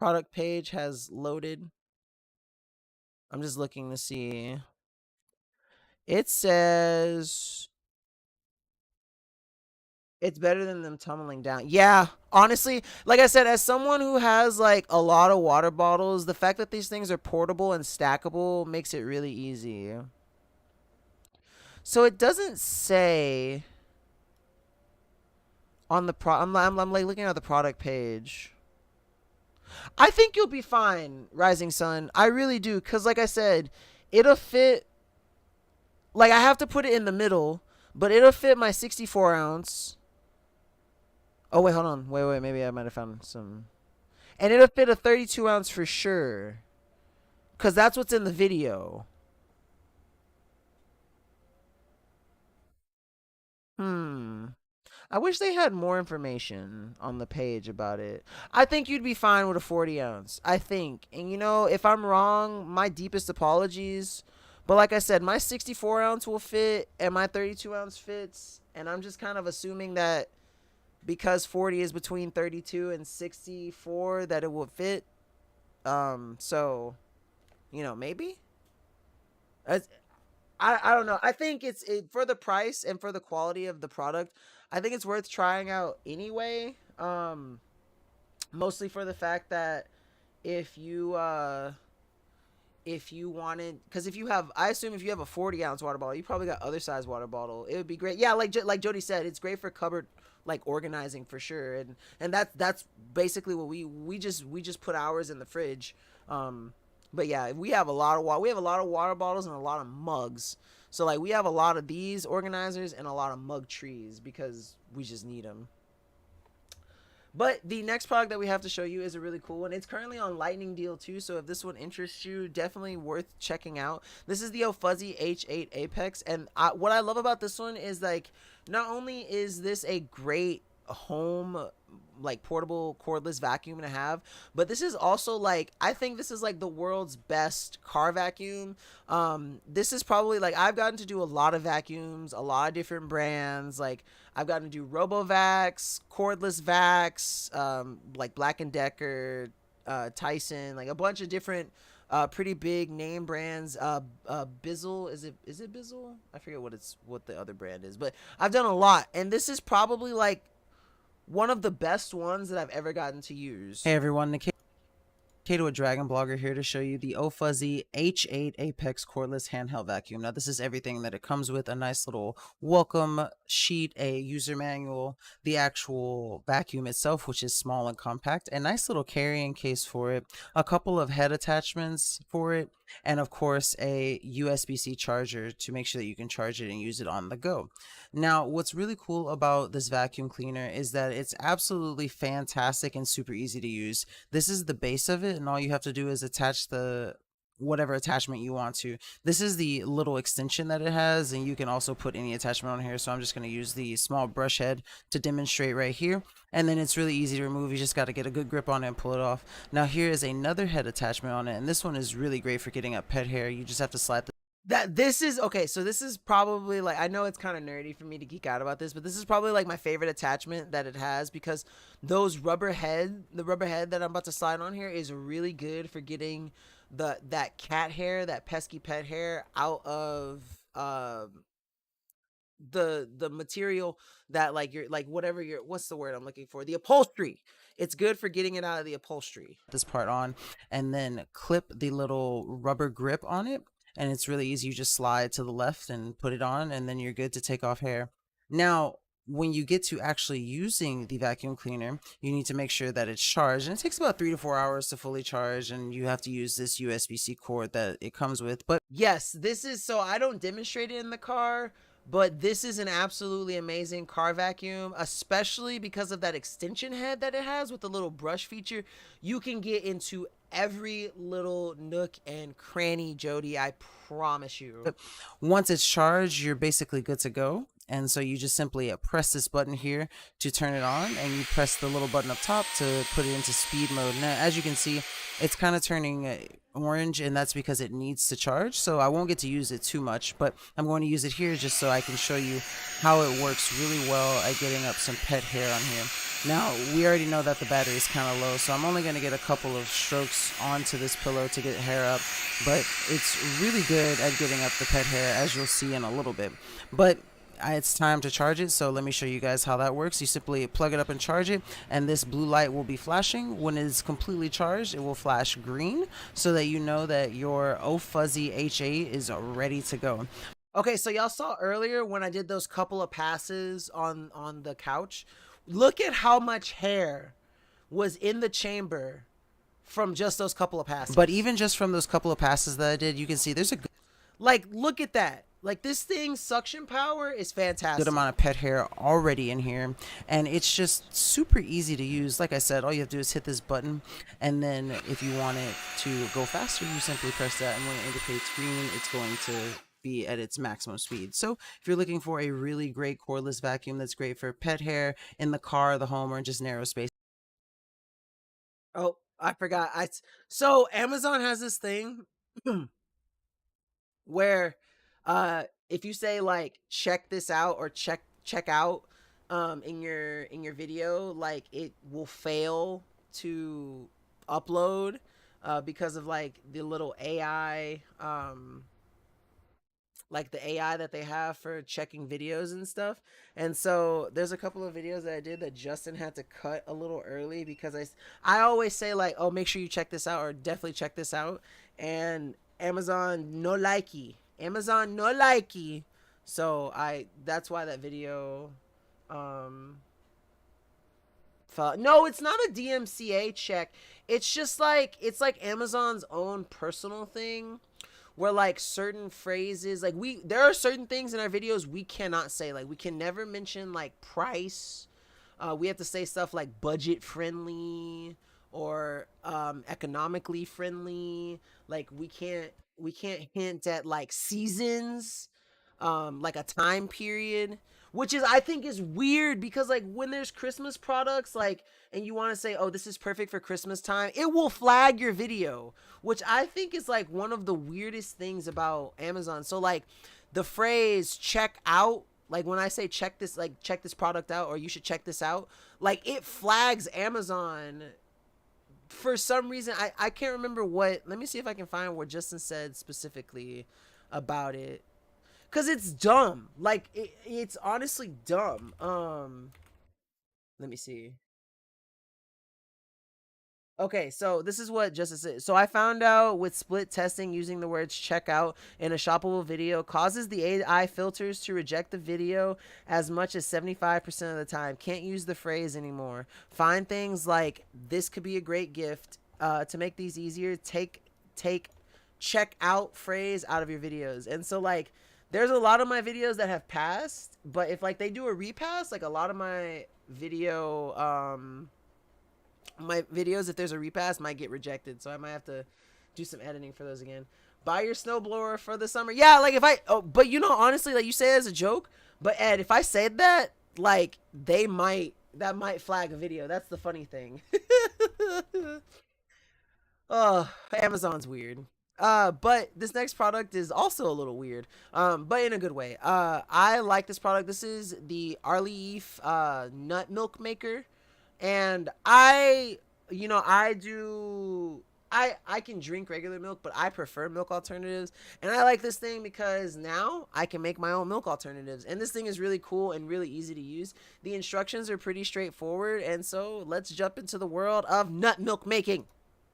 Product page has loaded. I'm just looking to see. It says it's better than them tumbling down. Yeah, honestly, like I said, as someone who has like a lot of water bottles, the fact that these things are portable and stackable makes it really easy. So it doesn't say on the I'm like looking at the product page. I think you'll be fine, Rising Sun. I really do, cuz like I said, it'll fit. Like I have to put it in the middle, but it'll fit my 64-ounce. Oh, wait, hold on. Wait. Maybe I might have found some. And it'll fit a 32-ounce for sure. Because that's what's in the video. I wish they had more information on the page about it. I think you'd be fine with a 40-ounce. I think. And, you know, if I'm wrong, my deepest apologies. But like I said, my 64-ounce will fit and my 32-ounce fits. And I'm just kind of assuming that because 40 is between 32 and 64 that it will fit. So, you know, maybe. I don't know. I think it's for the price and for the quality of the product. I think it's worth trying out anyway. Mostly for the fact that if you wanted, because if you have, I assume if you have a 40-ounce water bottle, you probably got other size water bottle. It would be great. Yeah, like Jody said, it's great for cupboard like organizing for sure. And that's basically what we just put ours in the fridge. But yeah, we have a lot of water. We have a lot of water bottles and a lot of mugs. So like we have a lot of these organizers and a lot of mug trees because we just need them. But the next product that we have to show you is a really cool one. It's currently on lightning deal too, so if this one interests you, definitely worth checking out. This is the Fuzzy H8 Apex, and what I love about this one is like, not only is this a great home like portable cordless vacuum to have, but this is also like, I think this is like the world's best car vacuum. This is probably like, I've gotten to do a lot of vacuums, a lot of different brands. Like I've gotten to do RoboVax, cordless Vax, like Black and Decker, Tyson, like a bunch of different pretty big name brands. Bizzle, is it Bizzle? I forget what the other brand is, but I've done a lot, and this is probably like one of the best ones that I've ever gotten to use. Hey everyone, Nkda, a Dragon Blogger, here to show you the Fuzzy H8 Apex cordless handheld vacuum. Now this is everything that it comes with: a nice little welcome sheet, a user manual, the actual vacuum itself, which is small and compact, a nice little carrying case for it, a couple of head attachments for it, and of course a USB-C charger to make sure that you can charge it and use it on the go. Now what's really cool about this vacuum cleaner is that it's absolutely fantastic and super easy to use. This is the base of it, and all you have to do is attach the whatever attachment you want to. This is the little extension that it has, and you can also put any attachment on here, so I'm just going to use the small brush head to demonstrate right here. And then it's really easy to remove. You just got to get a good grip on it and pull it off. Now here is another head attachment on it, and this one is really great for getting up pet hair. You just have to slide this is okay. So this is probably like, I know it's kind of nerdy for me to geek out about this, but this is probably like my favorite attachment that it has, because the rubber head that I'm about to slide on here is really good for getting that cat hair, that pesky pet hair, out of the material that like you're like, whatever you're, what's the word I'm looking for, the upholstery. It's good for getting it out of the upholstery. This part on, and then clip the little rubber grip on it, and it's really easy. You just slide to the left and put it on, and then you're good to take off hair. Now when you get to actually using the vacuum cleaner, you need to make sure that it's charged, and it takes about 3 to 4 hours to fully charge, and you have to use this USB-C cord that it comes with. But yes, this is, so I don't demonstrate it in the car, but this is an absolutely amazing car vacuum, especially because of that extension head that it has with the little brush feature. You can get into every little nook and cranny, Jody, I promise you. Once it's charged, you're basically good to go. And so you just simply press this button here to turn it on, and you press the little button up top to put it into speed mode. Now, as you can see, it's kind of turning orange, and that's because it needs to charge. So I won't get to use it too much, but I'm going to use it here just so I can show you how it works really well at getting up some pet hair on here. Now, we already know that the battery is kind of low, so I'm only going to get a couple of strokes onto this pillow to get hair up, but it's really good at getting up the pet hair, as you'll see in a little bit. But it's time to charge it, so let me show you guys how that works. You simply plug it up and charge it, and this blue light will be flashing. When it is completely charged, it will flash green, so that you know that your Fuzzy H8 is ready to go. Okay, so y'all saw earlier when I did those couple of passes on the couch. Look at how much hair was in the chamber from just those couple of passes. But even just from those couple of passes that I did, you can see there's a good, like, look at that. Like, this thing's suction power is fantastic. Good amount of pet hair already in here, and it's just super easy to use. Like I said, all you have to do is hit this button, and then if you want it to go faster, you simply press that, and when it indicates green, it's going to be at its maximum speed. So if you're looking for a really great cordless vacuum that's great for pet hair in the car, the home, or just narrow space. Oh, I forgot. So Amazon has this thing where if you say like check this out or check out in your video, like it will fail to upload because of like the little AI like the AI that they have for checking videos and stuff. And so there's a couple of videos that I did that Justin had to cut a little early because I always say like, oh, make sure you check this out, or definitely check this out. And Amazon no likey. Amazon no likey. So that's why that video fell. No, it's not a DMCA check. It's just like, it's like Amazon's own personal thing, where like certain phrases, like there are certain things in our videos we cannot say. Like we can never mention like price, We have to say stuff like budget friendly or economically friendly. Like we can't hint at like seasons, like a time period, which is I think is weird because like when there's Christmas products like and you want to say, oh, this is perfect for Christmas time, it will flag your video, which I think is like one of the weirdest things about Amazon. So like the phrase check out, like when I say check this, like check this product out or you should check this out, like it flags Amazon for some reason. I can't remember what. Let me see if I can find what Justin said specifically about it. Cause it's dumb. Like it's honestly dumb. Let me see. Okay, so this is what Justice is. So I found out with split testing using the words checkout in a shoppable video causes the AI filters to reject the video as much as 75% of the time. Can't use the phrase anymore. Find things like this could be a great gift. To make these easier, take check out phrase out of your videos. And so like there's a lot of my videos that have passed, but if like they do a repass, like a lot of my videos, if there's a repass, might get rejected, so I might have to do some editing for those again. Buy your snowblower for the summer. Yeah, like if I but you know, honestly, like you say it as a joke, but Ed, if I said that, like that might flag a video. That's the funny thing. Oh, Amazon's weird. But this next product is also a little weird, but in a good way. I like this product. This is the Arleaf nut milk maker. And I can drink regular milk, but I prefer milk alternatives. And I like this thing because now I can make my own milk nkalternatives. And this thing is really cool and really easy to use. The instructions are pretty straightforward. And so let's jump into the world of nut milk making.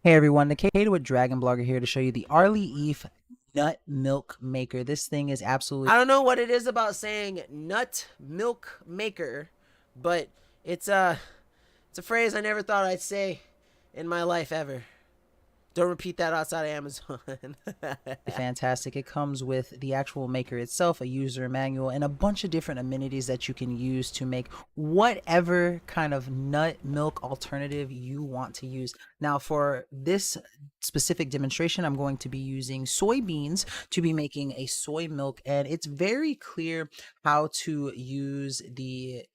Hey everyone, Nkda with Dragon Blogger here to show you the Arleaf nut milk maker. This thing is absolutely, I don't know what it is about saying nut milk maker, but it's a phrase I never thought I'd say in my life ever. Don't repeat that outside of Amazon. Fantastic. It comes with the actual maker itself, a user manual, and a bunch of different amenities that you can use to make whatever kind of nut milk alternative you want to use. Now, for this specific demonstration, I'm going to be using soybeans to be making a soy milk, and it's very clear how to use the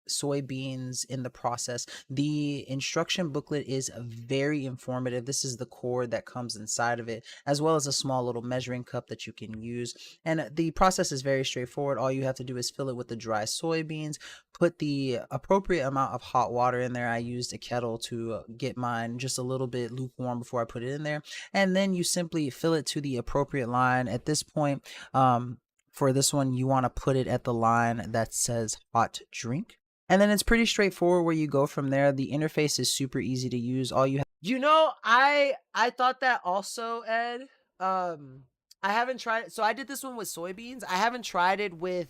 soybeans in the process. The instruction booklet is very informative. This is the cord that comes inside of it, as well as a small little measuring cup that you can use. And the process is very straightforward. All you have to do is fill it with the dry soybeans, put the appropriate amount of hot water in there. I used a kettle to get mine just a little bit lukewarm before I put it in there. And then you simply fill it to the appropriate line. At this point, for this one, you want to put it at the line that says hot drink. And then it's pretty straightforward where you go from there. The interface is super easy to use. All you have, I thought that also, Ed. I haven't tried it. So I did this one with soybeans. I haven't tried it with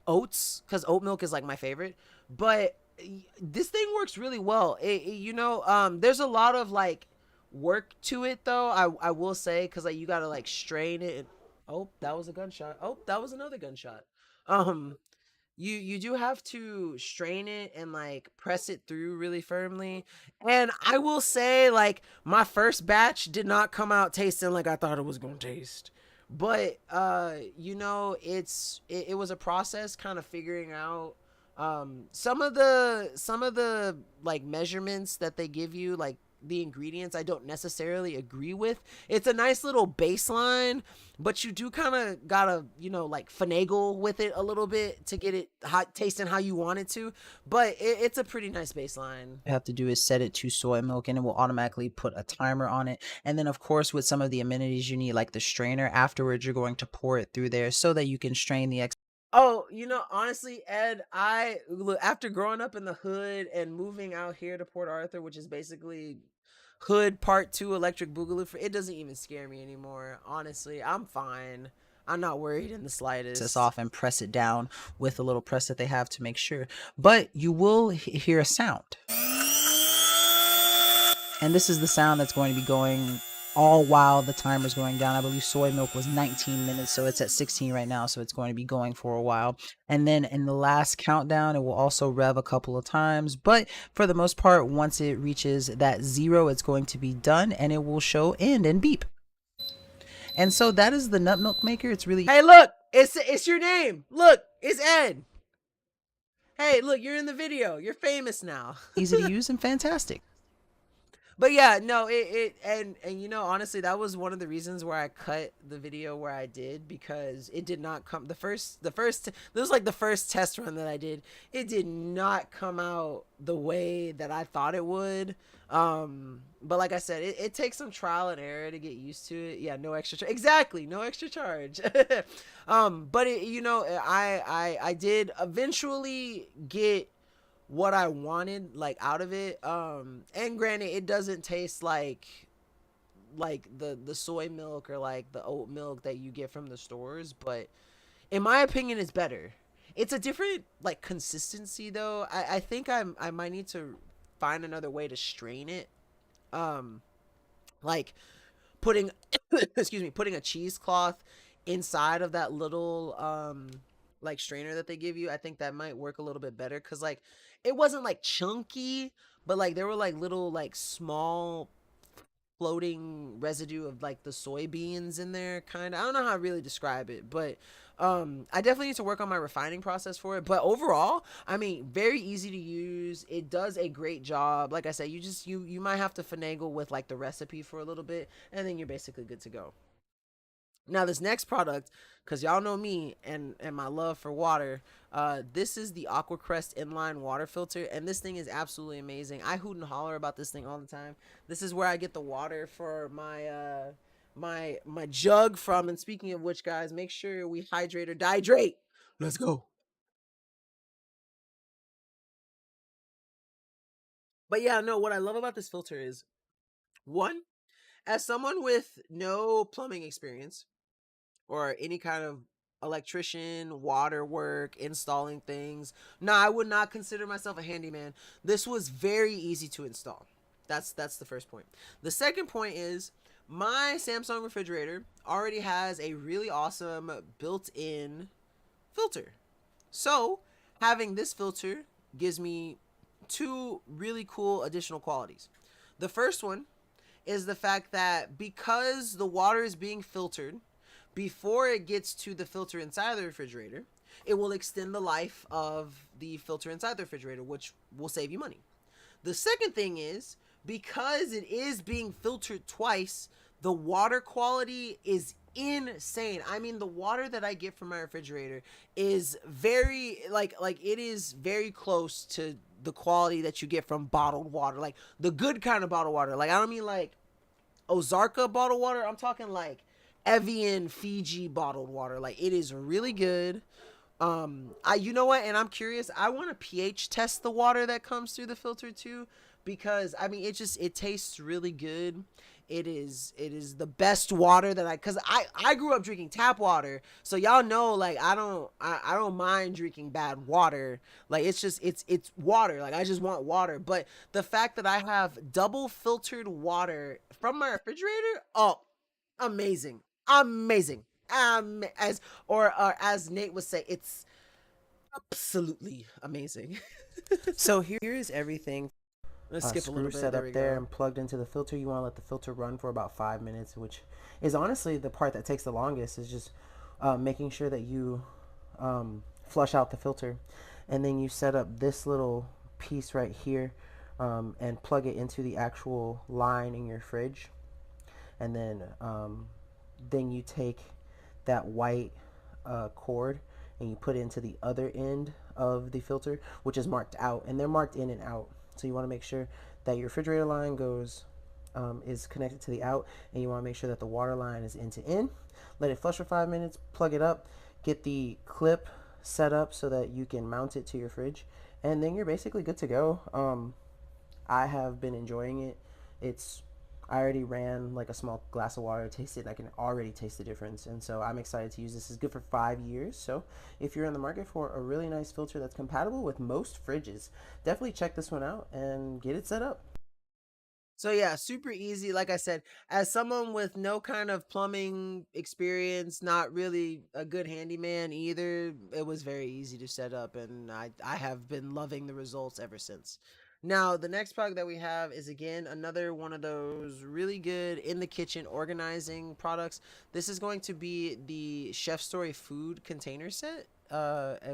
oats because oat milk is like my favorite. But this thing works really well. There's a lot of like work to it though. I will say, because like you gotta like strain it. Oh, that was a gunshot. Oh, that was another gunshot. You do have to strain it and like press it through really firmly. And I will say, like, my first batch did not come out tasting like I thought it was gonna taste. But it was a process kind of figuring out some of the like measurements that they give you, like the ingredients, I don't necessarily agree with. It's a nice little baseline, but you do kind of gotta like finagle with it a little bit to get it hot tasting how you want it to. But it's a pretty nice baseline. You have to do is set it to soy milk, and it will automatically put a timer on it. And then of course with some of the amenities you need, like the strainer, afterwards you're going to pour it through there so that you can strain the Oh, honestly, Ed, after growing up in the hood and moving out here to Port Arthur, which is basically hood part 2 electric boogaloo, it doesn't even scare me anymore. Honestly, I'm fine. I'm not worried in the slightest. This off and press it down with a little press that they have to make sure. But you will hear a sound. And this is the sound that's going to be going all while the timer's going down. I believe soy milk was 19 minutes, so it's at 16 right now, so it's going to be going for a while. And then in the last countdown, it will also rev a couple of times, but for the most part, once it reaches that 0, it's going to be done, and it will show end and beep. And so that is the nut milk maker. It's really Hey, look, it's your name. Look, it's Ed. Hey, look, you're in the video. You're famous now. easy to use and fantastic. But yeah, no, and you know, honestly, that was one of the reasons where I cut the video where I did, because it did not come this was like the first test run that I did. It did not come out the way that I thought it would. But like I said, it takes some trial and error to get used to it. Yeah, no extra exactly, no extra charge. But it, you know, I did eventually get what I wanted like out of it. And granted, it doesn't taste like the soy milk or like the oat milk that you get from the stores, but in my opinion, it's better. It's a different like consistency though. I think I might need to find another way to strain it. Like putting excuse me, putting a cheesecloth inside of that little like strainer that they give you. I think that might work a little bit better, because like it wasn't like chunky, but like there were like little like small floating residue of like the soybeans in there, kind of. I don't know how to really describe it, but I definitely need to work on my refining process for it. But overall, I mean, very easy to use. It does a great job. Like I said, you might have to finagle with like the recipe for a little bit, and then you're basically good to go. Now this next product, because y'all know me and my love for water, this is the AquaCrest inline water filter, and this thing is absolutely amazing. I hoot and holler about this thing all the time. This is where I get the water for my my jug from. And speaking of which, guys, make sure we hydrate or dihydrate. Let's go. But yeah, no, what I love about this filter is, one, as someone with no plumbing experience or any kind of electrician, water work, installing things. No, I would not consider myself a handyman. This was very easy to install. That's the first point. The second point is my Samsung refrigerator already has a really awesome built-in filter. So, having this filter gives me two really cool additional qualities. The first one is the fact that because the water is being filtered before it gets to the filter inside the refrigerator, it will extend the life of the filter inside the refrigerator, which will save you money. The second thing is, because it is being filtered twice, the water quality is insane. I mean, the water that I get from my refrigerator is very like it is very close to the quality that you get from bottled water, like the good kind of bottled water. Like I don't mean like Ozarka bottled water. I'm talking like Evian Fiji bottled water. Like it is really good. You know what, and I'm curious, I want to pH test the water that comes through the filter too, because I mean it tastes really good. It is the best water that cuz I grew up drinking tap water, so y'all know like I don't mind drinking bad water. Like it's just it's water. Like I just want water. But the fact that I have double filtered water from my refrigerator, oh, amazing. Amazing. As Nate would say, it's absolutely amazing. So here is everything. Let's skip a little bit. Set There up we there go. and plugged into the filter. You want to let the filter run for about 5 minutes, which is honestly the part that takes the longest. Is just making sure that you flush out the filter, and then you set up this little piece right here and plug it into the actual line in your fridge, and then you take that white cord and you put it into the other end of the filter, which is marked out, and they're marked in and out. So you want to make sure that your refrigerator line goes is connected to the out, and you want to make sure that the water line is in to in. Let it flush for 5 minutes, plug it up, get the clip set up so that you can mount it to your fridge, and then you're basically good to go. I have been enjoying it. I already ran like a small glass of water, tasted it, and I can already taste the difference. And so I'm excited to use this. It's good for 5 years. So if you're in the market for a really nice filter that's compatible with most fridges, definitely check this one out and get it set up. So yeah, super easy. Like I said, as someone with no kind of plumbing experience, not really a good handyman either, it was very easy to set up, and I have been loving the results ever since. Now, the next product that we have is again another one of those really good in the kitchen organizing products. This is going to be the Chef Story food container set.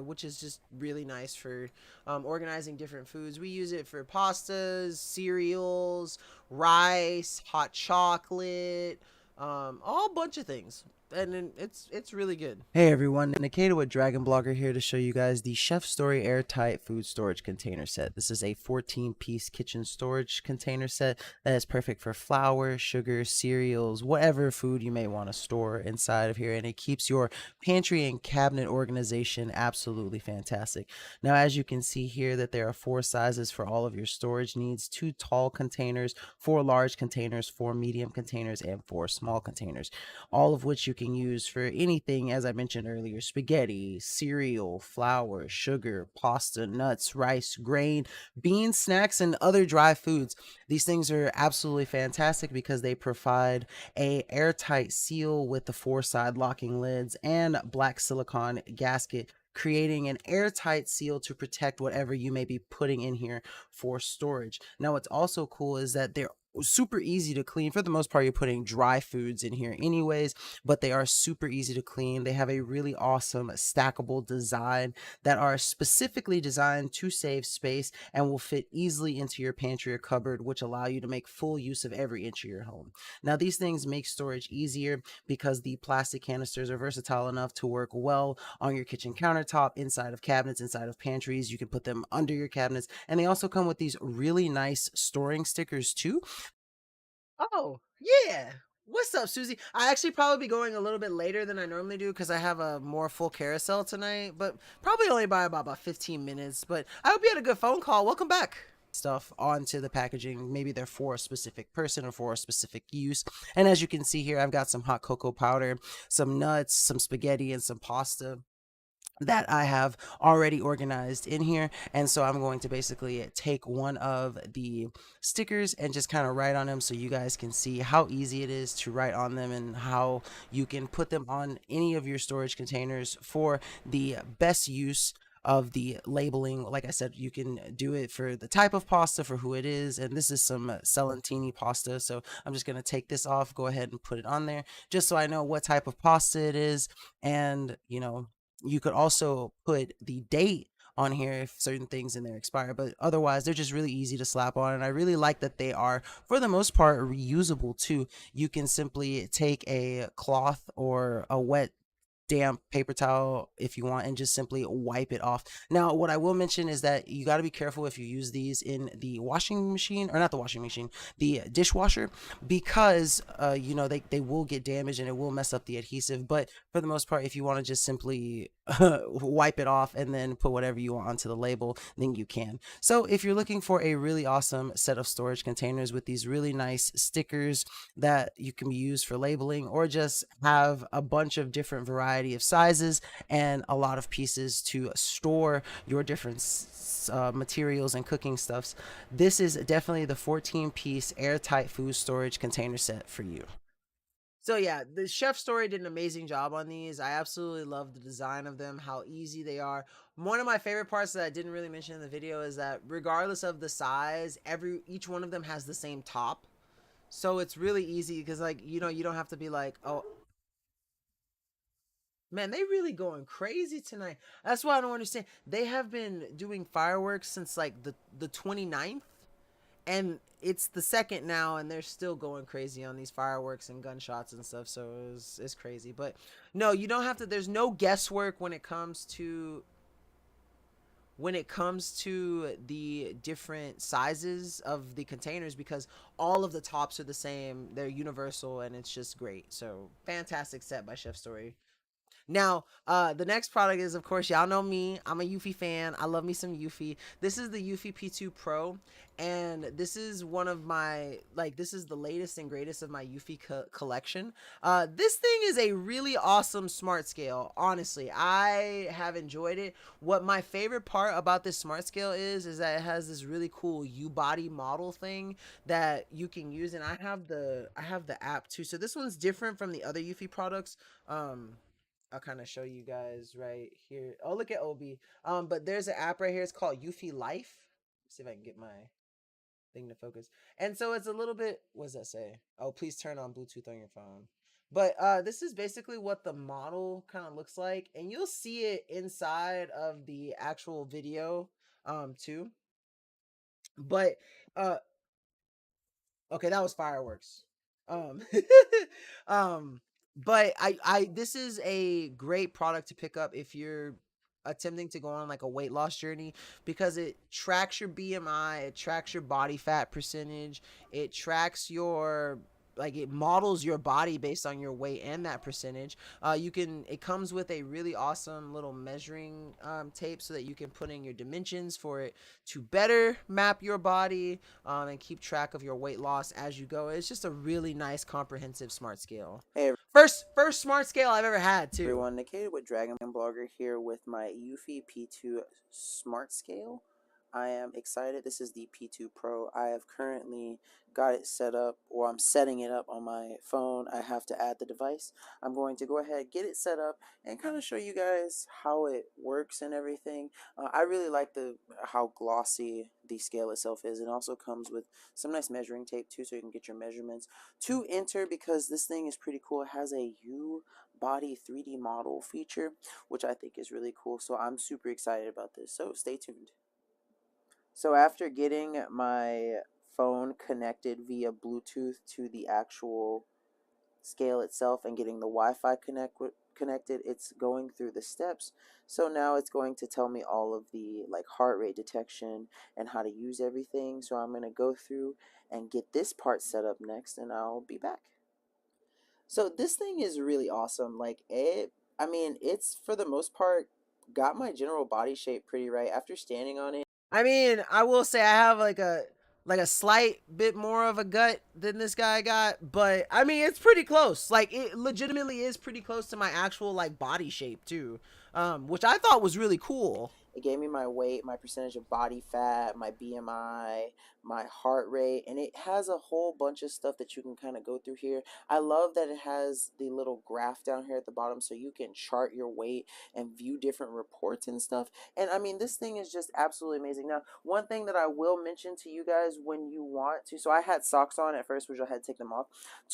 Which is just really nice for organizing different foods. We use it for pastas, cereals, rice, hot chocolate, all bunch of things. And then it's really good. Hey everyone, Nkda with Dragon Blogger here to show you guys the Chef Story Airtight Food Storage Container Set. This is a 14-piece kitchen storage container set that is perfect for flour, sugar, cereals, whatever food you may want to store inside of here, and it keeps your pantry and cabinet organization absolutely fantastic. Now, as you can see here, that there are 4 sizes for all of your storage needs: 2 tall containers, 4 large containers, 4 medium containers, and 4 small containers, all of which you can use for anything, as I mentioned earlier: spaghetti, cereal, flour, sugar, pasta, nuts, rice, grain, beans, snacks, and other dry foods. These things are absolutely fantastic because they provide a airtight seal with the 4 side locking lids and black silicone gasket, creating an airtight seal to protect whatever you may be putting in here for storage. Now, what's also cool is that they're super easy to clean. For the most part, you're putting dry foods in here anyways, but they are super easy to clean. They have a really awesome stackable design that are specifically designed to save space and will fit easily into your pantry or cupboard, which allow you to make full use of every inch of your home. Now, these things make storage easier because the plastic canisters are versatile enough to work well on your kitchen countertop, inside of cabinets, inside of pantries. You can put them under your cabinets, and they also come with these really nice storing stickers too. Oh, yeah. What's up, Susie? I actually probably be going a little bit later than I normally do because I have a more full carousel tonight, but probably only by about 15 minutes. But I hope you had a good phone call. Welcome back. Stuff onto the packaging. Maybe they're for a specific person or for a specific use. And as you can see here, I've got some hot cocoa powder, some nuts, some spaghetti, and some pasta that I have already organized in here. And so I'm going to basically take one of the stickers and just kind of write on them so you guys can see how easy it is to write on them and how you can put them on any of your storage containers for the best use of the labeling. Like I said, you can do it for the type of pasta, for who it is, and this is some Celentini pasta, so I'm just going to take this off, go ahead and put it on there just so I know what type of pasta it is. And you could also put the date on here if certain things in there expire, but otherwise they're just really easy to slap on. And I really like that they are, for the most part, reusable too. You can simply take a cloth or a wet damp paper towel if you want and just simply wipe it off. Now, what I will mention is that you got to be careful if you use these in the washing machine, or not the washing machine, the dishwasher, because they will get damaged and it will mess up the adhesive. But for the most part, if you want to just simply wipe it off and then put whatever you want onto the label, then you can. So if you're looking for a really awesome set of storage containers with these really nice stickers that you can use for labeling, or just have a bunch of different variety of sizes and a lot of pieces to store your different materials and cooking stuffs, this is definitely the 14-piece airtight food storage container set for you. So yeah, the Chef Story did an amazing job on these. I absolutely love the design of them, how easy they are. One of my favorite parts that I didn't really mention in the video is that regardless of the size, each one of them has the same top. So it's really easy because, like, you don't have to be like, oh, man, they really going crazy tonight. That's why I don't understand. They have been doing fireworks since like the 29th, and it's the 2nd now, and they're still going crazy on these fireworks and gunshots and stuff. So it's crazy. But no, you don't have to. There's no guesswork when it comes to the different sizes of the containers, because all of the tops are the same. They're universal, and it's just great. So fantastic set by Chef Story. Now, the next product is, of course, y'all know me. I'm a Eufy fan. I love me some Eufy. This is the Eufy P2 Pro, and this is one of my, like, this is the latest and greatest of my Eufy collection. This thing is a really awesome smart scale. Honestly, I have enjoyed it. What my favorite part about this smart scale is that it has this really cool U-body model thing that you can use, and I have the app too. So this one's different from the other Eufy products. I'll kind of show you guys right here. Oh, look at Obi. But there's an app right here. It's called Eufy Life. Let's see if I can get my thing to focus. And so it's a little bit, what does that say? Oh, please turn on Bluetooth on your phone. But this is basically what the model kind of looks like, and you'll see it inside of the actual video too. But uh okay, that was fireworks. Um, um, but this is a great product to pick up if you're attempting to go on like a weight loss journey, because it tracks your BMI, it tracks your body fat percentage, it tracks your, like, it models your body based on your weight and that percentage. It comes with a really awesome little measuring tape so that you can put in your dimensions for it to better map your body and keep track of your weight loss as you go. It's just a really nice comprehensive smart scale. Hey First smart scale I've ever had too. everyone, Nkda with Dragon Blogger here with my Eufy P2 Smart Scale. I am excited. This is the P2 Pro. I have currently got it set up, or I'm setting it up on my phone. I have to add the device. I'm going to go ahead, get it set up, and kind of show you guys how it works and everything. I really like how glossy the scale itself is. It also comes with some nice measuring tape too, so you can get your measurements to enter, because this thing is pretty cool. It has a body 3D model feature, which I think is really cool. So I'm super excited about this. So stay tuned. So after getting my phone connected via Bluetooth to the actual scale itself and getting the Wi-Fi connected, it's going through the steps. So now it's going to tell me all of the heart rate detection and how to use everything. So I'm going to go through and get this part set up next, and I'll be back. So this thing is really awesome. I mean, it's for the most part got my general body shape pretty right after standing on it. I mean, I will say I have like a slight bit more of a gut than this guy got, but I mean it's pretty close. Like, it legitimately is pretty close to my actual like body shape too, which I thought was really cool. It gave me my weight, my percentage of body fat, my BMI, my heart rate, and it has a whole bunch of stuff that you can kind of go through here. I love that it has the little graph down here at the bottom so you can chart your weight and view different reports and stuff. And I mean, this thing is just absolutely amazing. Now, one thing that I will mention to you guys when you want to, so I had socks on at first, which I had to take them off,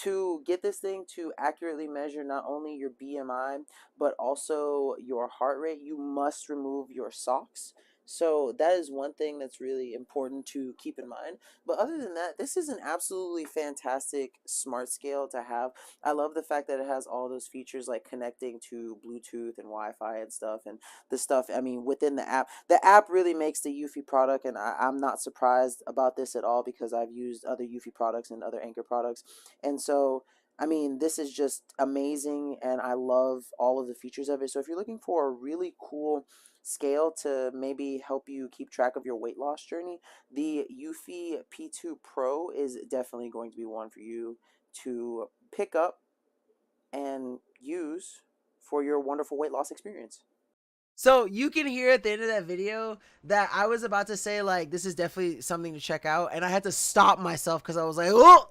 to get this thing to accurately measure not only your BMI, but also your heart rate, you must remove your socks. So that is one thing that's really important to keep in mind. But other than that, this is an absolutely fantastic smart scale to have. I love the fact that it has all those features like connecting to Bluetooth and Wi-Fi and stuff. And the stuff, I mean, within the app. The app really makes the Eufy product, and I'm not surprised about this at all because I've used other Eufy products and other Anchor products. And so I mean, this is just amazing, and I love all of the features of it. So if you're looking for a really cool scale to maybe help you keep track of your weight loss journey, the Eufy P2 Pro is definitely going to be one for you to pick up and use for your wonderful weight loss experience. So you can hear at the end of that video that I was about to say, like, this is definitely something to check out, and I had to stop myself because I was like, oh,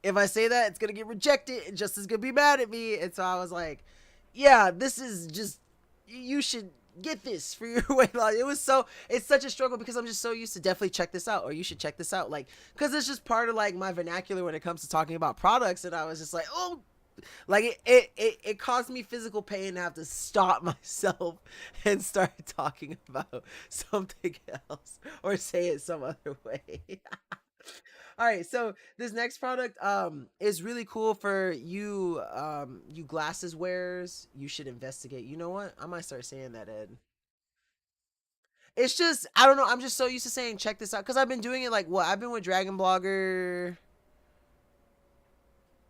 if I say that, it's gonna get rejected and Justin's gonna be mad at me. And so I was like, yeah, this is just, you should get this for your weight loss. It's such a struggle because I'm just so used to definitely check this out, or you should check this out, like, because it's just part of like my vernacular when it comes to talking about products. And I was just like, oh, like it caused me physical pain to have to stop myself and start talking about something else or say it some other way. All right, so this next product is really cool for you you glasses wearers. You should investigate. You know what? I might start saying that, Ed. It's just, I don't know, I'm just so used to saying check this out because I've been doing it like, what, I've been with Dragon Blogger.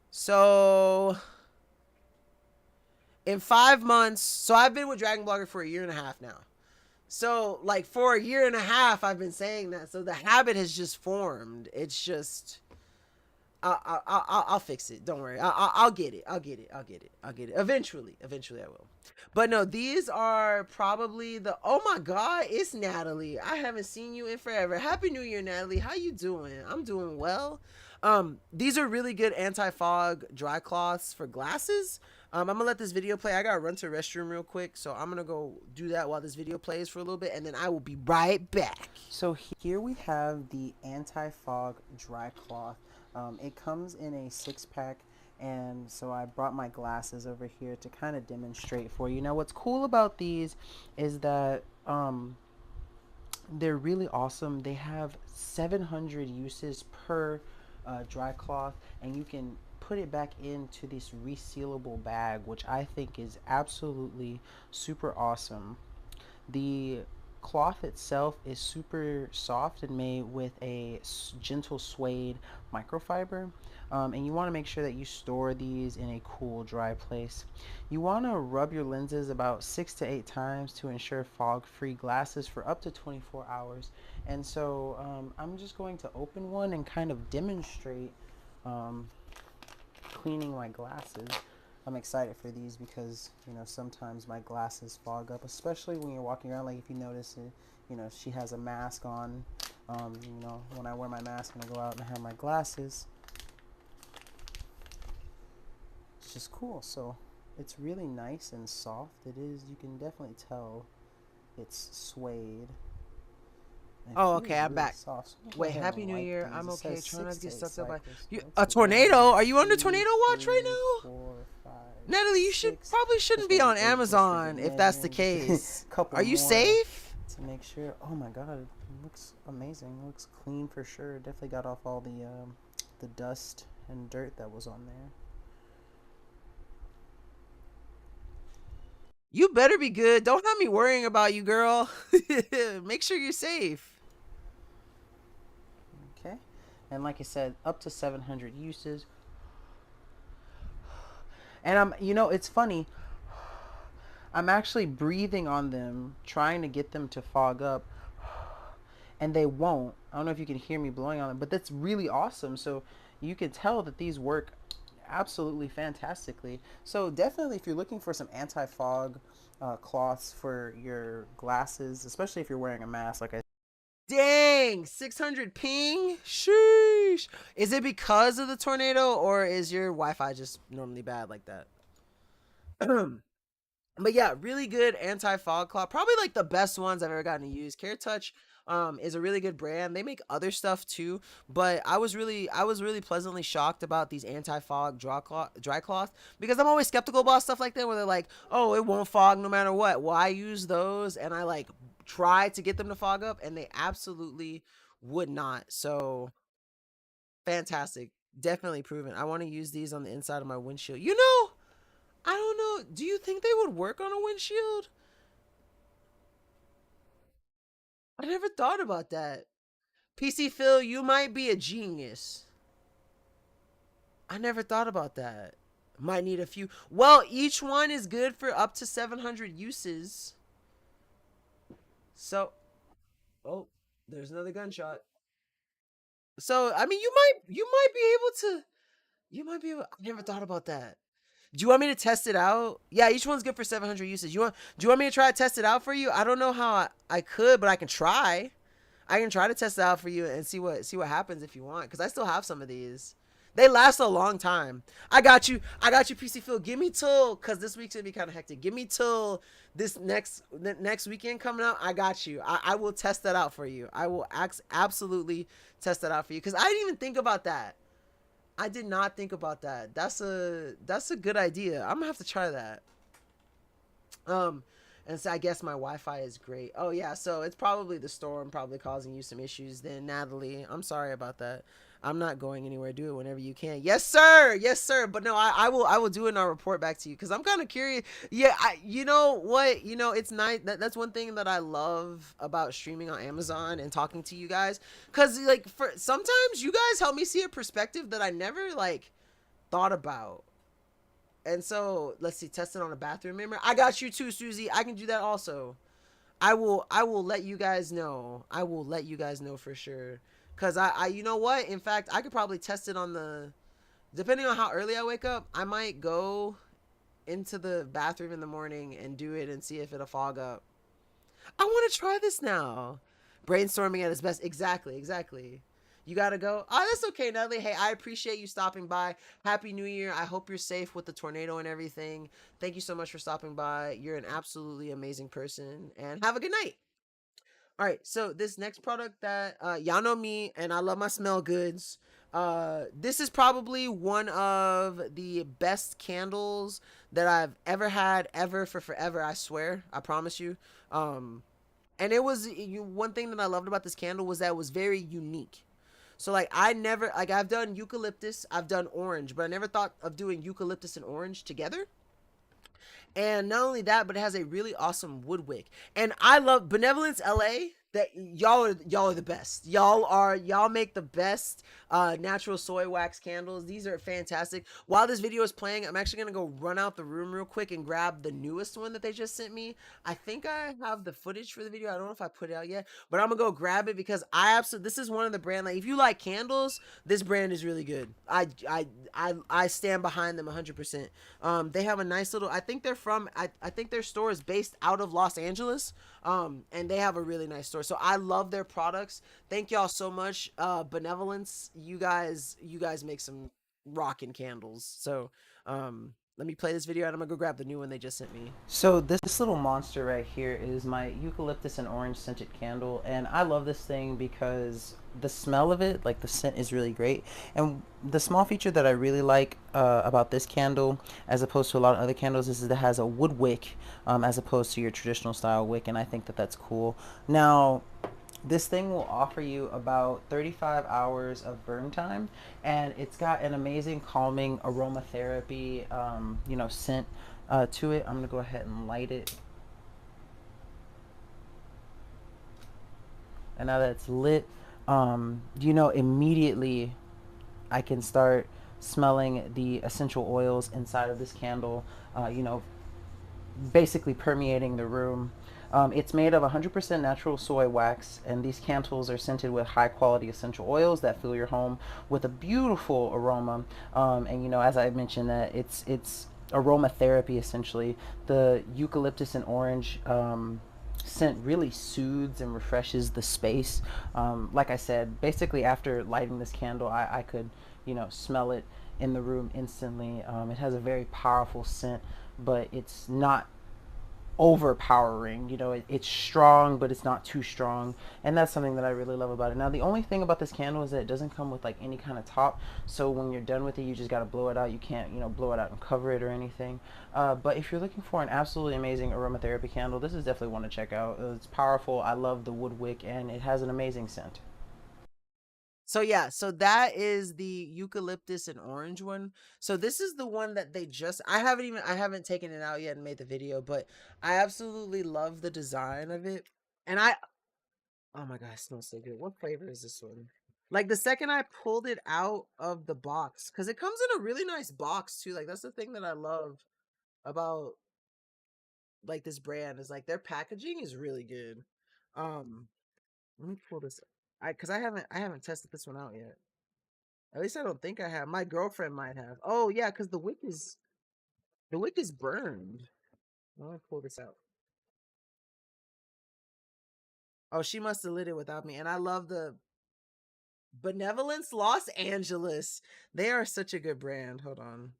So in 5 months. So I've been with Dragon Blogger for a year and a half now. So like for a year and a half, I've been saying that. So the habit has just formed. It's just I'll fix it. Don't worry. I'll get it. I'll get it. I'll get it. I'll get it. Eventually I will. But no, these are probably the. Oh my God, it's Natalie. I haven't seen you in forever. Happy New Year, Natalie. How you doing? I'm doing well. These are really good anti-fog dry cloths for glasses. I'm gonna let this video play. I gotta run to the restroom real quick, so I'm gonna go do that while this video plays for a little bit, and then I will be right back. So here we have the anti-fog dry cloth. It comes in a 6-pack, and so I brought my glasses over here to kind of demonstrate for you. Now what's cool about these is that they're really awesome. They have 700 uses per dry cloth, and you can put it back into this resealable bag, which I think is absolutely super awesome. The cloth itself is super soft and made with a gentle suede microfiber, and you want to make sure that you store these in a cool, dry place. You want to rub your lenses about 6 to 8 times to ensure fog-free glasses for up to 24 hours. And so I'm just going to open one and kind of demonstrate cleaning my glasses. I'm excited for these because, you know, sometimes my glasses fog up, especially when you're walking around. Like if you notice it, you know, she has a mask on. You know, when I wear my mask and I go out and I have my glasses, it's just cool. So it's really nice and soft. It is, you can definitely tell it's suede. Oh, okay, I'm back. Soft. So Wait, Happy New Year. These. I'm It okay. says Trying not to 6 get to 8 sucked up by cycles. a tornado. Are you under tornado watch right now? 4, 5, Natalie, you should 6. probably shouldn't be Just on want to Amazon if that's the imagine. case. Couple Are you more safe? to make sure. Oh my God, it looks amazing. It looks clean for sure. Definitely got off all the dust and dirt that was on there. You better be good. Don't have me worrying about you, girl. Make sure you're safe. Okay, and like I said, up to 700 uses. And you know, it's funny. I'm actually breathing on them, trying to get them to fog up, and they won't. I don't know if you can hear me blowing on them, but that's really awesome. So you can tell that these work absolutely fantastically. So definitely, if you're looking for some anti-fog cloths for your glasses, especially if you're wearing a mask, like I. Dang, 600 ping? Sheesh. Is it because of the tornado, or is your Wi-Fi just normally bad like that? But yeah, really good anti-fog cloth. Probably like the best ones I've ever gotten to use. Care Touch is a really good brand. They make other stuff too, but I was really pleasantly shocked about these anti-fog dry cloth because I'm always skeptical about stuff like that where they're like, "Oh, it won't fog no matter what." Well, I use those and I like try to get them to fog up and they absolutely would not. So, fantastic. Definitely proven. I want to use these on the inside of my windshield. You know, I don't know. Do you think they would work on a windshield? I never thought about that. PC Phil, you might be a genius. I never thought about that. Might need a few. Well, each one is good for up to 700 uses. So, oh, there's another gunshot. So, I mean, you might be able, I never thought about that. Do you want me to test it out? Yeah, each one's good for 700 uses. Do you want me to try to test it out for you? I don't know how I could, but I can try. I can try to test it out for you and see what happens if you want, because I still have some of these. They last a long time. I got you, PC Phil. Give me till, because this week's gonna be kind of hectic. Give me till this next weekend coming up. I got you. I will test that out for you. I will absolutely test that out for you, because I didn't even think about that. I did not think about that. That's a good idea. I'm gonna have to try that. And so I guess my Wi-Fi is great. Oh yeah, so it's probably the storm probably causing you some issues then, Natalie. I'm sorry about that. I'm not going anywhere. Do it whenever you can. Yes, sir. Yes, sir. But no, I will do it and I'll report back to you because I'm kind of curious. Yeah, you know what? You know, it's nice. That's one thing that I love about streaming on Amazon and talking to you guys. Because like for sometimes you guys help me see a perspective that I never like thought about. And so let's see, test it on a bathroom mirror. I got you too, Susie. I can do that also. I will let you guys know. I will let you guys know for sure. Cause I you know what? In fact, I could probably test it on the, depending on how early I wake up, I might go into the bathroom in the morning and do it and see if it'll fog up. I want to try this now. Brainstorming at its best. Exactly, exactly. You gotta go. Oh, that's okay, Natalie. Hey, I appreciate you stopping by. Happy New Year. I hope you're safe with the tornado and everything. Thank you so much for stopping by. You're an absolutely amazing person. And have a good night. All right, so this next product that y'all know me and I love my smell goods. This is probably one of the best candles that I've ever had ever for forever. I swear, I promise you. And it was one thing that I loved about this candle was that it was very unique. So like I never like I've done eucalyptus, I've done orange, but I never thought of doing eucalyptus and orange together. And not only that, but it has a really awesome wood wick. And I love Benevolence LA. That y'all are the best. Y'all make the best natural soy wax candles. These are fantastic. While this video is playing, I'm actually gonna go run out the room real quick and grab the newest one that they just sent me. I think I have the footage for the video. I don't know if I put it out yet, but I'm gonna go grab it because I absolutely, this is one of the brand, like if you like candles, this brand is really good. I stand behind them 100%. They have a nice little, I think they're from, I think their store is based out of Los Angeles. And they have a really nice store. So I love their products. Thank y'all so much. Benevolence, you guys make some rockin' candles. So let me play this video and I'm gonna go grab the new one they just sent me. So this little monster right here is my eucalyptus and orange scented candle, and I love this thing because the smell of it, like the scent, is really great. And the small feature that I really like about this candle, as opposed to a lot of other candles, is that it has a wood wick as opposed to your traditional style wick, and I think that that's cool. Now, this thing will offer you about 35 hours of burn time, and it's got an amazing calming aromatherapy, scent to it. I'm gonna go ahead and light it. And now that it's lit, immediately I can start smelling the essential oils inside of this candle, basically permeating the room. It's made of 100% natural soy wax, and these candles are scented with high quality essential oils that fill your home with a beautiful aroma. As I mentioned, that it's aromatherapy essentially. The eucalyptus and orange scent really soothes and refreshes the space. Like I said, basically after lighting this candle, I could, smell it in the room instantly. It has a very powerful scent, but it's not overpowering. It's strong, but it's not too strong, and that's something that I really love about it. Now, the only thing about this candle is that it doesn't come with like any kind of top, so when you're done with it, you just got to blow it out. You can't blow it out and cover it or anything. But if you're looking for an absolutely amazing aromatherapy candle, this is definitely one to check out. It's powerful. I love the wood wick, and it has an amazing scent. So yeah, so that is the eucalyptus and orange one. So this is the one that they just, I haven't taken it out yet and made the video, but I absolutely love the design of it. And oh my god, it smells so good. What flavor is this one? Like the second I pulled it out of the box, because it comes in a really nice box too. Like that's the thing that I love about like this brand, is like their packaging is really good. Let me pull this. Because I haven't tested this one out yet. At least I don't think I have. My girlfriend might have. Oh yeah, because the wick is burned. Let me pull this out. Oh, she must have lit it without me. And I love the Benevolence Los Angeles. They are such a good brand. Hold on.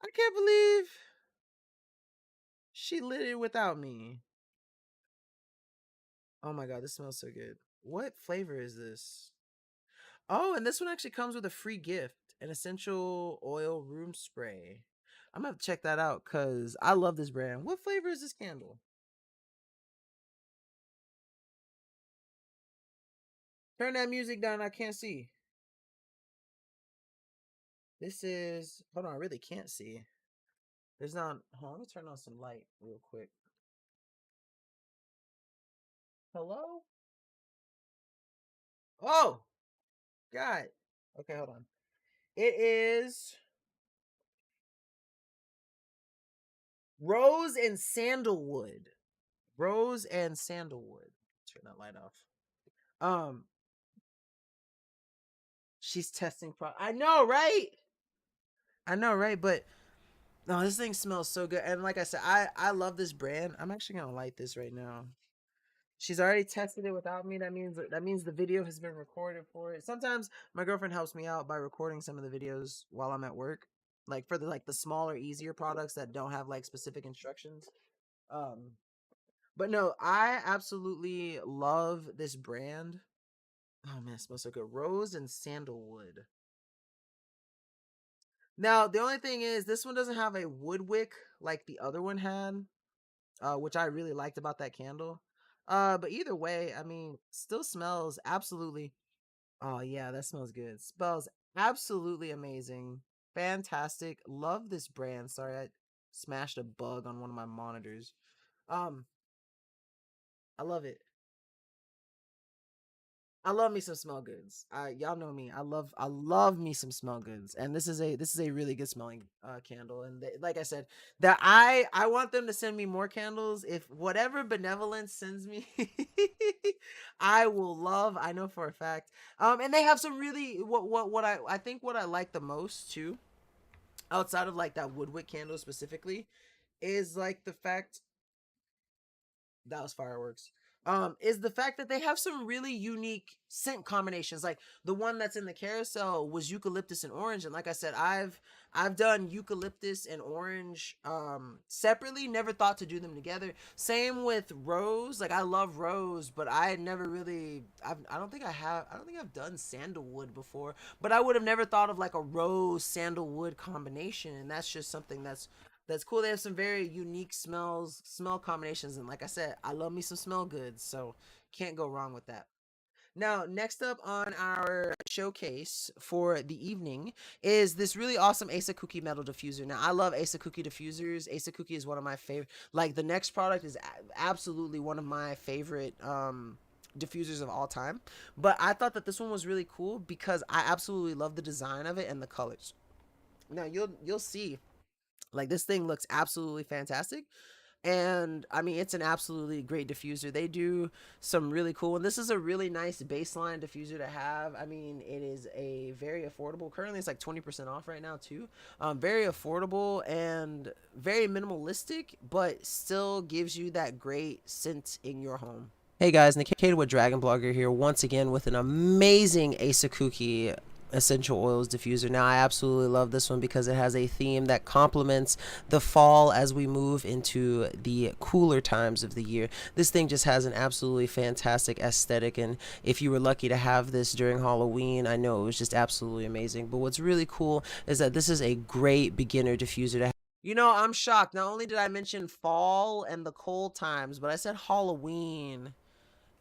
I can't believe she lit it without me. Oh my god, this smells so good. What flavor is this? Oh, and this one actually comes with a free gift, an essential oil room spray. I'm gonna have to check that out because I love this brand. What flavor is this candle? Turn that music down. I can't see. This is, hold on, I really can't see. There's not, hold on, let me turn on some light real quick. Hello? Oh, God. Okay, hold on. It is Rose and sandalwood. Rose and sandalwood. Turn that light off. She's testing I know, right? I know, right? But no, this thing smells so good. And like I said, I love this brand. I'm actually gonna light this right now. She's already tested it without me. That means the video has been recorded for it. Sometimes my girlfriend helps me out by recording some of the videos while I'm at work, like for the smaller, easier products that don't have like specific instructions. Um, but no, I absolutely love this brand. Oh man, it smells so good. Rose and sandalwood. Now, the only thing is, this one doesn't have a wood wick like the other one had, which I really liked about that candle. But either way, I mean, still smells absolutely. Oh yeah, that smells good. Smells absolutely amazing, fantastic. Love this brand. Sorry, I smashed a bug on one of my monitors. Um, I love it. I love me some smell goods. Y'all know me. I love me some smell goods, and this is a really good smelling candle. And like I said, that I want them to send me more candles. If whatever benevolence sends me, I will love. I know for a fact. And they have some really what I think what I like the most too, outside of like that woodwick candle specifically, is like the fact that was fireworks. Is the fact that they have some really unique scent combinations. Like the one that's in the carousel was eucalyptus and orange, and like I said, I've done eucalyptus and orange separately. Never thought to do them together. Same with rose. Like I love rose, but I had never really. I don't think I have. I don't think I've done sandalwood before, but I would have never thought of like a rose sandalwood combination, and that's just something that's cool. They have some very unique smell combinations, and like I said, I love me some smell goods, so can't go wrong with that. Now, next up on our showcase for the evening is this really awesome Asakuki metal diffuser. Now, I love Asakuki diffusers. Asakuki is one of my favorite. Like the next product is absolutely one of my favorite diffusers of all time. But I thought that this one was really cool because I absolutely love the design of it and the colors. Now, you'll see like this thing looks absolutely fantastic. And I mean, it's an absolutely great diffuser. They do some really cool, and this is a really nice baseline diffuser to have. I mean, it is a very affordable. Currently, it's like 20% off right now too. Very affordable and very minimalistic, but still gives you that great scent in your home. Hey guys, Nkda with Dragon Blogger here once again with an amazing Asakuki essential oils diffuser. Now I absolutely love this one because it has a theme that complements the fall as we move into the cooler times of the year. This thing just has an absolutely fantastic aesthetic, and if you were lucky to have this during Halloween, I know it was just absolutely amazing. But what's really cool is that this is a great beginner diffuser to have. You know, I'm shocked. Not only did I mention fall and the cold times, but I said Halloween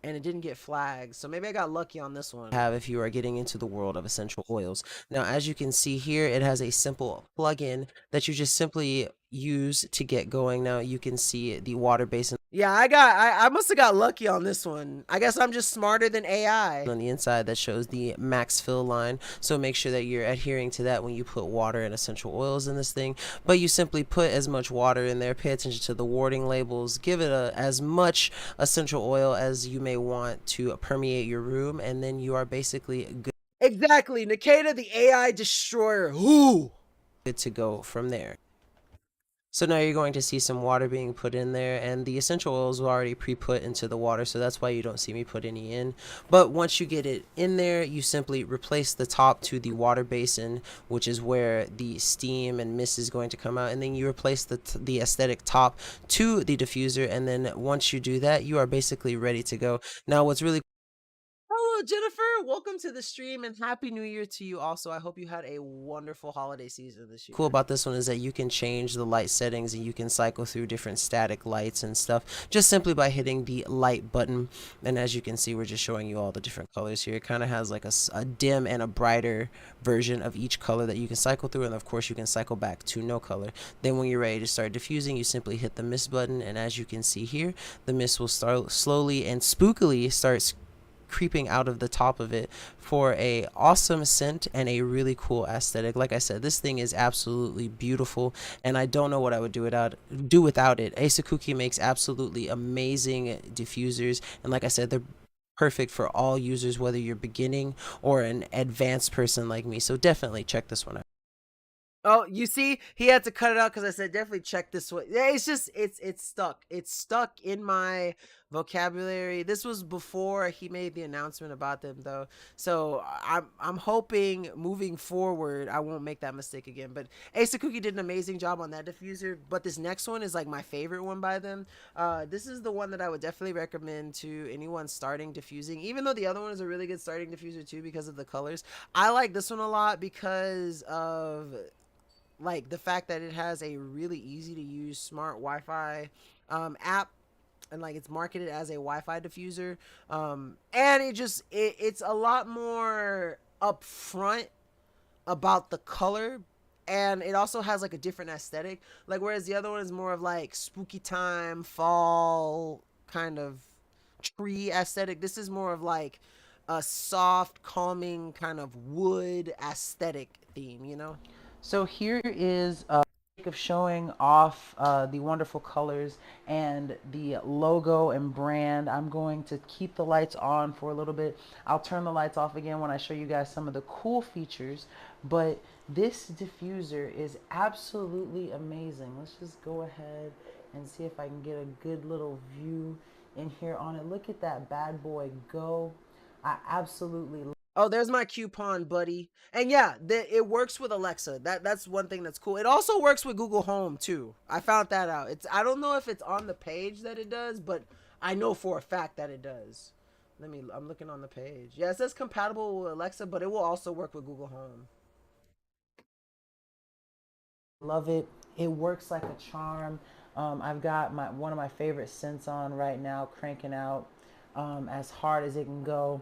and it didn't get flagged, so maybe I got lucky on this one. Have if you are getting into the world of essential oils. Now, as you can see here, it has a simple plug-in that you just simply use to get going. Now you can see the water basin. Yeah, I must have got lucky on this one. I guess I'm just smarter than AI. On the inside that shows the max fill line, so make sure that you're adhering to that when you put water and essential oils in this thing. But you simply put as much water in there, pay attention to the wording labels, give it as much essential oil as you may want to permeate your room, and then you are basically good. Exactly, Nkda the AI destroyer. Whoo! Good to go from there. So now you're going to see some water being put in there, and the essential oils were already pre-put into the water, so that's why you don't see me put any in. But once you get it in there, you simply replace the top to the water basin, which is where the steam and mist is going to come out, and then you replace the aesthetic top to the diffuser, and then once you do that, you are basically ready to go. Now what's really Hello, Jennifer. Welcome to the stream and Happy New Year to you also. I hope you had a wonderful holiday season this year. Cool about this one is that you can change the light settings and you can cycle through different static lights and stuff just simply by hitting the light button. And as you can see, we're just showing you all the different colors here. It kind of has like a dim and a brighter version of each color that you can cycle through. And of course, you can cycle back to no color. Then when you're ready to start diffusing, you simply hit the mist button. And as you can see here, the mist will start slowly and spookily start creeping out of the top of it for a awesome scent and a really cool aesthetic. Like I said, this thing is absolutely beautiful, and I don't know what I would do without it. Asakuki makes absolutely amazing diffusers, and like I said, they're perfect for all users, whether you're beginning or an advanced person like me. So definitely check this one out. Oh, you see, he had to cut it out because I said definitely check this one. Yeah, it's just it's stuck. It's stuck in my vocabulary. This was before he made the announcement about them, though. So I'm hoping moving forward I won't make that mistake again. But Asakuki did an amazing job on that diffuser. But this next one is like my favorite one by them. This is the one that I would definitely recommend to anyone starting diffusing. Even though the other one is a really good starting diffuser too because of the colors, I like this one a lot because of like the fact that it has a really easy to use smart Wi-Fi app, and like it's marketed as a Wi-Fi diffuser, and it's a lot more upfront about the color, and it also has like a different aesthetic, like whereas the other one is more of like spooky time fall kind of tree aesthetic. This is more of like a soft calming kind of wood aesthetic theme, you know. So here is a of showing off the wonderful colors and the logo and brand. I'm going to keep the lights on for a little bit. I'll turn the lights off again when I show you guys some of the cool features, but this diffuser is absolutely amazing. Let's just go ahead and see if I can get a good little view in here on it. Look at that bad boy go. I absolutely love. Oh, there's my coupon, buddy. And yeah, it works with Alexa. That's one thing that's cool. It also works with Google Home too. I found that out. I don't know if it's on the page that it does, but I know for a fact that it does. I'm looking on the page. Yeah, it says compatible with Alexa, but it will also work with Google Home. Love it. It works like a charm. I've got one of my favorite scents on right now, cranking out as hard as it can go.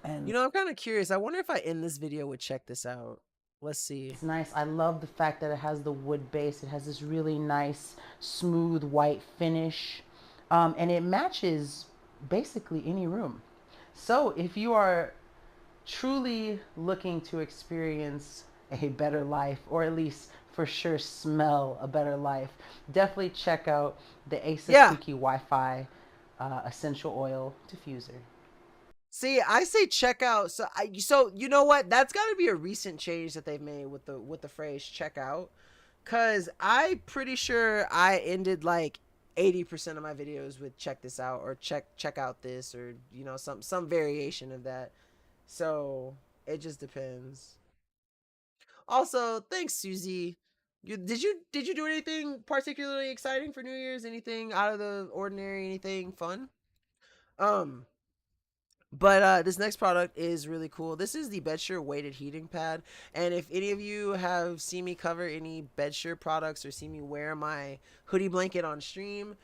And you know, I'm kind of curious. I wonder if I end this video would check this out. Let's see. It's nice. I love the fact that it has the wood base. It has this really nice, smooth white finish. And it matches basically any room. So if you are truly looking to experience a better life, or at least for sure smell a better life, definitely check out the Asakuki Wi-Fi essential oil diffuser. See, I say check out. So you know what? That's got to be a recent change that they've made with the phrase check out, cause I'm pretty sure I ended like 80% of my videos with check this out or check out this, or you know, some variation of that. So it just depends. Also, thanks, Susie. Did you do anything particularly exciting for New Year's? Anything out of the ordinary? Anything fun? But this next product is really cool. This is the Bedsure weighted heating pad, and if any of you have seen me cover any Bedsure products or see me wear my hoodie blanket on stream,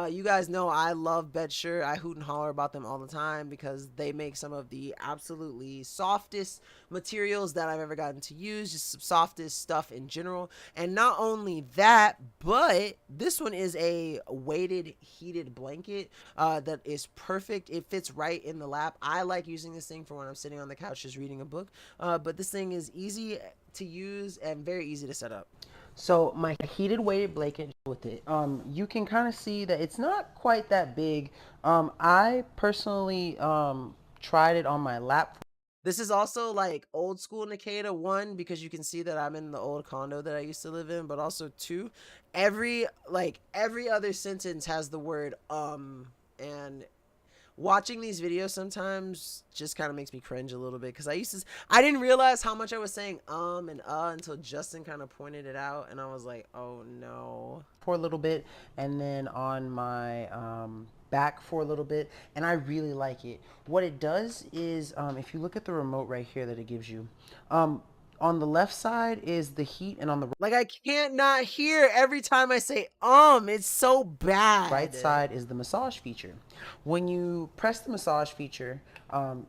you guys know I love Bedsure. I hoot and holler about them all the time because they make some of the absolutely softest materials that I've ever gotten to use, just softest stuff in general. And not only that, but this one is a weighted heated blanket that is perfect. It fits right in the lap. I like using this thing for when I'm sitting on the couch just reading a book, but this thing is easy to use and very easy to set up. So my heated weighted blanket with it, you can kind of see that it's not quite that big. I personally tried it on my lap. This is also like old school Nkda, one, because you can see that I'm in the old condo that I used to live in, but also two, every other sentence has the word and watching these videos sometimes just kind of makes me cringe a little bit because I didn't realize how much I was saying and until Justin kind of pointed it out, and I was like, oh no. For a little bit, and then on my back for a little bit, and I really like it. What it does is, if you look at the remote right here that it gives you, on the left side is the heat, and on the like I can't not hear every time I say it's so bad. Right side is the massage feature. When you press the massage feature,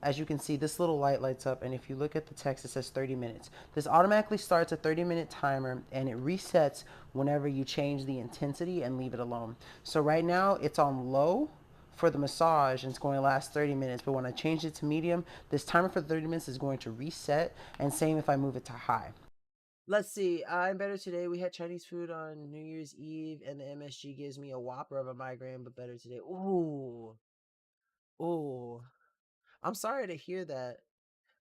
as you can see, this little light lights up, and if you look at the text, it says 30 minutes. This automatically starts a 30-minute timer, and it resets whenever you change the intensity and leave it alone. So right now it's on low for the massage, and it's going to last 30 minutes. But when I change it to medium, this timer for 30 minutes is going to reset, and same if I move it to high. Let's see. I'm better today. We had Chinese food on New Year's Eve, and the MSG gives me a whopper of a migraine, but better today. Ooh. Ooh. I'm sorry to hear that.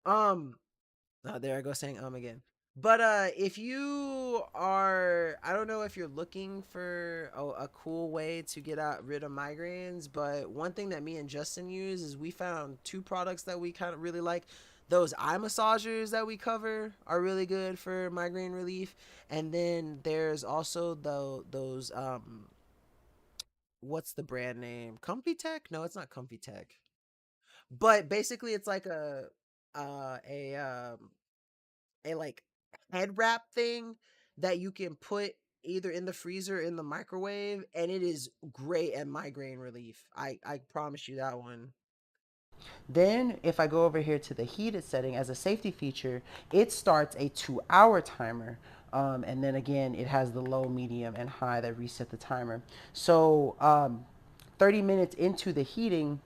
There I go saying again. But if you are, I don't know if you're looking for a cool way to get rid of migraines, but one thing that me and Justin use is we found two products that we kind of really like. Those eye massagers that we cover are really good for migraine relief, and then there's also those what's the brand name? Comfy Tech? No, it's not Comfy Tech. But basically, it's like uh a um a like head wrap thing that you can put either in the freezer or in the microwave, and it is great at migraine relief. I promise you that one. Then if I go over here to the heated setting as a safety feature, it starts a 2-hour timer. And then again, it has the low, medium, and high that reset the timer. So 30 minutes into the heating,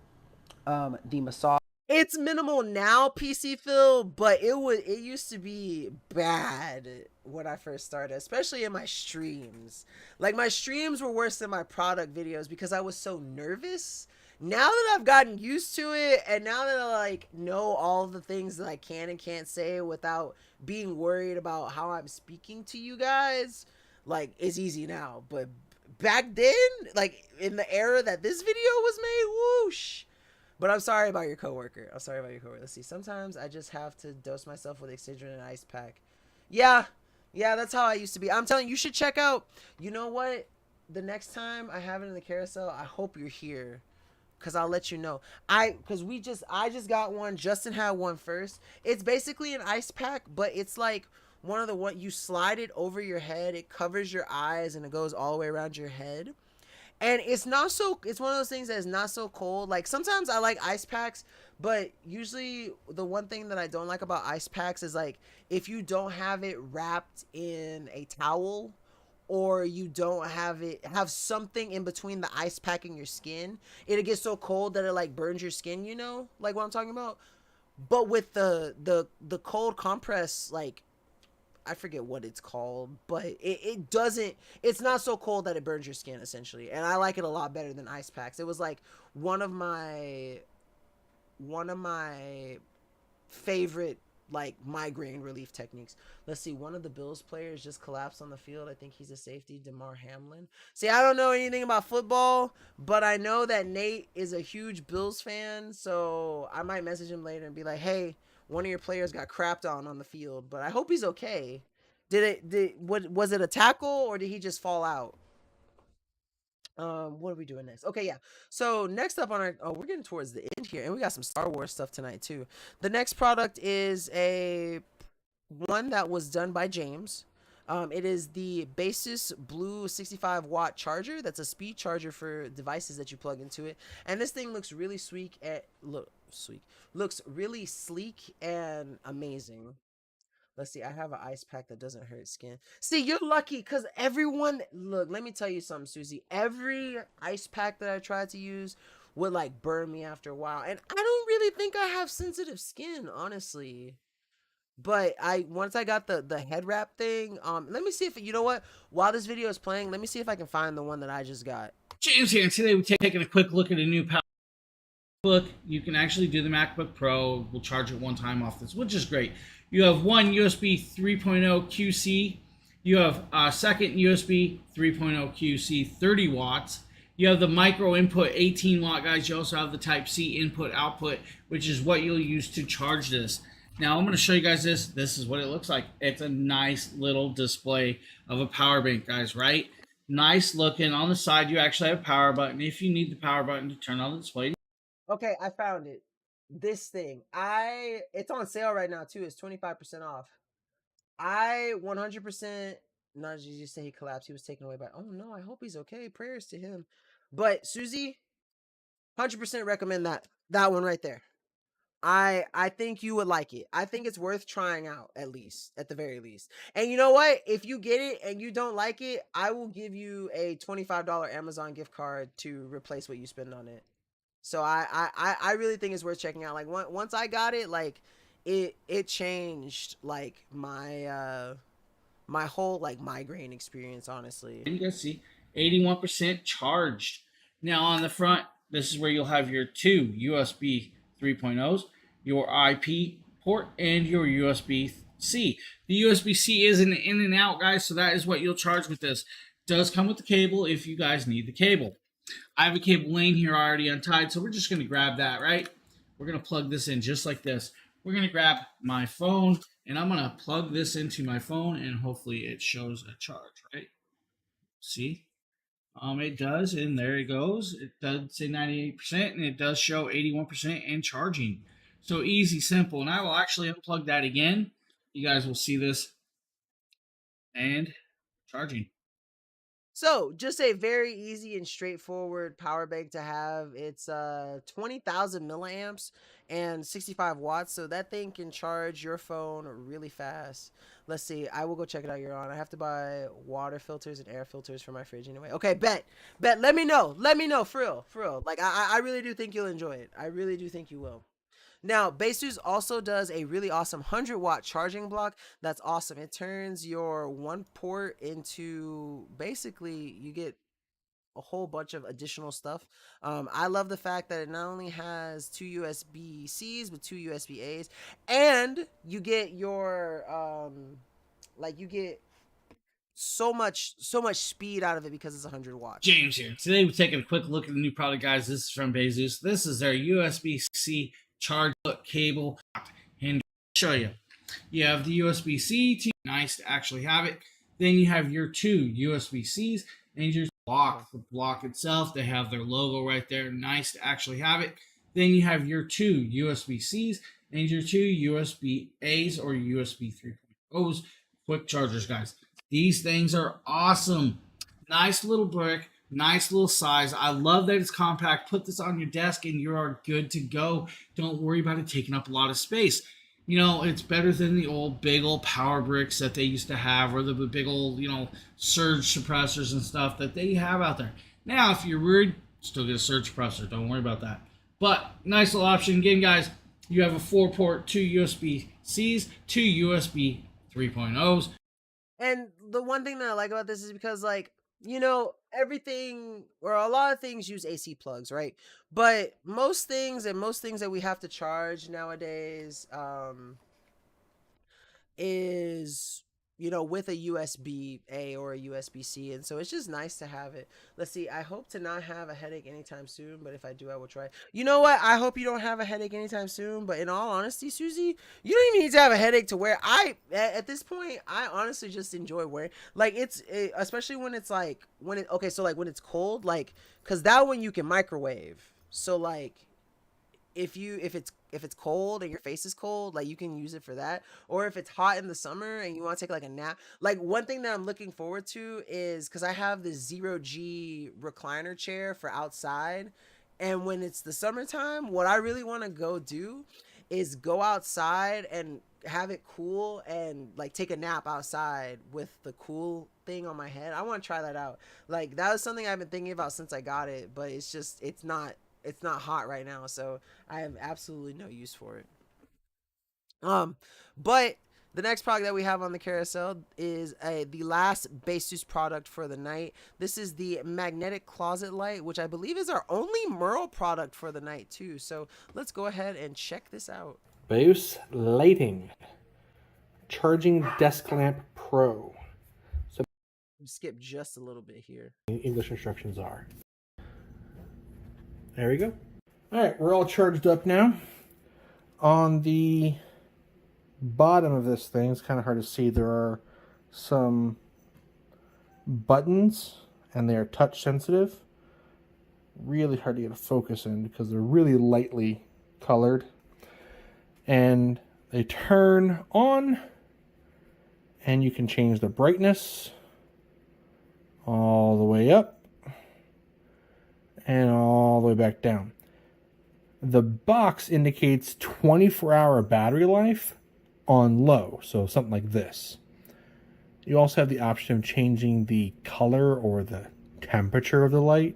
the massage. It's minimal now, PC Phil, but it used to be bad when I first started, especially in my streams. Like my streams were worse than my product videos because I was so nervous. Now that I've gotten used to it, and now that I like know all the things that I can and can't say without being worried about how I'm speaking to you guys, like it's easy now. But back then, like in the era that this video was made, whoosh. But I'm sorry about your coworker. I'm sorry about your coworker. Let's see. Sometimes I just have to dose myself with Excedrin and ice pack. Yeah. Yeah, that's how I used to be. I'm telling you, you should check out. You know what? The next time I have it in the carousel, I hope you're here. Cause I'll let you know. I just got one. Justin had one first. It's basically an ice pack, but it's like one of the one you slide it over your head. It covers your eyes and it goes all the way around your head, and it's one of those things that is not so cold. Like sometimes I like ice packs, but usually the one thing that I don't like about ice packs is like if you don't have it wrapped in a towel, or you don't have something in between the ice pack and your skin, it'll get so cold that it like burns your skin, like what I'm talking about. But with the cold compress, like I forget what it's called, but it doesn't, it's not so cold that it burns your skin essentially. And I like it a lot better than ice packs. It was like one of my favorite like migraine relief techniques. Let's see, one of the Bills players just collapsed on the field. I think he's a safety, DeMar Hamlin. See, I don't know anything about football, but I know that Nate is a huge Bills fan, so I might message him later and be like, "Hey, one of your players got crapped on the field, but I hope he's okay." What was it, a tackle or did he just fall out? What are we doing next? Okay, yeah. So next up on our, we're getting towards the end here, and we got some Star Wars stuff tonight too. The next product is a one that was done by James. It is the Basis Blue 65-watt charger. That's a speed charger for devices that you plug into it. And this thing looks really looks really sleek and amazing. Let's see. I have an ice pack that doesn't hurt skin. See, you're lucky because everyone. Look, let me tell you something, Susie. Every ice pack that I tried to use would like burn me after a while, and I don't really think I have sensitive skin, honestly. But once I got the head wrap thing, let me see if you know what. While this video is playing, let me see if I can find the one that I just got. James here, and today we're taking a quick look at a new power book. You can actually do the MacBook Pro. We'll charge it one time off this, which is great. You have one USB 3.0 QC. You have a second USB 3.0 QC 30 watts. You have the micro input 18 watt, guys. You also have the Type C input output, which is what you'll use to charge this. Now I'm going to show you guys this. This is what it looks like. It's a nice little display of a power bank, guys, right? Nice looking. On the side, you actually have a power button if you need the power button to turn on the display. Okay, I found it. This thing, it's on sale right now too. It's 25% off. I 100%. Not did you say he collapsed? He was taken away by. Oh no! I hope he's okay. Prayers to him. But Susie, 100% recommend that one right there. I think you would like it. I think it's worth trying out at the very least. And you know what? If you get it and you don't like it, I will give you a $25 Amazon gift card to replace what you spend on it. So I really think it's worth checking out. Like once I got it, like it changed like my whole like migraine experience, honestly. And you guys see 81% charged. Now on the front, this is where you'll have your two USB 3.0s, your IP port, and your USB C. The USB C is an in and out, guys, so that is what you'll charge with this. It does come with the cable if you guys need the cable. I have a cable laying here already untied, so we're just going to grab that, right? We're going to plug this in just like this. We're going to grab my phone, and I'm going to plug this into my phone, and hopefully it shows a charge, right? See? It does, and there it goes. It does say 98%, and it does show 81% and charging. So easy, simple. And I will actually unplug that again. You guys will see this and charging. So just a very easy and straightforward power bank to have. It's 20,000 milliamps and 65 watts, so that thing can charge your phone really fast. Let's see, I will go check it out. You're on. I have to buy water filters and air filters for my fridge anyway. Okay, bet. Let me know for real. Like I really do think you'll enjoy it. I really do think you will. Now, Baseus also does a really awesome 100-watt charging block. That's awesome. It turns your one port into basically you get a whole bunch of additional stuff. I love the fact that it not only has two USB Cs but two USB As, and you get your like you get so much speed out of it because it's 100 watts. James here. Today we're taking a quick look at the new product, guys. This is from Baseus. This is their USB-C charge cable, and I'll show you. You have the USB-C, nice to actually have it. Then you have your two USB-Cs and your block. The block itself, they have their logo right there. Nice to actually have it. Then you have your two USB-Cs and your two USB-As or USB 3.0s. Quick chargers, guys. These things are awesome. Nice little brick. Nice little size. I love that it's compact. Put this on your desk and you are good to go. Don't worry about it taking up a lot of space. You know, it's better than the old big old power bricks that they used to have, or the big old, you know, surge suppressors and stuff that they have out there. Now, if you're worried, still get a surge suppressor. Don't worry about that. But nice little option. Again, guys, you have a 4-port, two USB-Cs, two USB 3.0s. And the one thing that I like about this is because, like, you know, everything or a lot of things use AC plugs, right? But most things that we have to charge nowadays is, you know, with a USB A or a USB C, and so it's just nice to have it. Let's see, I hope to not have a headache anytime soon, but if I do, I will try. You know what? I hope you don't have a headache anytime soon, but in all honesty, Susie, you don't even need to have a headache to wear. At this point, I honestly just enjoy wearing, like, especially when it's like, okay, so like when it's cold, like, because that one you can microwave. So like, if it's cold and your face is cold, like you can use it for that. Or if it's hot in the summer and you want to take like a nap, like one thing that I'm looking forward to is because I have this 0G recliner chair for outside, and when it's the summertime, what I really want to go do is go outside and have it cool and like take a nap outside with the cool thing on my head. I want to try that out. Like that was something I've been thinking about since I got it, but it's not hot right now, so I have absolutely no use for it. But the next product that we have on the carousel is the last Baseus product for the night. This is the magnetic closet light, which I believe is our only Merle product for the night too. So let's go ahead and check this out. Baseus Lighting Charging Desk Lamp Pro. So skip just a little bit here. English instructions are. There we go. All right, we're all charged up now. On the bottom of this thing, it's kind of hard to see, there are some buttons, and they are touch sensitive. Really hard to get a focus in because they're really lightly colored. And they turn on, and you can change the brightness all the way up and all the way back down. The box indicates 24-hour battery life on low, so something like this. You also have the option of changing the color or the temperature of the light.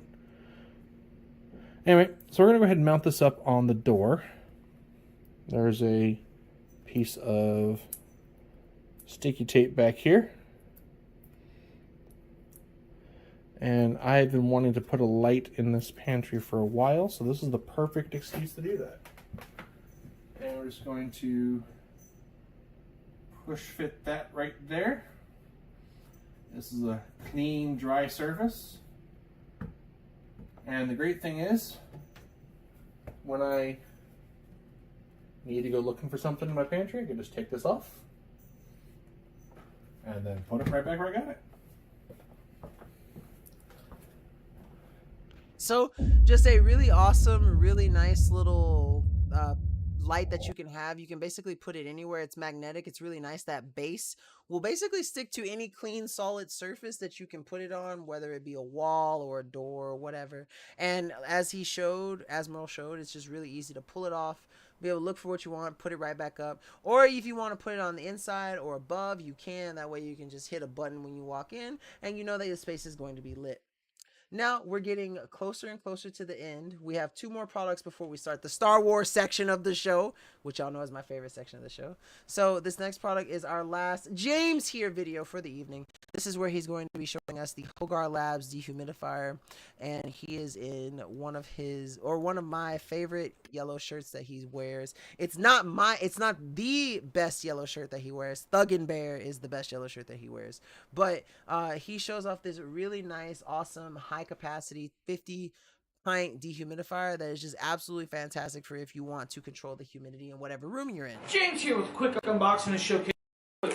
Anyway, So we're going to go ahead and mount this up on the door. There's a piece of sticky tape back here. And I've been wanting to put a light in this pantry for a while, so this is the perfect excuse to do that. And we're just going to push fit that right there. This is a clean, dry surface. And the great thing is, when I need to go looking for something in my pantry, I can just take this off and then put it right back where I got it. So just a really awesome, really nice little light that you can have. You can basically put it anywhere. It's magnetic. It's really nice. That base will basically stick to any clean, solid surface that you can put it on, whether it be a wall or a door or whatever. And as Merle showed, it's just really easy to pull it off, be able to look for what you want, put it right back up. Or if you want to put it on the inside or above, you can. That way you can just hit a button when you walk in and you know that your space is going to be lit. Now we're getting closer and closer to the end. We have 2 more products before we start the Star Wars section of the show, which y'all know is my favorite section of the show. So this next product is our last James here video for the evening. This is where he's going to be showing us the Hogar Labs dehumidifier, and he is in one of my favorite yellow shirts that he wears. It's not the best yellow shirt that he wears. Thug and Bear is the best yellow shirt that he wears, but he shows off this really nice, awesome, high capacity 50 pint dehumidifier that is just absolutely fantastic for if you want to control the humidity in whatever room you're in. James here with a quick unboxing to showcase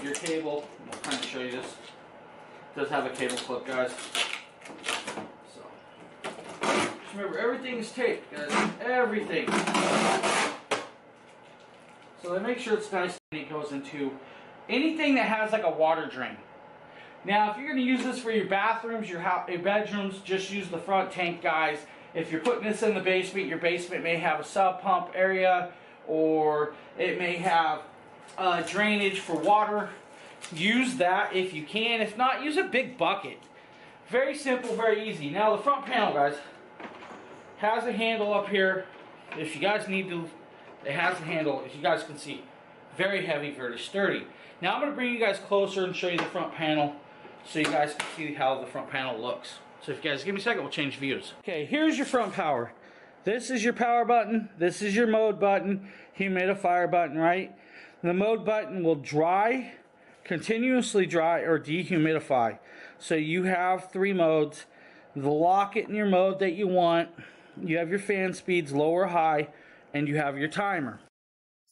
your cable. I'll kind of show you this. It does have a cable clip, guys. So just remember, everything is taped, guys. Everything. So they make sure it's nice and it goes into anything that has like a water drain. Now, if you're going to use this for your bathrooms, your bedrooms, just use the front tank, guys. If you're putting this in the basement, your basement may have a sub pump area, or it may have drainage for water. Use that if you can. If not, use a big bucket. Very simple, very easy. Now, the front panel, guys, has a handle up here. If you guys need to, it has a handle, if you guys can see. Very heavy, very sturdy. Now, I'm going to bring you guys closer and show you the front panel, so you guys can see how the front panel looks. So if you guys give me a second, we'll change views. Okay, here's your front power. This is your power button. This is your mode button, humidifier button, right? The mode button will dry, continuously dry, or dehumidify. So you have 3 modes. Lock it in your mode that you want. You have your fan speeds, low or high, and you have your timer.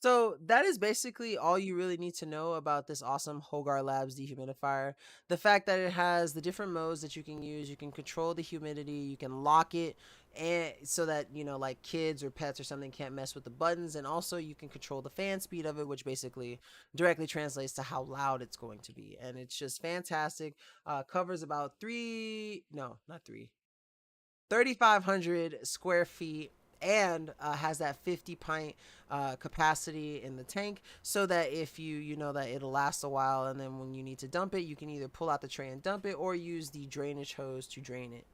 So that is basically all you really need to know about this awesome Hogar Labs dehumidifier. The fact that it has the different modes that you can use. You can control the humidity, you can lock it, and so that, you know, like kids or pets or something can't mess with the buttons, and also you can control the fan speed of it, which basically directly translates to how loud it's going to be. And it's just fantastic. Covers about 3,500 square feet, and has that 50 pint capacity in the tank, so that if you know that it'll last a while, and then when you need to dump it, you can either pull out the tray and dump it, or use the drainage hose to drain it.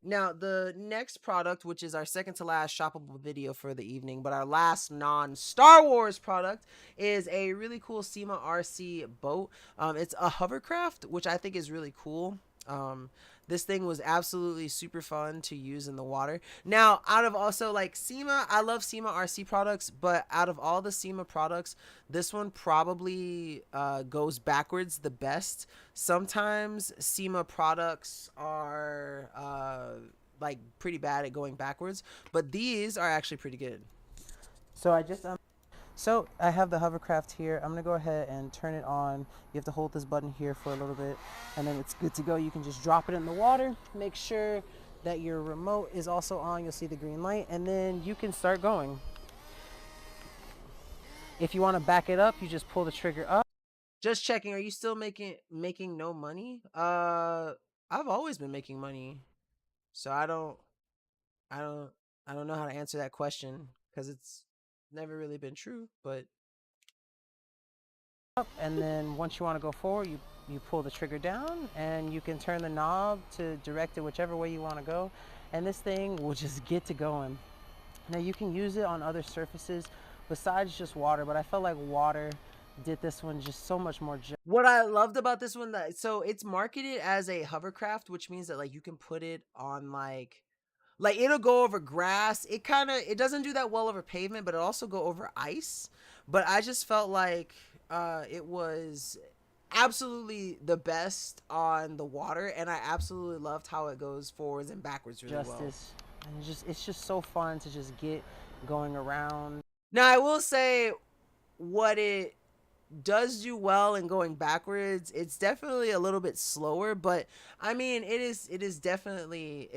Now, the next product, which is our second to last shoppable video for the evening, but our last non-Star Wars product, is a really cool SEMA RC boat. It's a hovercraft, which I think is really cool. This thing was absolutely super fun to use in the water. Now, out of also like SEMA, I love SEMA RC products, but out of all the SEMA products, this one probably goes backwards the best. Sometimes SEMA products are like pretty bad at going backwards, but these are actually pretty good. So So I have the hovercraft here. I'm gonna go ahead and turn it on. You have to hold this button here for a little bit, and then it's good to go. You can just drop it in the water. Make sure that your remote is also on. You'll see the green light, and then you can start going. If you want to back it up, you just pull the trigger up. Just checking. Are you still making no money? I've always been making money, so I don't know how to answer that question, because it's never really been true. But and then once you want to go forward, you pull the trigger down, and you can turn the knob to direct it whichever way you want to go, and this thing will just get to going. Now you can use it on other surfaces besides just water, but I felt like water did this one just so much more. What I loved about this one, that so it's marketed as a hovercraft, which means that like you can put it on like it'll go over grass. It doesn't do that well over pavement, but it also go over ice. But I just felt like it was absolutely the best on the water, and I absolutely loved how it goes forwards and backwards really well. And it's just so fun to just get going around. Now I will say what it does do well in going backwards. It's definitely a little bit slower, but I mean it is definitely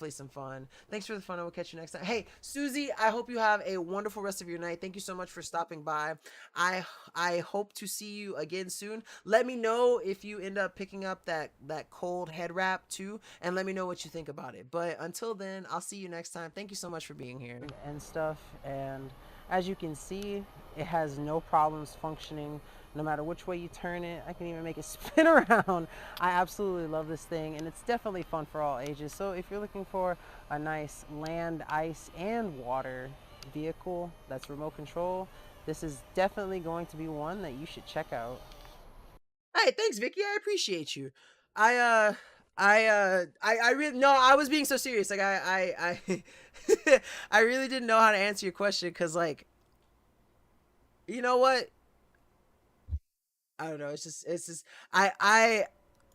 some fun. Thanks for the fun. I will catch you next time. Hey Susie, I hope you have a wonderful rest of your night. Thank you so much for stopping by. I hope to see you again soon. Let me know if you end up picking up that cold head wrap too, and let me know what you think about it. But until then, I'll see you next time. Thank you so much for being here and stuff. And as you can see, it has no problems functioning no matter which way you turn it. I can even make it spin around. I absolutely love this thing, and it's definitely fun for all ages. So if you're looking for a nice land, ice, and water vehicle that's remote control, this is definitely going to be one that you should check out. Hey, thanks, Vicky. I appreciate you. I really, no, I was being so serious. Like I really didn't know how to answer your question, because like, you know what? I don't know. It's just, I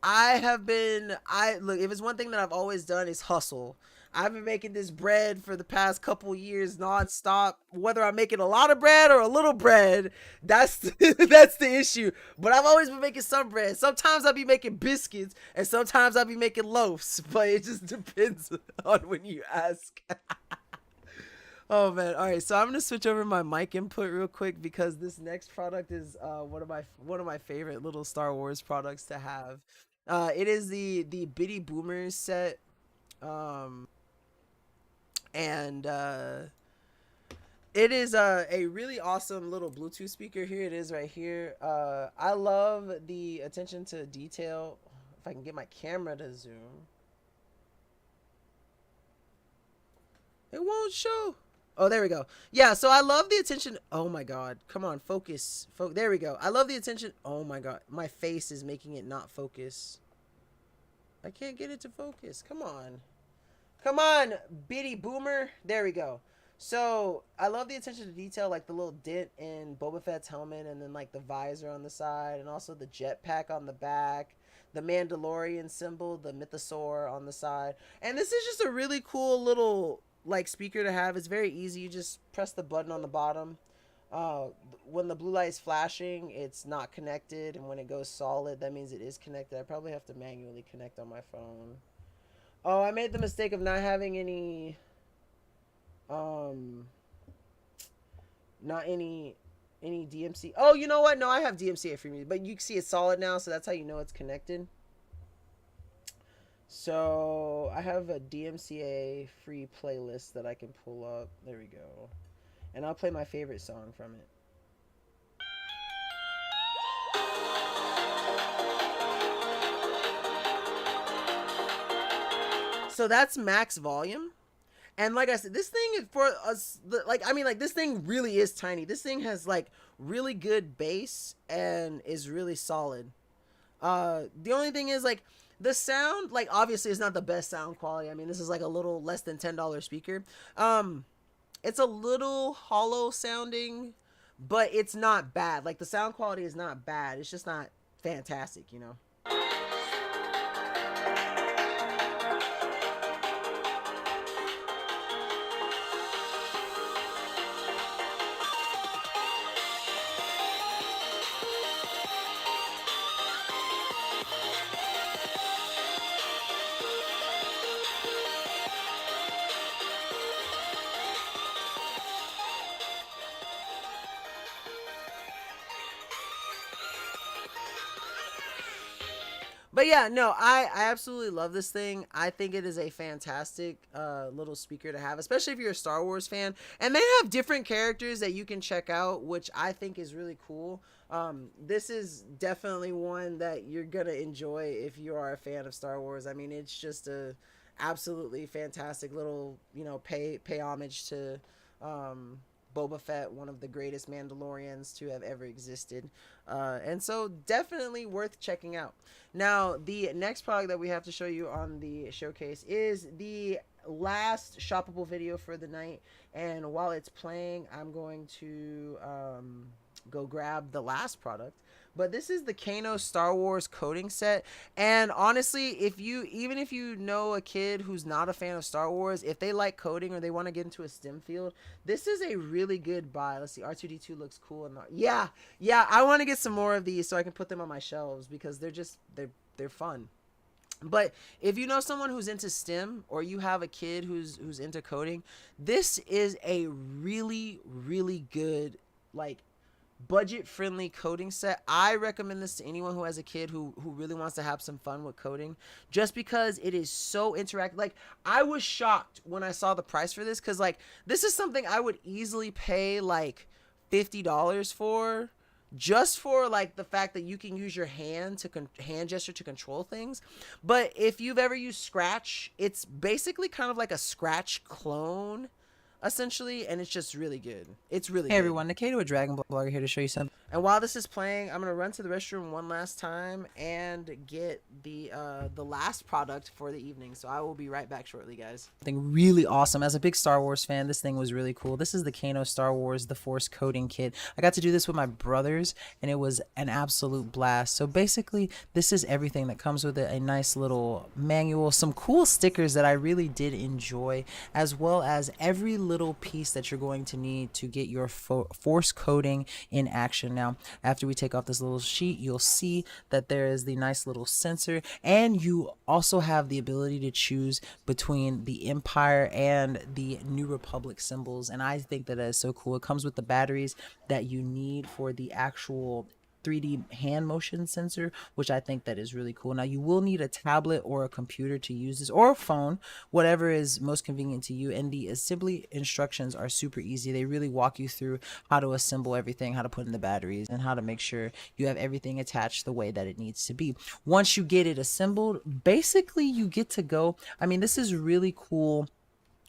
have been, look, if it's one thing that I've always done is hustle. I've been making this bread for the past couple years nonstop. Whether I'm making a lot of bread or a little bread, that's that's the issue. But I've always been making some bread. Sometimes I'll be making biscuits, and sometimes I'll be making loaves. But it just depends on when you ask. Oh man. All right, so I'm gonna switch over my mic input real quick, because this next product is one of my favorite little Star Wars products to have. It is the Bitty Boomers set, and it is a really awesome little Bluetooth speaker. Here it is right here. I love the attention to detail. If I can get my camera to zoom, it won't show. Oh, there we go. Yeah, so I love the attention. Oh my god. Come on, focus. There we go. I love the attention. Oh my god. My face is making it not focus. I can't get it to focus. Come on. Come on, Bitty Boomer. There we go. So, I love the attention to detail, like the little dent in Boba Fett's helmet, and then like the visor on the side, and also the jetpack on the back, the Mandalorian symbol, the mythosaur on the side. And this is just a really cool little like speaker to have. It's very easy. You just press the button on the bottom. When the blue light is flashing, it's not connected, and when it goes solid, that means it is connected. I probably have to manually connect on my phone. Oh, I made the mistake of not having any not any DMC. Oh, you know what? No, I have DMCA free music, but you can see it's solid now, so that's how you know it's connected. So I have a DMCA free playlist that I can pull up. There we go. And I'll play my favorite song from it. So that's max volume. And like I said, this thing is for us, like, I mean, like, this thing really is tiny. This thing has like really good bass and is really solid. The only thing is like the sound, like, obviously it's not the best sound quality. I mean, this is like a little less than $10 speaker. It's a little hollow sounding, but it's not bad. Like, the sound quality is not bad. It's just not fantastic, you know? But yeah, no, I absolutely love this thing. I think it is a fantastic little speaker to have, especially if you're a Star Wars fan. And they have different characters that you can check out, which I think is really cool. This is definitely one that you're going to enjoy if you are a fan of Star Wars. I mean, it's just a absolutely fantastic little, you know, pay homage to Boba Fett, one of the greatest Mandalorians to have ever existed. And so definitely worth checking out. Now, the next product that we have to show you on the showcase is the last shoppable video for the night. And while it's playing, I'm going to go grab the last product. But this is the Kano Star Wars coding set. And honestly, even if you know a kid who's not a fan of Star Wars, if they like coding or they want to get into a STEM field, this is a really good buy. Let's see, R2D2 looks cool. Yeah, I want to get some more of these so I can put them on my shelves because they're fun. But if you know someone who's into STEM or you have a kid who's into coding, this is a really good, like, budget friendly coding set. I recommend this to anyone who has a kid who really wants to have some fun with coding, just because it is so interactive. Like, I was shocked when I saw the price for this, because like this is something I would easily pay like $50 for, just for like the fact that you can use your hand to hand gesture to control things. But if you've ever used Scratch, it's basically kind of like a Scratch clone essentially, and it's just really good. It's really Hey good. everyone, Nkda with Dragon Blogger here to show you something And while this is playing, I'm gonna run to the restroom one last time and get the last product for the evening. So I will be right back shortly, guys. really awesome. As a big Star Wars fan, this thing was really cool. This is the Kano Star Wars The Force coding kit. I got to do this with my brothers and it was an absolute blast. So basically, this is everything that comes with it. A nice little manual, some cool stickers that I really did enjoy, as well as every little piece that you're going to need to get your Force coding in action. Now, after we take off this little sheet, you'll see that there is the nice little sensor, and you also have the ability to choose between the Empire and the New Republic symbols, and I think that is so cool. It comes with the batteries that you need for the actual 3D hand motion sensor, which I think that is really cool. Now, you will need a tablet or a computer to use this, or a phone, whatever is most convenient to you. And the assembly instructions are super easy. They really walk you through how to assemble everything, how to put in the batteries, and how to make sure you have everything attached the way that it needs to be. Once you get it assembled, basically you get to go. I mean, this is really cool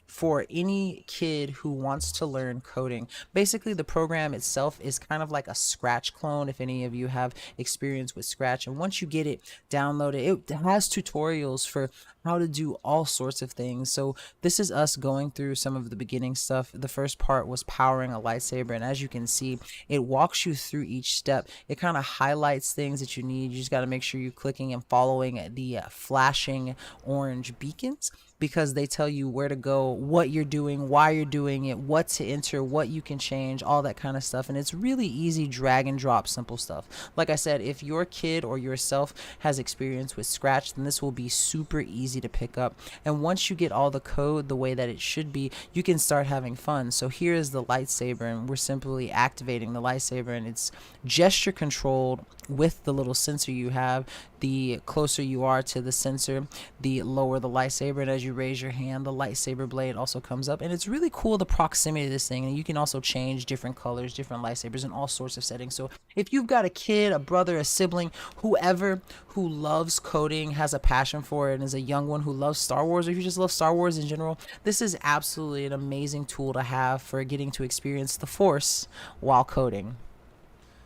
for any kid who wants to learn coding. Basically, the program itself is kind of like a Scratch clone, if any of you have experience with Scratch. And once you get it downloaded, it has tutorials for how to do all sorts of things. So this is us going through some of the beginning stuff. The first part was powering a lightsaber, and as you can see, it walks you through each step. It kind of highlights things that you need. You just got to make sure you're clicking and following the flashing orange beacons, because they tell you where to go, what you're doing, why you're doing it, what to enter, what you can change, all that kind of stuff. And it's really easy, drag and drop, simple stuff. Like I said, if your kid or yourself has experience with Scratch, then this will be super easy to pick up. And once you get all the code the way that it should be, you can start having fun. So here is the lightsaber, and we're simply activating the lightsaber, and it's gesture controlled with the little sensor you have. The closer you are to the sensor, the lower the lightsaber, and as you raise your hand, the lightsaber blade also comes up. And it's really cool, the proximity of this thing, and you can also change different colors, different lightsabers in all sorts of settings. So if you've got a kid, a brother, a sibling, whoever who loves coding, has a passion for it, and is a young one who loves Star Wars, or if you just love Star Wars in general, this is absolutely an amazing tool to have for getting to experience the Force while coding.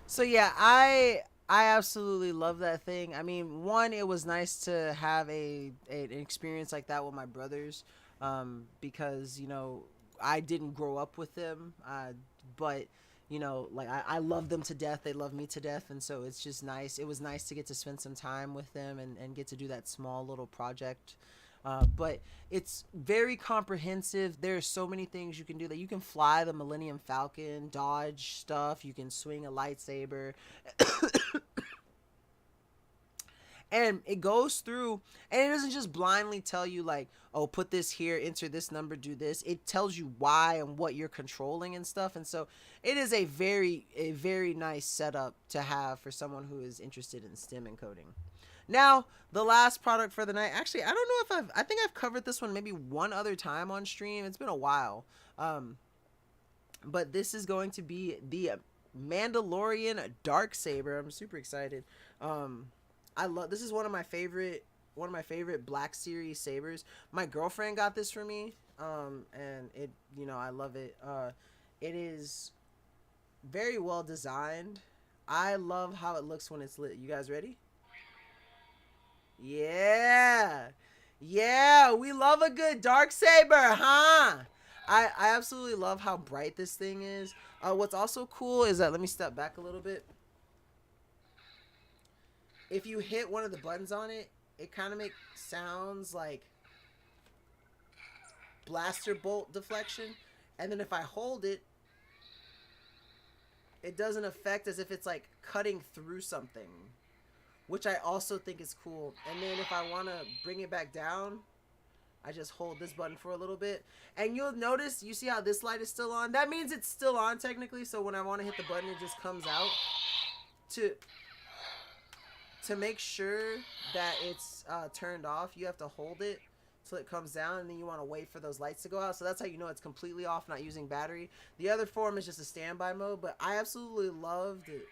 So yeah, I absolutely love that thing. I mean, one, it was nice to have an experience like that with my brothers, because I didn't grow up with them, but like I love them to death. They love me to death, and so it's just nice. It was nice to get to spend some time with them and get to do that small little project. But it's very comprehensive. There's so many things you can do. That you can fly the Millennium Falcon, dodge stuff. You can swing a lightsaber. And it goes through, and it doesn't just blindly tell you like, oh, put this here, enter this number, do this. It tells you why and what you're controlling and stuff. And so it is a very nice setup to have for someone who is interested in STEM and coding. Now, the last product for the night. Actually, I don't know if I think I've covered this one maybe one other time on stream. It's been a while. But this is going to be the Mandalorian Darksaber. I'm super excited. I love this. Is one of my favorite Black Series sabers. My girlfriend got this for me. and it, you know, I love it. It is very well designed. I love how it looks when it's lit. You guys ready? Yeah. Yeah, we love a good dark saber, huh? I absolutely love how bright this thing is. What's also cool is that, let me step back a little bit. If you hit one of the buttons on it, it kind of makes sounds like blaster bolt deflection. And then if I hold it, it doesn't affect as if it's like cutting through something, which I also think is cool. And then if I want to bring it back down, I just hold this button for a little bit. And you'll notice, you see how this light is still on? That means it's still on technically, so when I want to hit the button, it just comes out. To make sure that it's turned off, you have to hold it till it comes down, and then you want to wait for those lights to go out. So that's how you know it's completely off, not using battery. The other form is just a standby mode, but I absolutely loved it.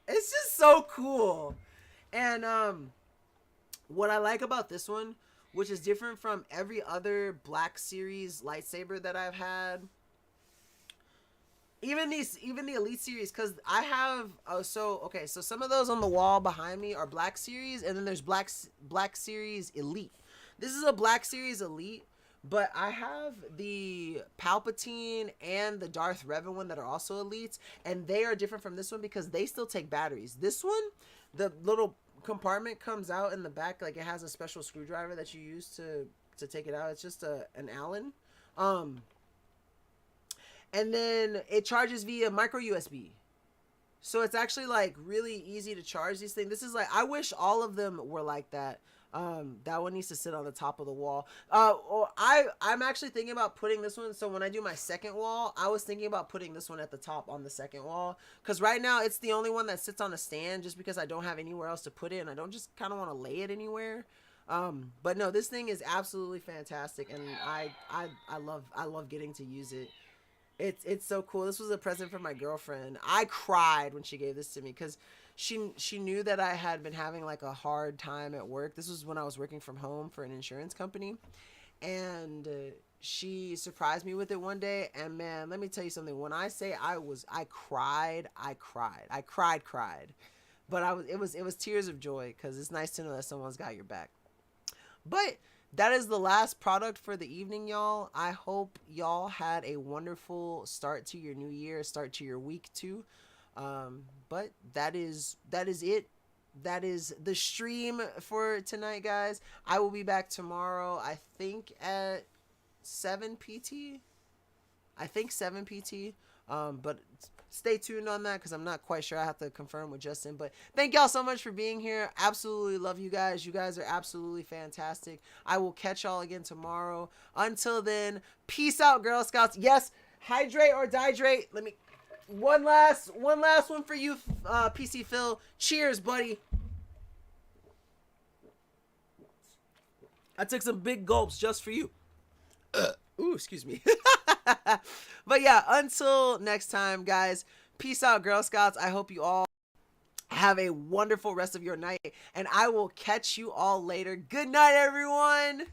It's just so cool. And what I like about this one, which is different from every other Black Series lightsaber that I've had, even the Elite Series, because I have so some of those on the wall behind me are Black Series, and then there's Black Series Elite. This is a Black Series Elite, but I have the Palpatine and the Darth Revan one that are also Elites, and they are different from this one because they still take batteries. This one, the little compartment comes out in the back, like it has a special screwdriver that you use to take it out. It's just an Allen. And then it charges via micro USB. So it's actually like really easy to charge these things. This is like, I wish all of them were like that. That one needs to sit on the top of the wall. I'm actually thinking about putting this one. So when I do my second wall, I was thinking about putting this one at the top on the second wall. Because right now it's the only one that sits on a stand just because I don't have anywhere else to put it. And I don't just kind of want to lay it anywhere. But no, this thing is absolutely fantastic. And I love getting to use it. It's so cool. This was a present from my girlfriend. I cried when she gave this to me because she knew that I had been having like a hard time at work. This was when I was working from home for an insurance company, and she surprised me with it one day. And man, let me tell you something. When I say I cried, but it was tears of joy because it's nice to know that someone's got your back. But that is the last product for the evening, y'all. I hope y'all had a wonderful start to your new year, start to your week too. But that is it. That is the stream for tonight, guys. I will be back tomorrow, I think at 7 PT. I think 7 PT. But stay tuned on that because I'm not quite sure. I have to confirm with Justin. But thank y'all so much for being here. Absolutely love you guys. You guys are absolutely fantastic. I will catch y'all again tomorrow. Until then, peace out, Girl Scouts. Yes, hydrate or dihydrate. Let me one last one for you, PC Phil. Cheers, buddy. I took some big gulps just for you. Ooh, excuse me. But yeah, until next time, guys, peace out, Girl Scouts. I hope you all have a wonderful rest of your night, and I will catch you all later. Good night, everyone.